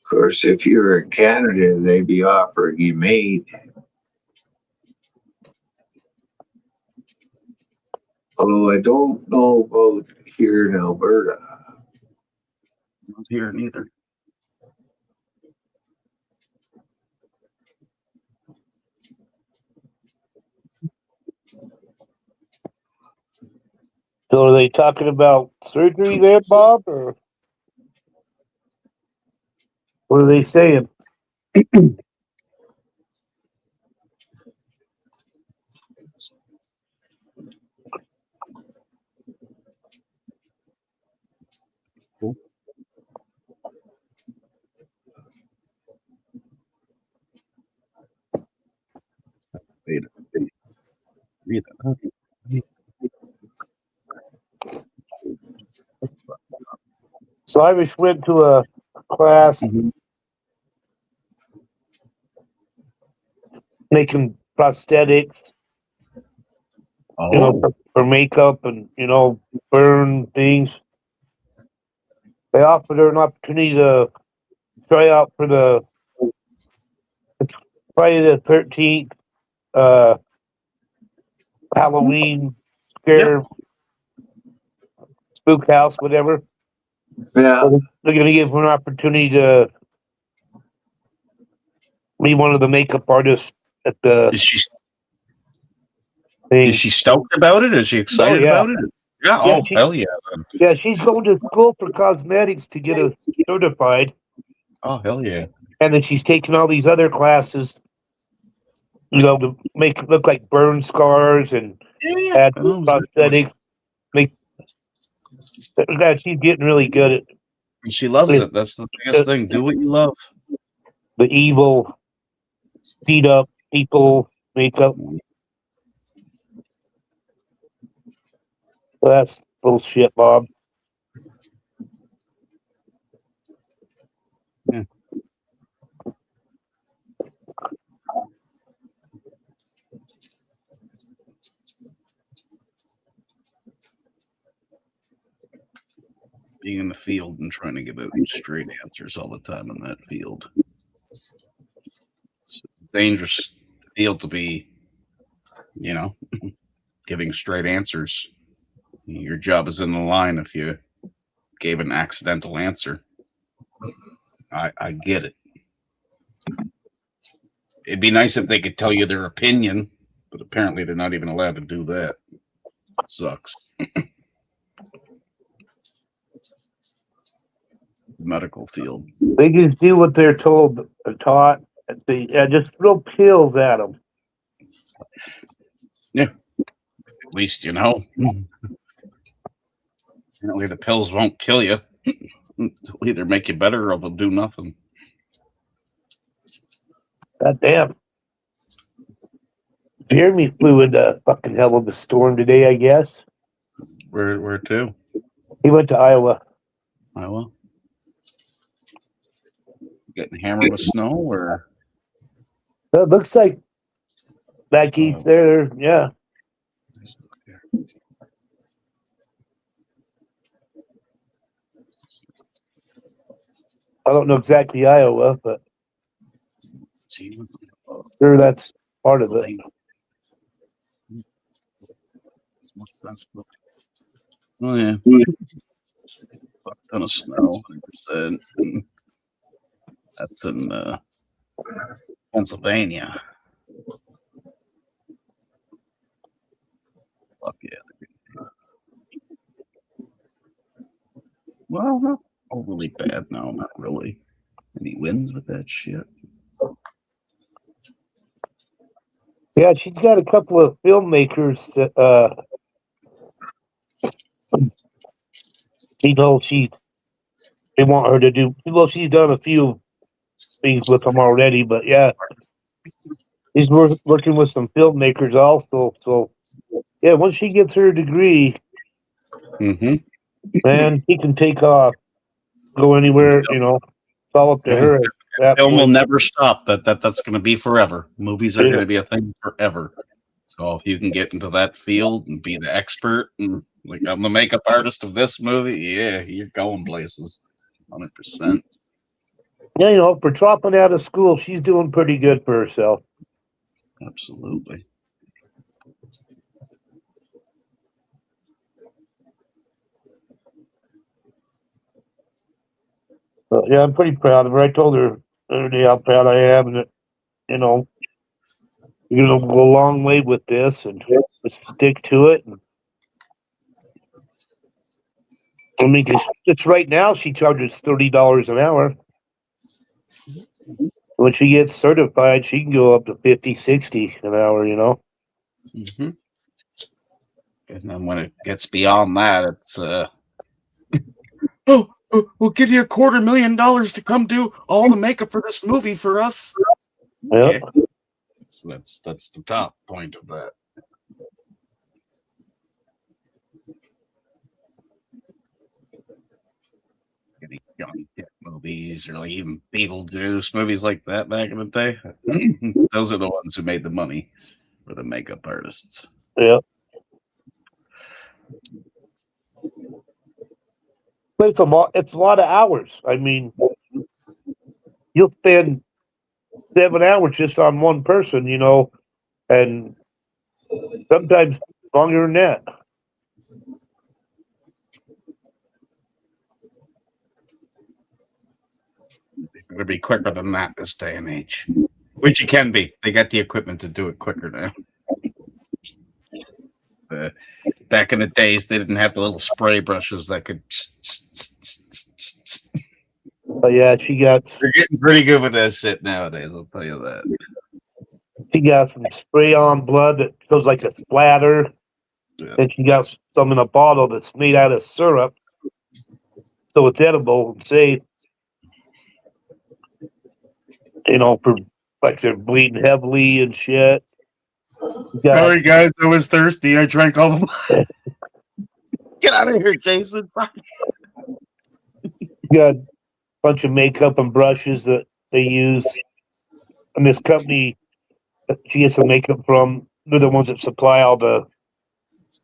course, if you're in Canada, they'd be offering you meat. Although I don't know about here in Alberta. Not here neither. So are they talking about surgery there, Bob, or what are they saying? Read it. So Irish went to a class making prosthetics you know, Oh, for makeup and, you know, burn things. They offered her an opportunity to try out for the Friday the 13th uh, Halloween yep. scare spook house, whatever. Yeah. So they're going to give her an opportunity to be one of the makeup artists at the Is she thing. stoked about it? Is she Oh excited yeah, about it? Yeah. yeah, Oh, hell yeah. Then. yeah. She's going to school for cosmetics to get us certified, Oh, hell yeah. and then she's taking all these other classes, you know, to make it look like burn scars and Yeah. add Oh, prosthetics. Make that she's getting really good at she loves the, it. That's the biggest thing. Do what you love. the evil, beat up people makeup. So that's bullshit, Bob. Yeah. Being in the field and trying to give out straight answers all the time in that field. It's a dangerous field to be, you know, giving straight answers. Your job is in the line if you gave an accidental answer. I get it. It'd be nice if they could tell you their opinion, but apparently they're not even allowed to do that. It sucks. Medical field. They just do what they're told or taught. They just throw pills at them. At least you know. Apparently the pills won't kill you. They'll either make you better or they'll do nothing. God damn. Jeremy flew into a fucking hell of a storm today, I guess. Where to? He went to Iowa. Iowa. Getting hammered with snow or It looks like back east there, yeah. I don't know exactly Iowa, but sure that's part of it. Oh yeah. Fuck ton of snow, 100%. That's in Pennsylvania. Fuck yeah. Well, not overly bad. No, not really. Any wins with that shit? Yeah, she's got a couple of filmmakers that you know they want her to do. Well, she's done a few things with them already, but yeah, she's working with some filmmakers also. So yeah, once she gets her degree, Mm-hmm. man, she can take off, go anywhere. You know, it's all up to her. at that Film will point. never stop. That's going to be forever. Movies are going to be a thing forever. So if you can get into that field and be the expert and like I'm the makeup artist of this movie, yeah, you're going places, 100%. Yeah, you know, for dropping out of school, she's doing pretty good for herself. Absolutely. So, yeah, I'm pretty proud of her. I told her the other day how proud I am, and that, you know, you're gonna go a long way with this, and just stick to it. And, I mean, 'cause just right now she charges $30 an hour. When she gets certified, she can go up to 50, 60 an hour. You know. Mm-hmm. And then when it gets beyond that, it's we'll give you $250,000 to come do all the makeup for this movie for us. Yeah. Okay. So that's the top point of that. Any Johnny Depp movies or like even Beetlejuice movies like that back in the day. Those are the ones who made the money for the makeup artists. Yeah. But it's a lot. It's a lot of hours. I mean, you'll spend 7 hours just on one person, and sometimes longer than that. It'll be quicker than that this day and age. Which it can be. They got the equipment to do it quicker now. Back in the days, they didn't have the little spray brushes that could. But yeah, she got They're getting pretty good with that shit nowadays. I'll tell you that. some spray on blood that goes like a splatter, Yeah. and she got some in a bottle that's made out of syrup, so it's edible and safe. For like they're bleeding heavily and shit. Yeah, Sorry, guys. I was thirsty. I drank all of them. Get out of here, Jason. got a bunch of makeup and brushes that they use. And this company that she gets the makeup from, they're the ones that supply all the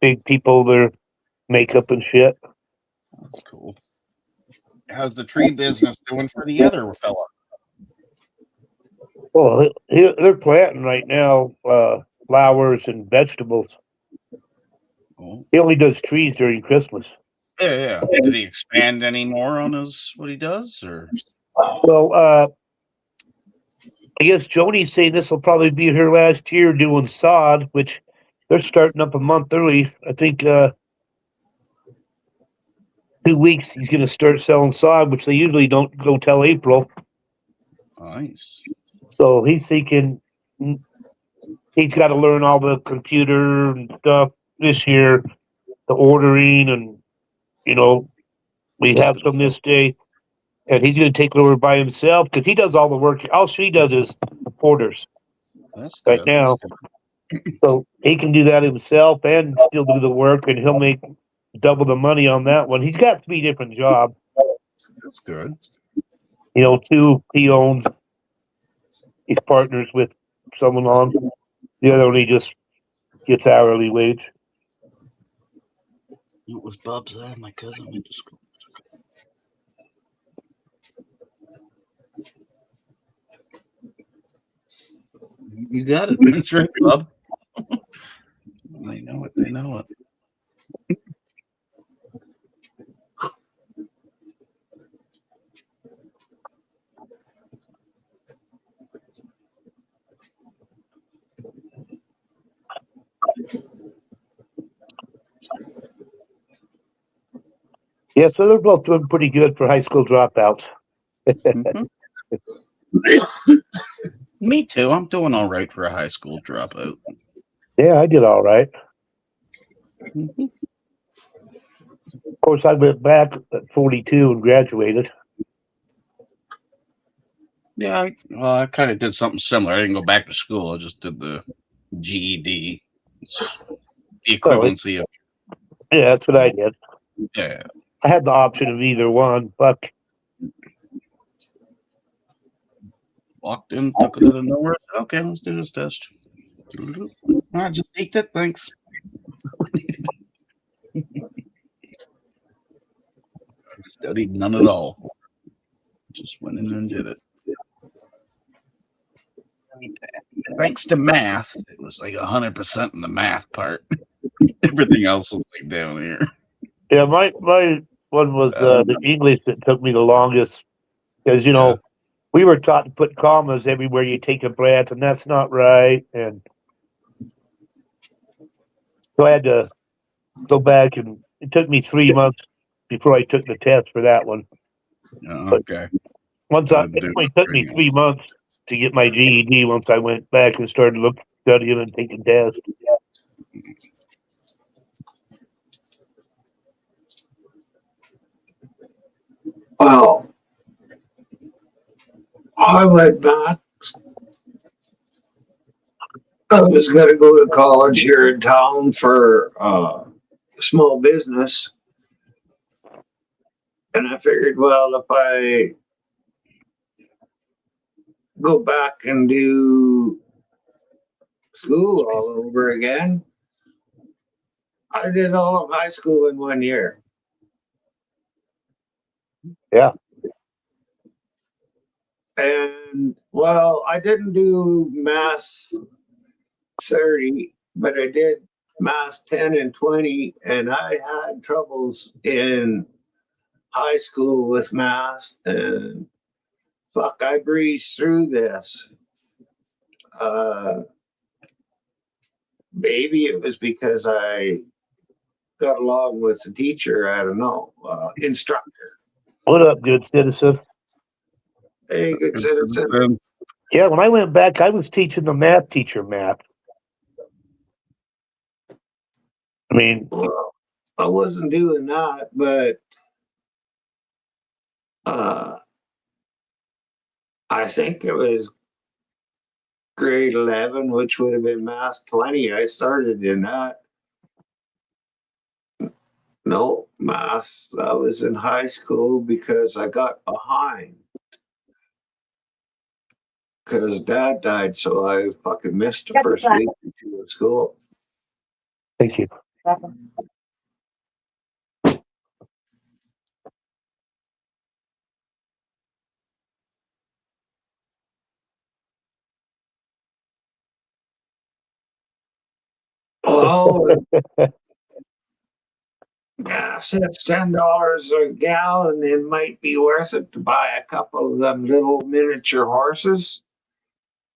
big people their makeup and shit. That's cool. How's the tree business doing for the other fella? Well, they're planting right now flowers and vegetables. Oh. He only does trees during Christmas. Yeah. Did he expand any more on what he does, or? Well, I guess Joni's saying this will probably be her last year doing sod, which they're starting up a month early. I think 2 weeks he's going to start selling sod, which they usually don't go till April. Nice. So he's thinking he's got to learn all the computer and stuff this year, the ordering, and we have some this day, and he's going to take it over by himself because he does all the work. All she does is orders That's right good. now. So he can do that himself and still do the work, and he'll make double the money on that one. He's got 3 different jobs. That's good. 2 he owns. He's partners with someone on. The other one he just gets hourly wage. It was Bub's my cousin went to school. You got it. That's right, Bub. They know it. They know it. Yeah, so they're both doing pretty good for high school dropouts. Me too. I'm doing all right for a high school dropout. Yeah, I did all right. Of course, I went back at 42 and graduated. Yeah, I kind of did something similar. I didn't go back to school. I just did the GED. It's the equivalency of. Yeah, that's what I did. Yeah. I had the option of either one, but Walked in, took it out of nowhere. Said, okay, let's do this test. I just ate it. Thanks. Studied none at all. Just went in and did it. Thanks to math, it was like 100% in the math part. Everything else was like down here. yeah, my one was the English that took me the longest because we were taught to put commas everywhere you take a breath, and that's not right. And so I had to go back, and it took me 3 months before I took the test for that one. Okay. It only took me 3 months to get my GED once I went back and started studying and taking tests. Well, I went back. I was going to go to college here in town for small business. And I figured, well, if I go back and do school all over again, I did all of high school in 1 year. Yeah. And well, I didn't do math 30, but I did math 10 and 20, and I had troubles in high school with math, and fuck, I breezed through this. Uh, Maybe it was because I got along with the teacher. I don't know, instructor. What up, good citizen? Hey, good citizen. Yeah, when I went back, I was teaching the math teacher math. I mean, Well, I wasn't doing that, but uh, I think it was grade 11, which would have been math 20. I started in that. No, math. I was in high school because I got behind because dad died, so I fucking missed the first week or two of school. thank you. Oh, gas it's $10 a gallon. It might be worth it to buy a couple of them little miniature horses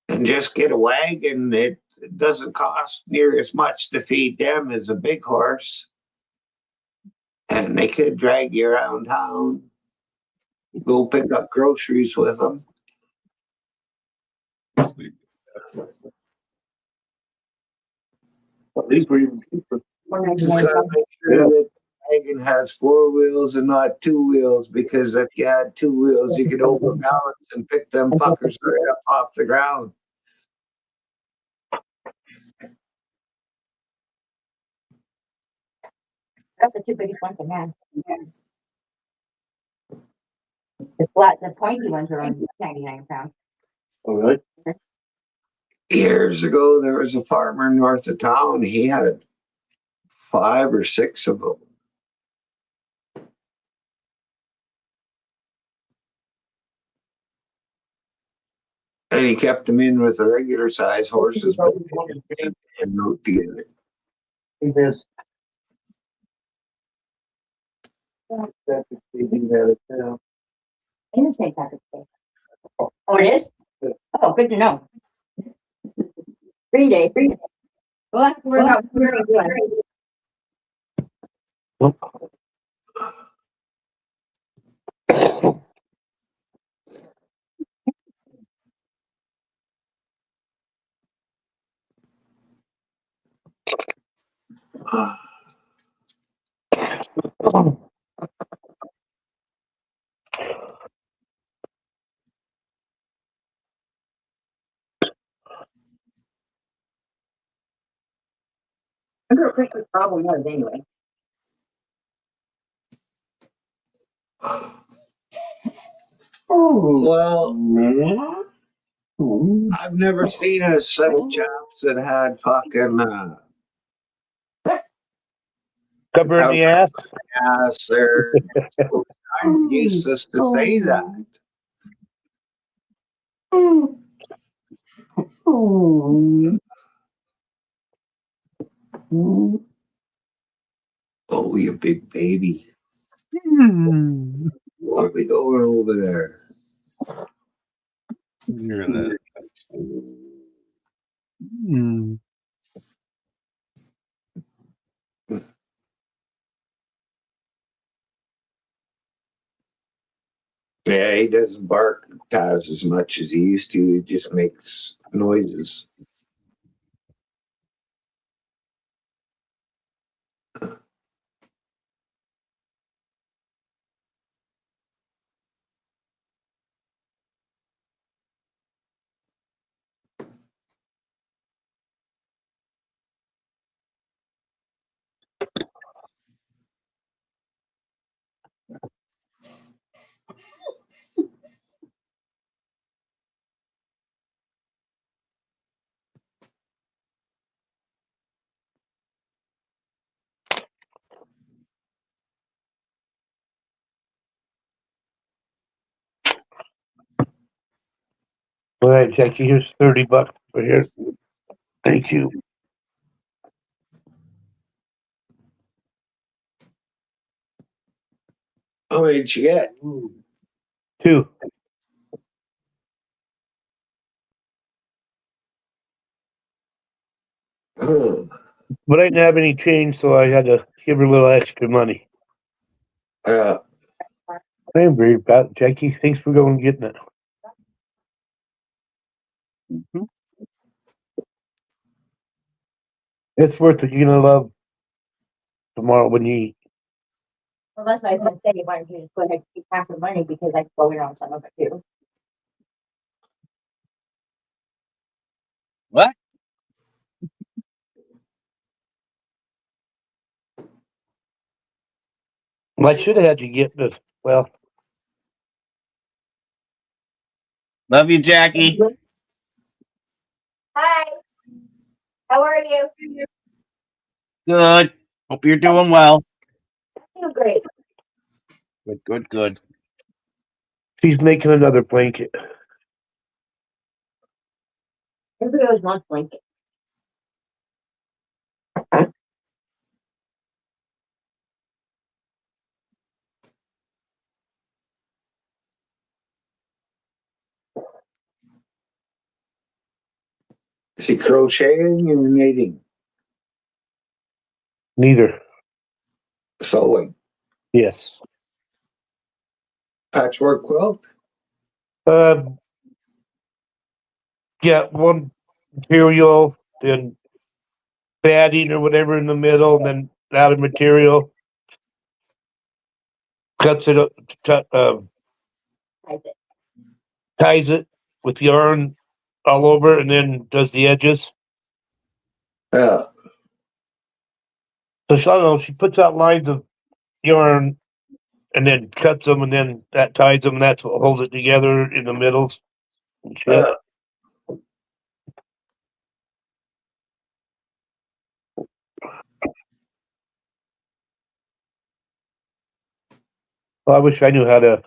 and just get a wagon. It doesn't cost near as much to feed them as a big horse. And they could drag you around town, go pick up groceries with them. These were even cheaper. Just gotta make sure that the wagon has 4 wheels and not 2 wheels, because if you had 2 wheels, you could overbalance and pick them fuckers right up off the ground. That's the two biggest ones I have. The flat, the pointy ones are only 99 pounds. Oh, really? Years ago, there was a farmer north of town. He had 5 or 6 of them. And he kept them in with the regular size horses, but and no deal. He does. That's they do that too. In the St. Patrick's Day. Oh, it is? Oh, good to know. Green Day, Green Day. Well, we're not, we're not doing. I'm gonna push this problem was anyway. Well, I've never seen a set of chaps that had fucking Cover in the ass. ass. They're I'm useless to say that. Oh, you big baby. What are we going over there? You're that. Mm. Yeah, he doesn't bark Taz as much as he used to. He just makes noises. All right, Jackie, here's $30 for here. Thank you. How many did you get? 2. Hmm. But I didn't have any change, so I had to give her a little extra money. Uh, I am very proud, Jackie. Thanks for going and getting it. Mhm. It's worth it. You're gonna love tomorrow when you eat. Well, that's what I was gonna say. Why don't you just go ahead and keep half the money because I go around some of it too. What? Well, I should have had you get this. Well, Love you, Jackie. Hi. How are you? Good. Hope you're doing well. Doing great. Good, good, good. she's making another blanket. Everybody always wants blanket. is he crocheting or knitting? Neither. Sewing. Yes. Patchwork quilt? Yeah, one material, then batting or whatever in the middle, and then out of material. Cuts it up, I said, ties it with yarn all over, and then does the edges. Yeah. So she, I don't know, she puts out lines of yarn and then cuts them, and then that ties them, and that's what holds it together in the middles and shit. Well, I wish I knew how to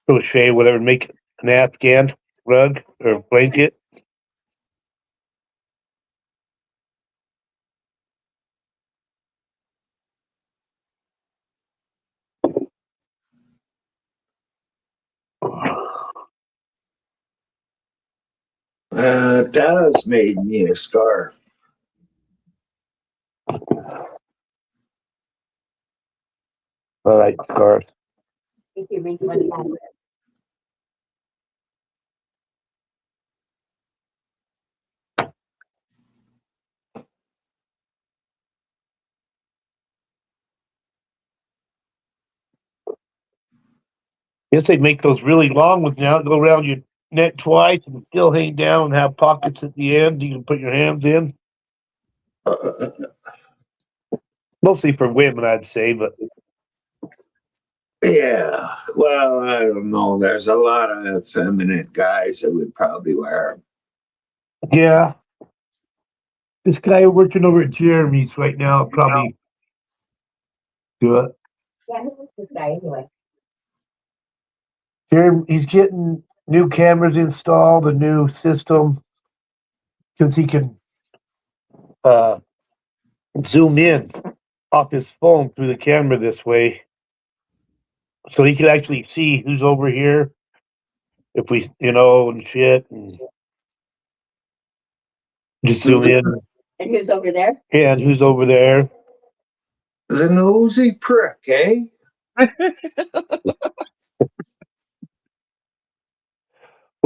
crochet, whatever, make an Afghan rug or blanket. Daz made me a scarf. All right, scarf. think you're making money out of it. Guess they make those really long ones now, go around your neck twice and still hang down and have pockets at the end you can put your hands in. Mostly for women, I'd say, but Yeah. Well, I don't know. There's a lot of effeminate guys that would probably wear them. yeah. This guy working over at Jeremy's right now probably do it. Yeah, who's this guy anyway? Jeremy, he's getting new cameras installed, a new system, since he can zoom in off his phone through the camera this way. So he can actually see who's over here, if we, and shit, and just zoom in. And who's over there? And who's over there. The nosy prick, eh?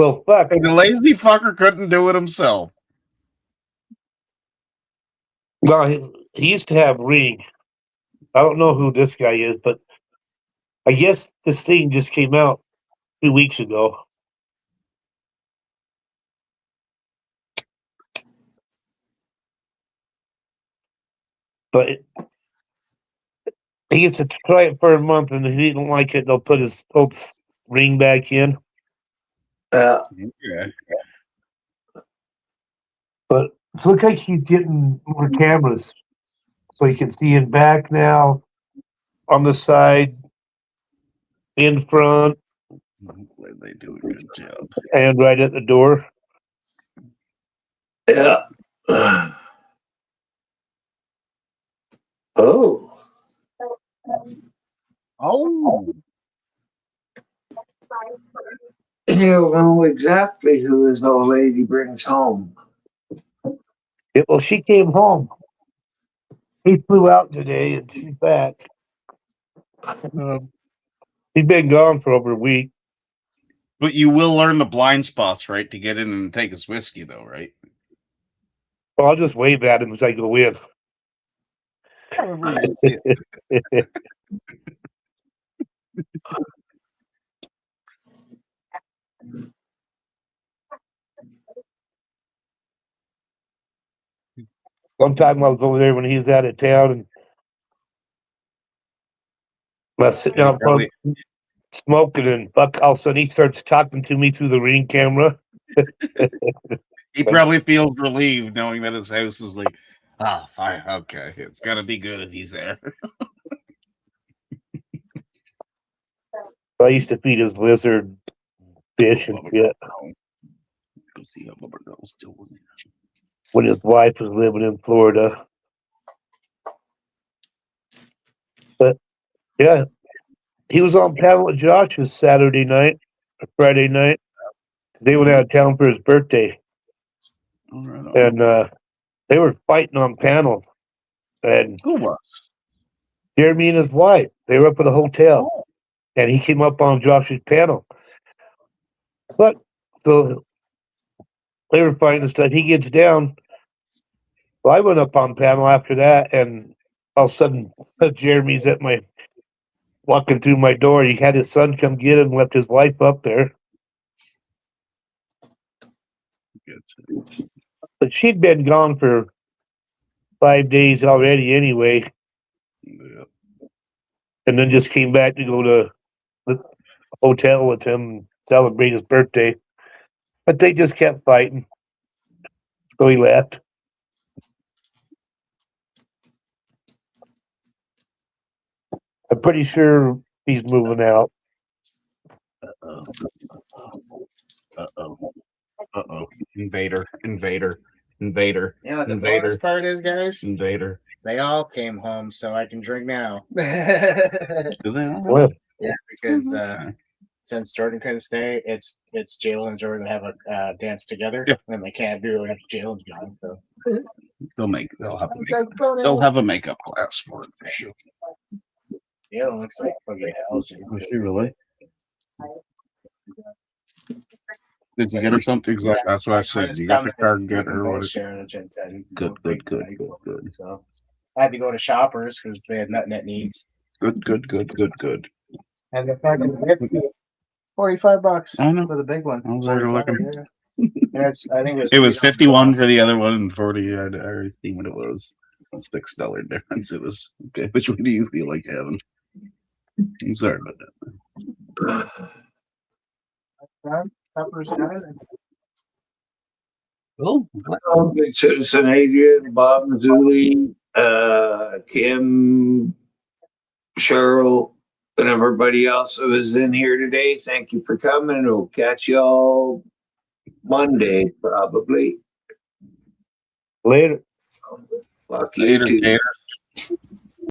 Well, fuck. And the lazy fucker couldn't do it himself. Well, he used to have Ring. I don't know who this guy is, but I guess this thing just came out 2 weeks ago. But he gets to try it for a month, and if he don't like it, they'll put his old Ring back in. Yeah. But it looks like he's getting more cameras, so you can see in back now, on the side, in front, Hopefully they do a good job. and right at the door. Yeah. Oh. Oh, He'll know exactly who his old lady brings home. Yeah, well, she came home. He flew out today, and she's back. He's been gone for over a week. but you will learn the blind spots, right, to get in and take his whiskey, though, right? Well, I'll just wave at him as I go in. One time I was over there when he was out of town, and I was sitting out front smoking, and Buck all of a sudden he starts talking to me through the ring camera. He probably feels relieved knowing that his house is like, ah, fine, okay, it's gotta be good if he's there. I used to feed his lizard fish and shit Go see how Bubba Girl's doing. when his wife was living in Florida. But yeah, he was on panel with Josh's Saturday night or Friday night. They went out of town for his birthday, All right, and they were fighting on panel. And who was? Jeremy and his wife, they were up at a hotel, and he came up on Josh's panel. But so they were fighting and stuff. He gets down. Well, I went up on panel after that, and all of a sudden, Jeremy's at my walking through my door. He had his son come get him, left his wife up there. But she'd been gone for 5 days already anyway, Yeah. and then just came back to go to the hotel with him and celebrate his birthday. But they just kept fighting. So he left. I'm pretty sure he's moving out. Uh-oh. Uh-oh. Uh-oh. Invader. Invader. Invader. You know what the Invader. bonus part is, guys? Invader. They all came home, so I can drink now. Do they all? Well, Yeah, because since Jordan couldn't stay, it's Jalen and Jordan have a dance together, Yeah. and they can't do it if Jalen's gone. So They'll have a makeup class for it for sure. Jalen looks like fucking hell. Was she really? Did you get her something? Exactly. That's what I said. You got the card, get her what is Sharon and Jen said. Good. So I had to go to Shoppers because they had nothing that needs. Good. And the fucking $45 I know. for the big one. I was already looking. And I think It was 51 for the other one and 40. I already seen what it was. It's $6 difference. It was okay. Which one do you feel like having? I'm sorry about that. Oh, Good Citizen Adrian, Bob Mazzulli, Kim, Cheryl, and everybody else that was in here today. Thank you for coming. We'll catch y'all Monday, probably. later. Fuck you later, too. Gators.